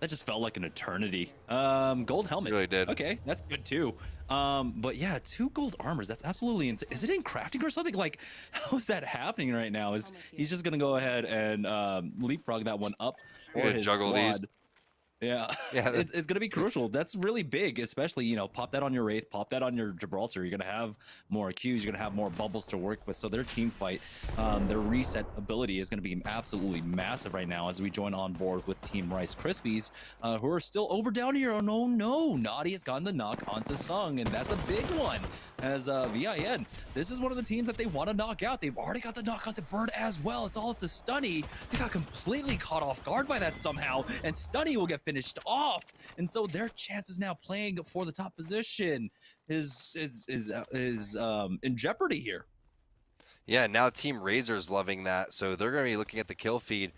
That just felt like an eternity. Gold helmet. It really did. Okay, that's good too. But yeah, 2 gold armors. That's absolutely insane. Is it in crafting or something? Like, how is that happening right now? Is he's just gonna go ahead and leapfrog that one up for his juggle squad. these. Yeah, Yeah, it's going to be crucial. That's really big, especially, you know, pop that on your Wraith, pop that on your Gibraltar. You're going to have more Qs, you're going to have more bubbles to work with. So their team fight, their reset ability is going to be absolutely massive right now as we join on board with Team Rice Krispies, who are still over down here. Oh, no. Naughty has gotten the knock onto Sung, and that's a big one. As VIN, this is one of the teams that they want to knock out. They've already got the knock onto Bird as well. It's all up to Stunny. They got completely caught off guard by that somehow, and Stunny will get finished off. And so their chances now playing for the top position is in jeopardy here. Yeah, now Team Razer's loving that. So they're going to be looking at the kill feed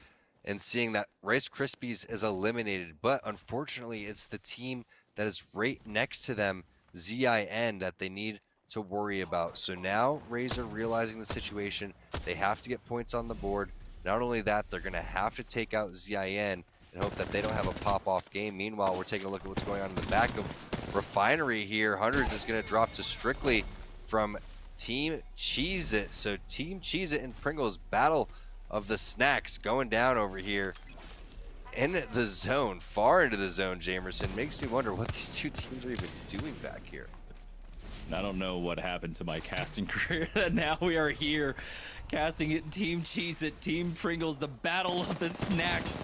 and seeing that Rice Krispies is eliminated. But unfortunately, it's the team that is right next to them, ZIN, that they need to worry about. So now Razer realizing the situation, they have to get points on the board. Not only that, they're going to have to take out ZIN and hope that they don't have a pop-off game. Meanwhile, we're taking a look at what's going on in the back of Refinery here. Hundreds is going to drop to Strictly from Team Cheez-It. So Team Cheez-It and Pringles, battle of the snacks going down over here in the zone, far into the zone, Jamerson. Makes me wonder what these 2 teams are even doing back here. I don't know what happened to my casting career. Now we are here casting it Team Cheez-It, Team Pringles, the battle of the snacks.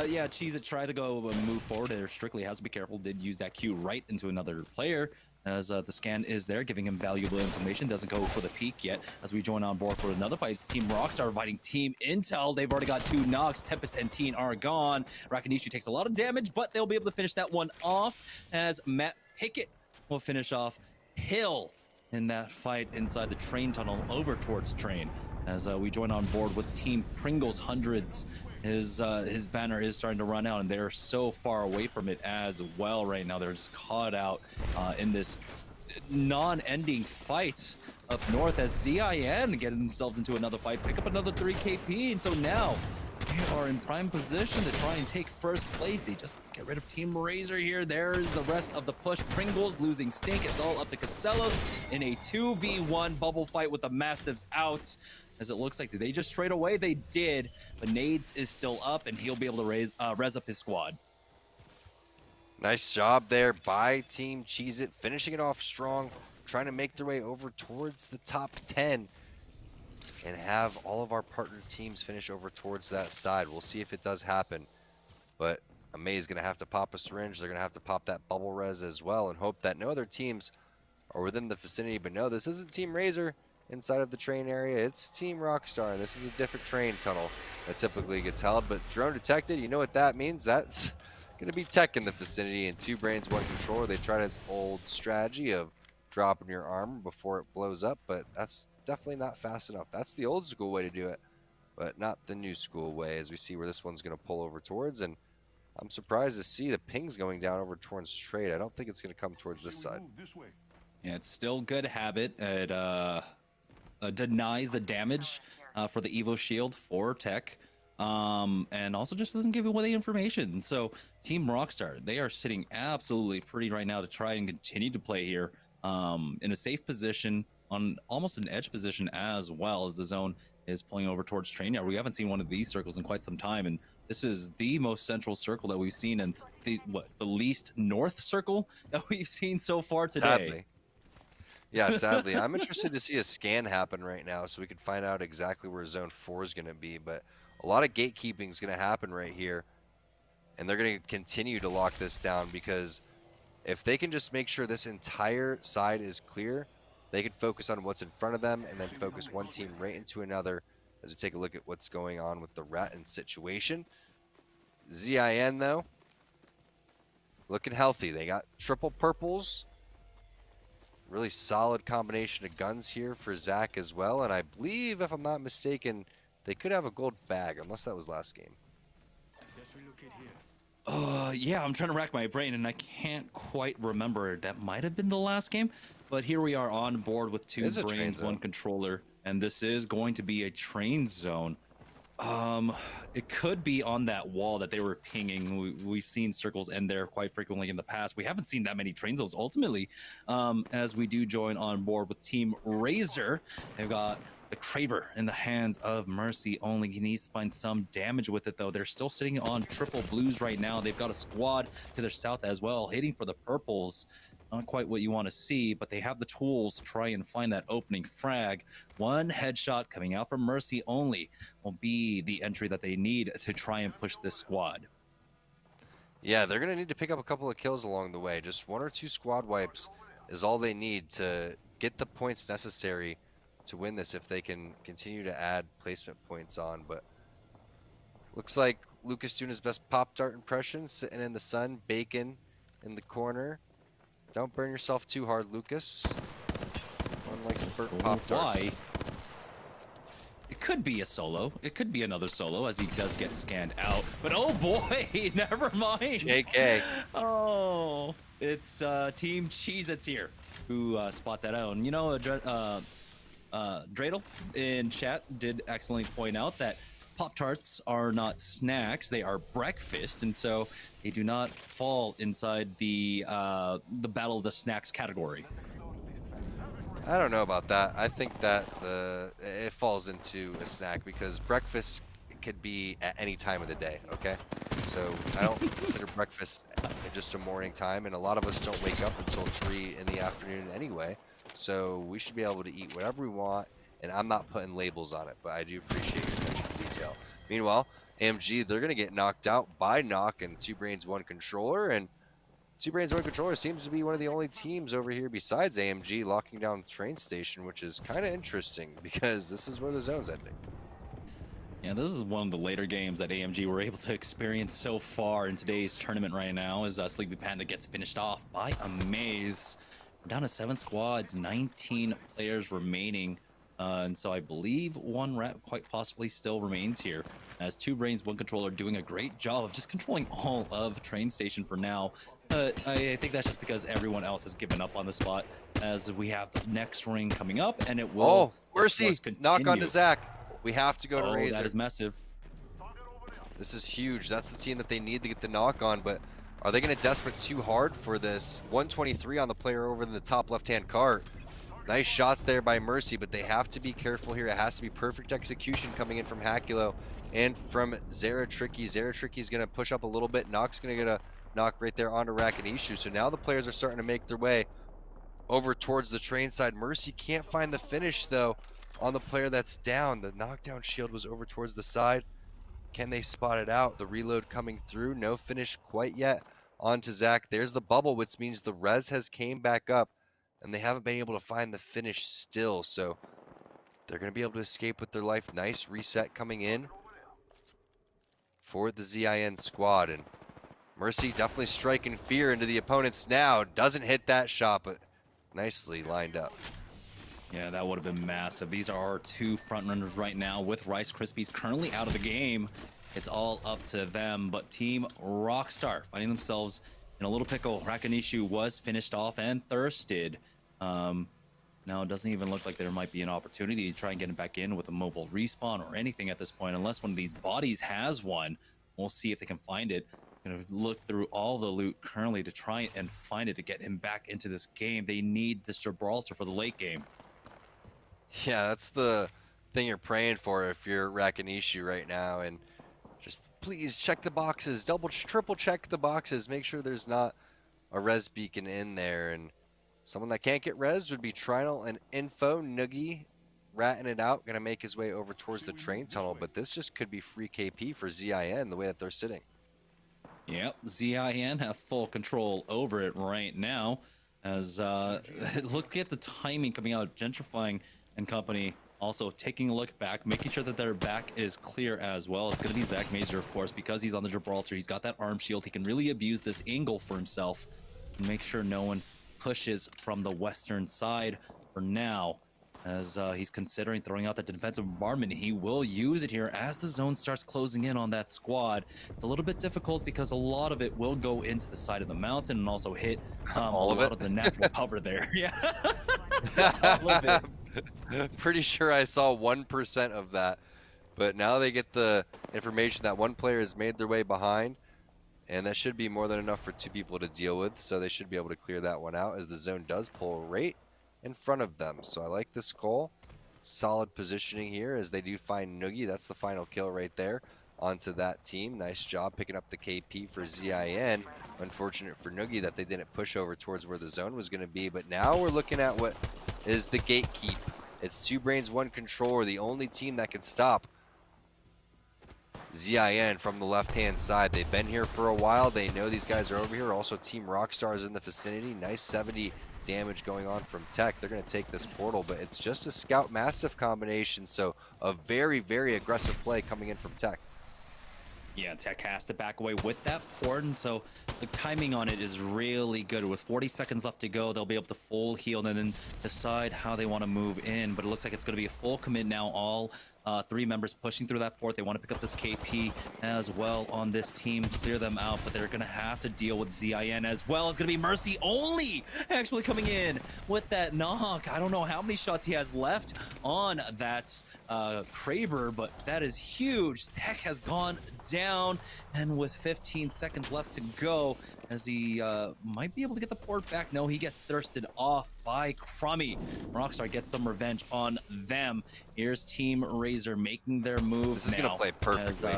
Yeah, Cheez-It tried to go move forward there. Strictly has to be careful. Did use that Q right into another player as the scan is there, giving him valuable information. Doesn't go for the peak yet as we join on board for another fight. It's Team Rockstar fighting Team Intel. They've already got 2 knocks. Tempest and Teen are gone. Rakanishu takes a lot of damage, but they'll be able to finish that one off as Matt Pickett will finish off Hill in that fight inside the train tunnel over towards train as we join on board with Team Pringles. Hundreds, his banner is starting to run out and they're so far away from it as well right now. They're just caught out in this non-ending fight up north as ZIN get themselves into another fight, pick up another 3 KP, and so now they are in prime position to try and take first place. They just get rid of Team Razer here. There's the rest of the push. Pringles losing Stink. It's all up to Casellas in a 2v1 bubble fight with the Mastiffs out. As it looks like, did they just trade away? They did, but Nades is still up and he'll be able to res up his squad. Nice job there by Team Cheez-It, finishing it off strong, trying to make their way over towards the top 10. And have all of our partner teams finish over towards that side. We'll see if it does happen. But Amay is going to have to pop a syringe. They're going to have to pop that bubble res as well and hope that no other teams are within the vicinity. But no, this isn't Team Razer inside of the train area. It's Team Rockstar, and this is a different train tunnel that typically gets held. But drone detected, you know what that means. That's going to be tech in the vicinity. And 2 brains, 1 controller. They tried an old strategy of dropping your armor before it blows up, but that's definitely not fast enough. That's the old school way to do it, but not the new school way, as we see where this one's going to pull over towards. And I'm surprised to see the pings going down over towards trade. I don't think it's going to come towards this side. Yeah, it's still good habit. It denies the damage for the Evo shield for tech, and also just doesn't give away the information. So Team Rockstar, they are sitting absolutely pretty right now to try and continue to play here in a safe position, on almost an edge position as well, as the zone is pulling over towards train. Yeah, we haven't seen one of these circles in quite some time, and This is the most central circle that we've seen, and the least north circle that we've seen so far today. Sadly. Yeah, sadly. I'm interested to see a scan happen right now so we can find out exactly where zone 4 is going to be. But a lot of gatekeeping is going to happen right here. And they're going to continue to lock this down because if they can just make sure this entire side is clear, they can focus on what's in front of them and then focus one team right into another as we take a look at what's going on with the Ratton situation. ZIN, though, looking healthy. They got triple purples. Really solid combination of guns here for Zach as well. And I believe, if I'm not mistaken, they could have a gold bag, unless that was last game. Yeah, I'm trying to rack my brain, and I can't quite remember. That might have been the last game. But here we are on board with 2 brains, 1 controller. And this is going to be a train zone. It could be on that wall that they were pinging. We've seen circles end there quite frequently in the past. We haven't seen that many train zones ultimately. As we do join on board with Team Razer, they've got the Kraber in the hands of Mercy only. He needs to find some damage with it, though. They're still sitting on triple blues right now. They've got a squad to their south as well, hitting for the purples. Not quite what you want to see, but they have the tools to try and find that opening frag. 1 headshot coming out from Mercy only will be the entry that they need to try and push this squad. Yeah, they're going to need to pick up a couple of kills along the way. Just 1 or 2 squad wipes is all they need to get the points necessary to win this if they can continue to add placement points on. But looks like Lucas doing his best Pop-Tart impression, sitting in the sun, bacon in the corner. Don't burn yourself too hard, Lucas. One likes burnt Pop-Tarts. Why? It could be a solo. It could be another solo as he does get scanned out. But oh boy, never mind. JK. Oh, it's Team Cheez-Its here who spot that out. And you know, Dreidel in chat did excellently point out that Pop-Tarts are not snacks, they are breakfast, and so they do not fall inside the battle of the snacks category. I don't know about that. I think that it falls into a snack because breakfast could be at any time of the day, okay? So I don't consider breakfast just a morning time, and a lot of us don't wake up until 3 in the afternoon anyway. So we should be able to eat whatever we want, and I'm not putting labels on it, but I do appreciate your attention to detail. Meanwhile, AMG, they're going to get knocked out by Knock and 2 Brains 1 Controller, and 2 Brains 1 Controller seems to be one of the only teams over here besides AMG locking down train station, which is kind of interesting because this is where the zone's ending. Yeah, this is one of the later games that AMG were able to experience so far in today's tournament right now as Sleepy Panda gets finished off by a maze. We're down to 7 squads, 19 players remaining. And so I believe 1 rep quite possibly still remains here as 2 Brains 1 Controller doing a great job of just controlling all of train station for now. I think that's just because everyone else has given up on the spot as we have the next ring coming up and it will. Oh, Mercy, knock on to Zach. We have to go to Razer. That is massive. This is huge. That's the team that they need to get the knock on, but are they going to desperate too hard for this? 123 on the player over in the top left-hand cart. Nice shots there by Mercy, but they have to be careful here. It has to be perfect execution coming in from Hakulo and from Zara Tricky. Zara Tricky's going to push up a little bit. Knock's going to get a knock right there onto Rakanishu. So now the players are starting to make their way over towards the train side. Mercy can't find the finish, though, on the player that's down. The knockdown shield was over towards the side. Can they spot it out? The reload coming through. No finish quite yet onto Zach. There's the bubble, which means the res has came back up, and they haven't been able to find the finish still. So they're going to be able to escape with their life. Nice reset coming in for the ZIN squad. And Mercy definitely striking fear into the opponents now. Doesn't hit that shot, but nicely lined up. Yeah, that would have been massive. These are our 2 front runners right now with Rice Krispies currently out of the game. It's all up to them, but Team Rockstar finding themselves in a little pickle. Rakanishu was finished off and thirsted. Now it doesn't even look like there might be an opportunity to try and get him back in with a mobile respawn or anything at this point, unless one of these bodies has one. We'll see if they can find it. Gonna look through all the loot currently to try and find it to get him back into this game. They need this Gibraltar for the late game. Yeah, that's the thing you're praying for if you're Rakanishu right now, and just please check the boxes, triple check the boxes, make sure there's not a res beacon in there. And someone that can't get res would be Trinal and Info. Noogie ratting it out, gonna make his way over towards the train tunnel, but this just could be free KP for ZIN the way that they're sitting. Yep, ZIN have full control over it right now. As look at the timing coming out, Gentrifying and company also taking a look back, making sure that their back is clear as well. It's going to be Zach Mazer, of course, because he's on the Gibraltar. He's got that arm shield. He can really abuse this angle for himself and make sure no one pushes from the western side for now. As he's considering throwing out the defensive bombardment, he will use it here as the zone starts closing in on that squad. It's a little bit difficult because a lot of it will go into the side of the mountain and also hit a lot of the natural cover there. Yeah, a little bit. Pretty sure I saw 1% of that, but now they get the information that one player has made their way behind, and that should be more than enough for 2 people to deal with, so they should be able to clear that one out as the zone does pull right in front of them. So I like this call. Solid positioning here as they do find Noogie. That's the final kill right there onto that team. Nice job picking up the KP for ZIN. Unfortunate for Noogie that they didn't push over towards where the zone was going to be, but now we're looking at what is the gatekeep. It's 2 brains, 1 controller, the only team that can stop ZIN from the left-hand side. They've been here for a while. They know these guys are over here. Also, Team Rockstar is in the vicinity. Nice 70 damage going on from Tech. They're going to take this portal, but it's just a Scout Massive combination, so a very, very aggressive play coming in from Tech. Yeah, Tech has to back away with that port, and so the timing on it is really good. With 40 seconds left to go, they'll be able to full heal and then decide how they want to move in, but it looks like it's going to be a full commit now. All 3 members pushing through that port. They want to pick up this KP as well on this team, clear them out, but they're going to have to deal with ZIN as well. It's going to be Mercy only actually coming in with that knock. I don't know how many shots he has left on that Kraber, but that is huge. Tech has gone down, and with 15 seconds left to go, as he might be able to get the port back. No, he gets thirsted off by Crummy. Rockstar gets some revenge on them. Here's Team Razer making their move. This is going to play perfectly.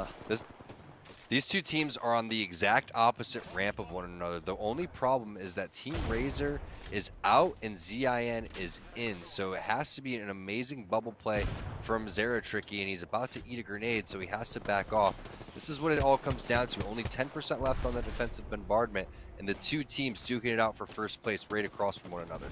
These 2 teams are on the exact opposite ramp of one another. The only problem is that Team Razer is out and ZIN is in. So it has to be an amazing bubble play from Zeratricky, and he's about to eat a grenade, so he has to back off. This is what it all comes down to. Only 10% left on the defensive bombardment, and the 2 teams duking it out for first place right across from one another.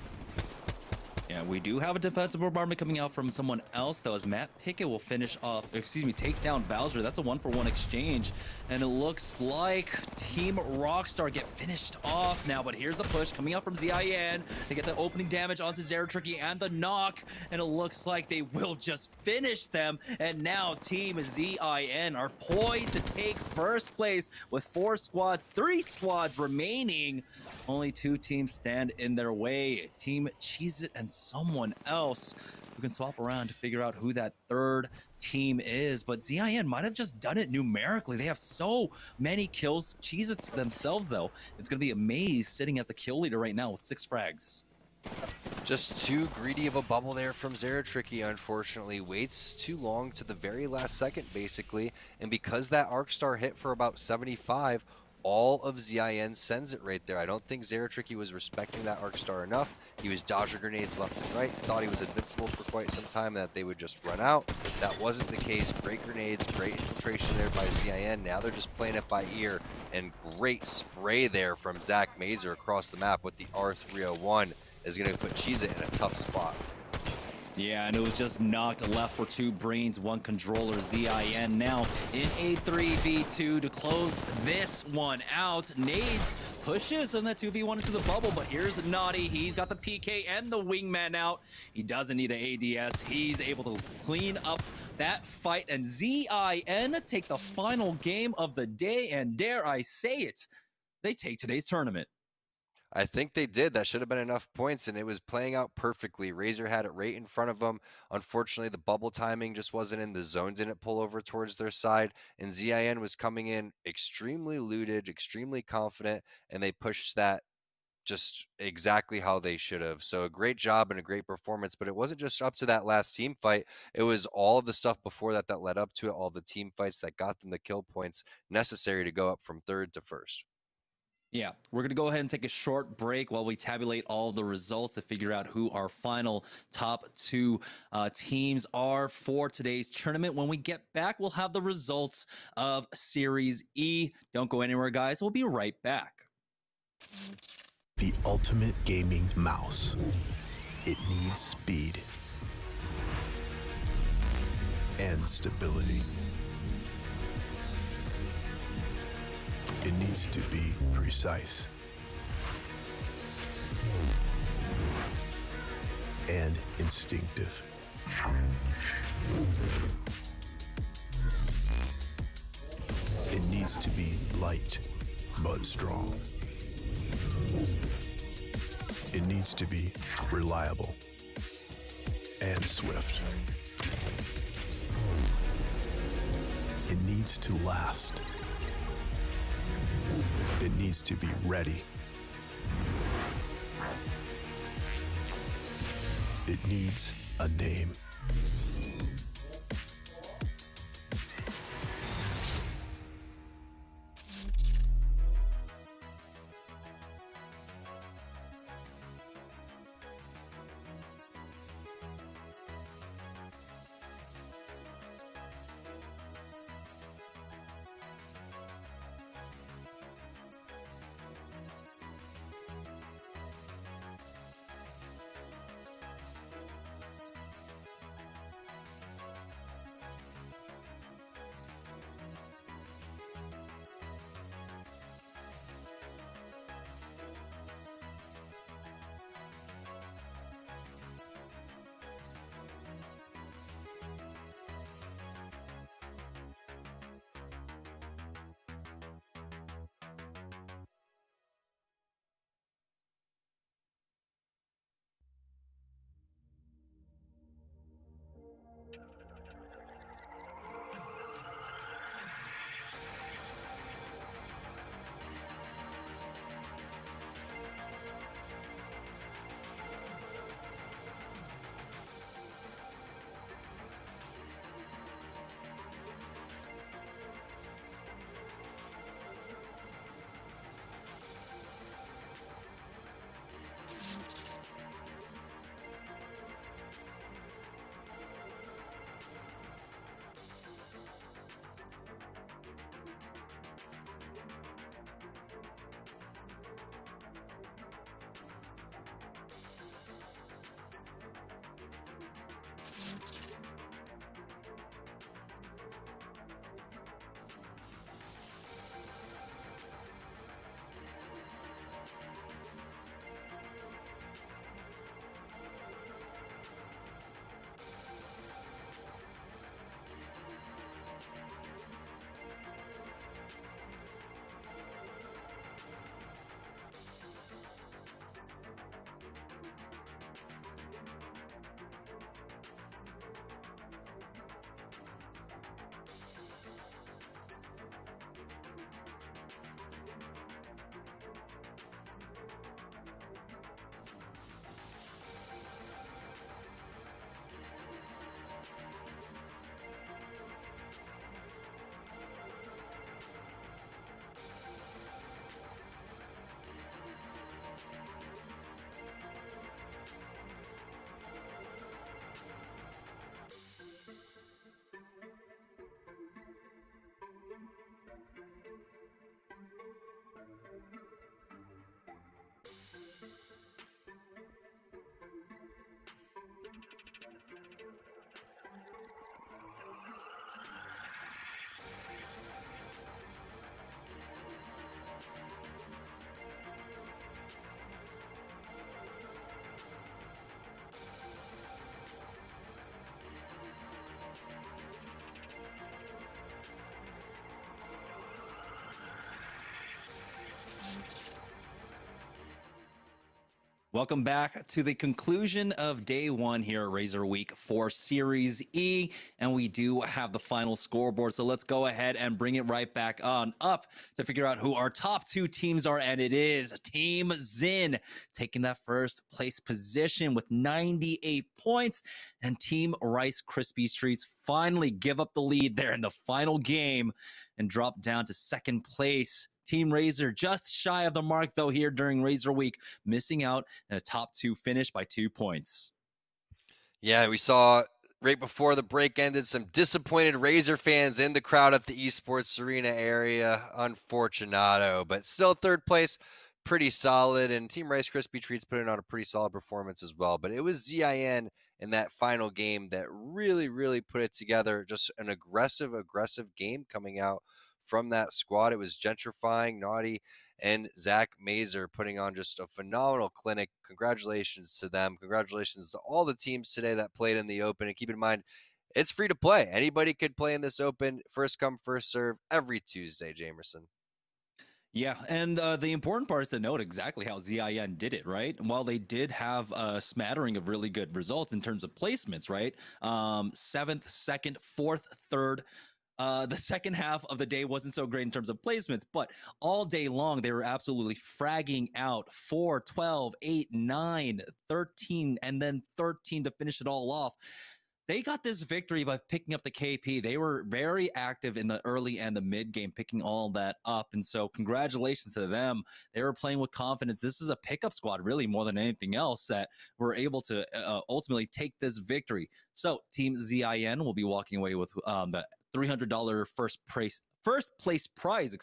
Yeah, we do have a defensive bombardment coming out from someone else, though, as Matt Pickett will finish off, take down Bowser. That's a 1-for-1 exchange, and it looks like Team Rockstar get finished off now, but here's the push coming out from ZIN. They get the opening damage onto Zeratricky and the knock, and it looks like they will just finish them, and now Team ZIN are poised to take first place with 3 squads remaining. Only 2 teams stand in their way. Team Cheez-It and someone else who can swap around to figure out who that 3rd team is, but ZIN might have just done it numerically. They have so many kills. Cheez-Its themselves, though, it's going to be a Maze sitting as the kill leader right now with 6 frags. Just too greedy of a bubble there from Zeratricky, unfortunately. Waits too long to the very last second, basically, and because that Arc Star hit for about 75, all of ZIN sends it right there. I don't think Zeratricky was respecting that Arc Star enough. He was dodging grenades left and right, thought he was invincible for quite some time, that they would just run out. That wasn't the case. Great grenades, great infiltration there by ZIN. Now they're just playing it by ear, and great spray there from Zach Mazer across the map with the R301 is going to put Cheez-It in a tough spot. Yeah, and it was just knocked left for 2 brains, 1 controller. ZIN now in a 3v2 to close this one out. Nades pushes on that 2v1 into the bubble, but here's Naughty. He's got the PK and the wingman out. He doesn't need an ADS. He's able to clean up that fight, and ZIN take the final game of the day, and dare I say it, they take today's tournament. I think they did. That should have been enough points, and it was playing out perfectly. Razer had it right in front of them. Unfortunately, the bubble timing just wasn't in. The zone didn't pull over towards their side, and ZIN was coming in extremely looted, extremely confident, and they pushed that just exactly how they should have. So a great job and a great performance, but it wasn't just up to that last team fight. It was all of the stuff before that that led up to it, all the team fights that got them the kill points necessary to go up from third to first. Yeah, we're going to go ahead and take a short break while we tabulate all the results to figure out who our final top two teams are for today's tournament. When we get back, we'll have the results of Series E. Don't go anywhere, guys. We'll be right back. The ultimate gaming mouse. It needs speed and stability. It needs to be precise and instinctive. It needs to be light but strong. It needs to be reliable and swift. It needs to last. It needs to be ready. It needs a name. Welcome back to the conclusion of day one here at Razer Week for Series E, and we do have the final scoreboard, so let's go ahead and bring it right back on up to figure out who our top two teams are, and it is Team Zin taking that first place position with 98 points, and Team Rice Krispies Treats finally give up the lead there in the final game and drop down to second place. Team Razer just shy of the mark, though, here during Razer Week, missing out in a top two finish by 2 points. Yeah, we saw right before the break ended some disappointed Razer fans in the crowd at the esports arena area. Unfortunato, but still third place, pretty solid. And Team Rice Krispie Treats put in on a pretty solid performance as well. But it was ZIN in that final game that really put it together. Just an aggressive game coming out from that squad. It was Gentrifying, Naughty, and Zach Mazer putting on just a phenomenal clinic. Congratulations to them. Congratulations to all the teams today that played in the Open. And keep in mind, it's free to play. Anybody could play in this Open. First come, first serve every Tuesday, Jamerson. Yeah, and the important part is to note exactly how ZIN did it, right? And while they did have a smattering of really good results in terms of placements, right? 7th, 2nd, 4th, 3rd. The second half of the day wasn't so great in terms of placements, but all day long, they were absolutely fragging out 4, 12, 8, 9, 13, and then 13 to finish it all off. They got this victory by picking up the KP. They were very active in the early and the mid game, picking all that up. And so congratulations to them. They were playing with confidence. This is a pickup squad, really, more than anything else, that were able to ultimately take this victory. So Team ZIN will be walking away with the $300 first place prize,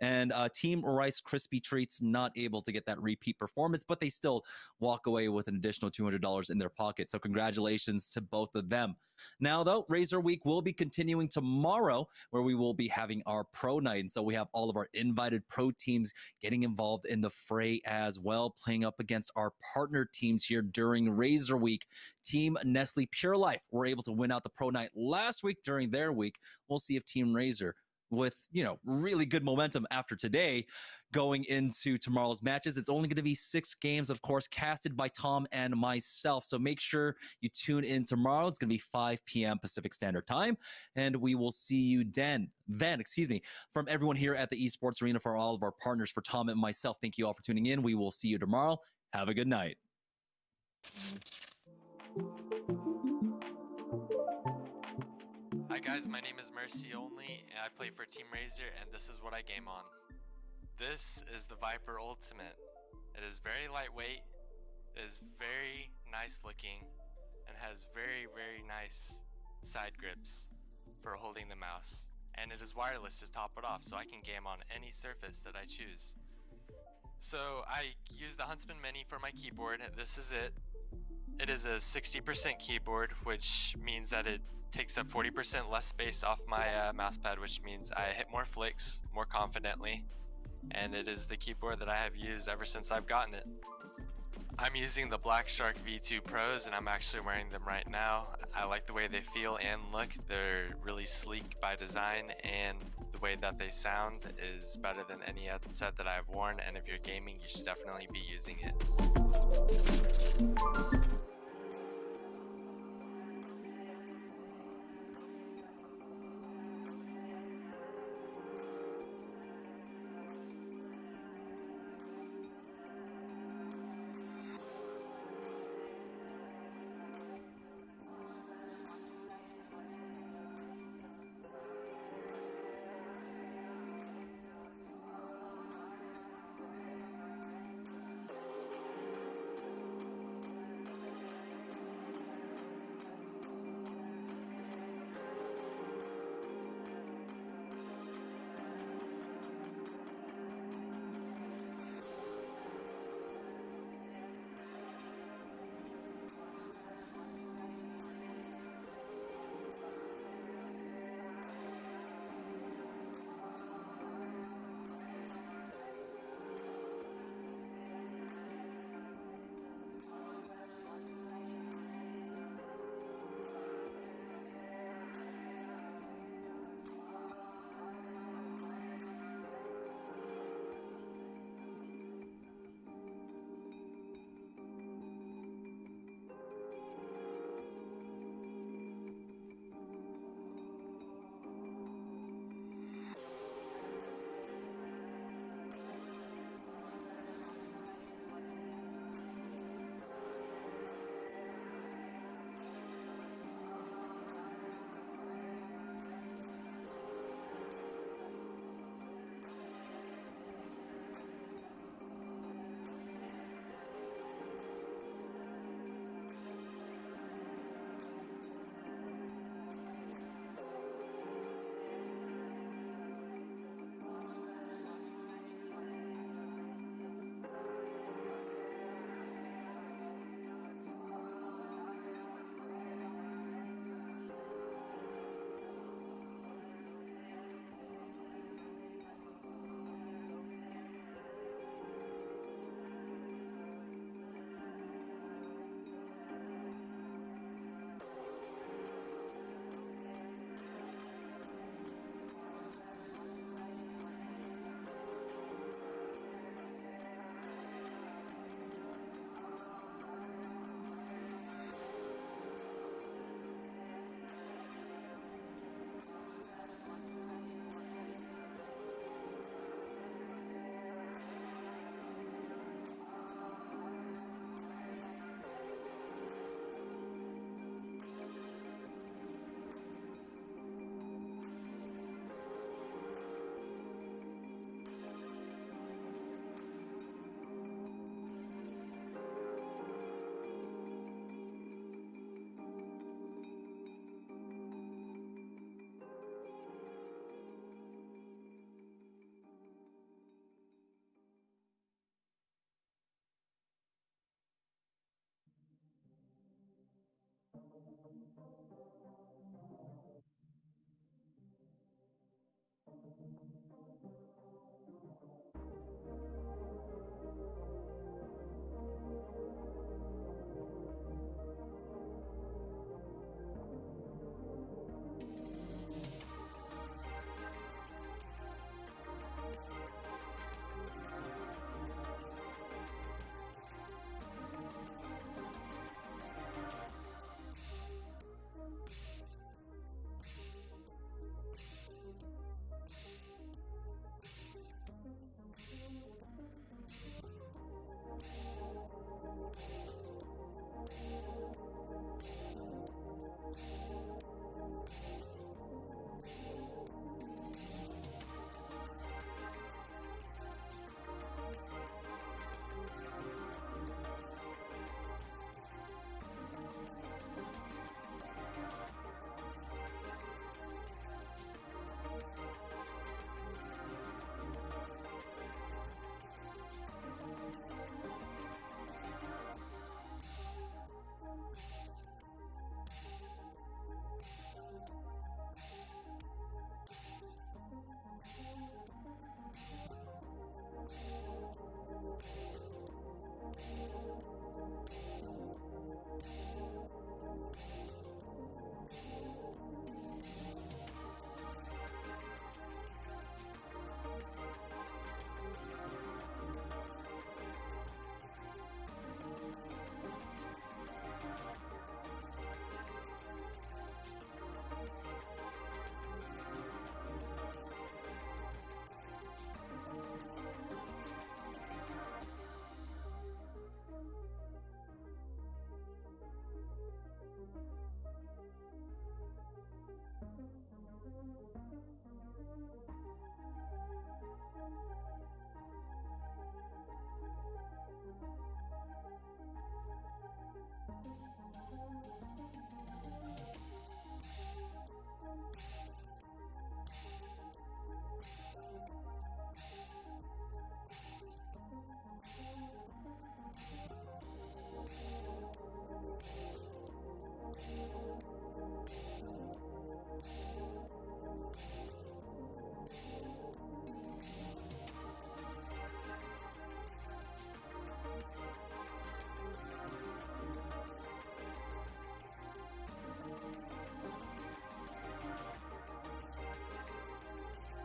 and Team Rice Krispie Treats not able to get that repeat performance, but they still walk away with an additional $200 in their pocket. So congratulations to both of them. Now, though, Razer Week will be continuing tomorrow, where we will be having our pro night. And so we have all of our invited pro teams getting involved in the fray as well, playing up against our partner teams here during Razer Week. Team Nestle Pure Life were able to win out the pro night last week during their week. We'll see if Team Razer, with, really good momentum after today, going into tomorrow's matches. It's only going to be 6 games, of course, casted by Tom and myself. So make sure you tune in tomorrow. It's going to be 5 p.m. Pacific Standard Time, and we will see you then. From everyone here at the Esports Arena, for all of our partners, for Tom and myself, thank you all for tuning in. We will see you tomorrow. Have a good night. Hi guys, my name is Mercy Only, and I play for Team Razer, and this is what I game on. This is the Viper Ultimate. It is very lightweight, it is very nice looking, and has very nice side grips for holding the mouse. And it is wireless to top it off, so I can game on any surface that I choose. So I use the Huntsman Mini for my keyboard. This is it. It is a 60% keyboard, which means that it takes up 40% less space off my mouse pad, which means I hit more flicks more confidently. And it is the keyboard that I have used ever since I've gotten it. I'm using the Black Shark V2 Pros, and I'm actually wearing them right now. I like the way they feel and look. They're really sleek by design, and the way that they sound is better than any other set that I've worn. And if you're gaming, you should definitely be using it.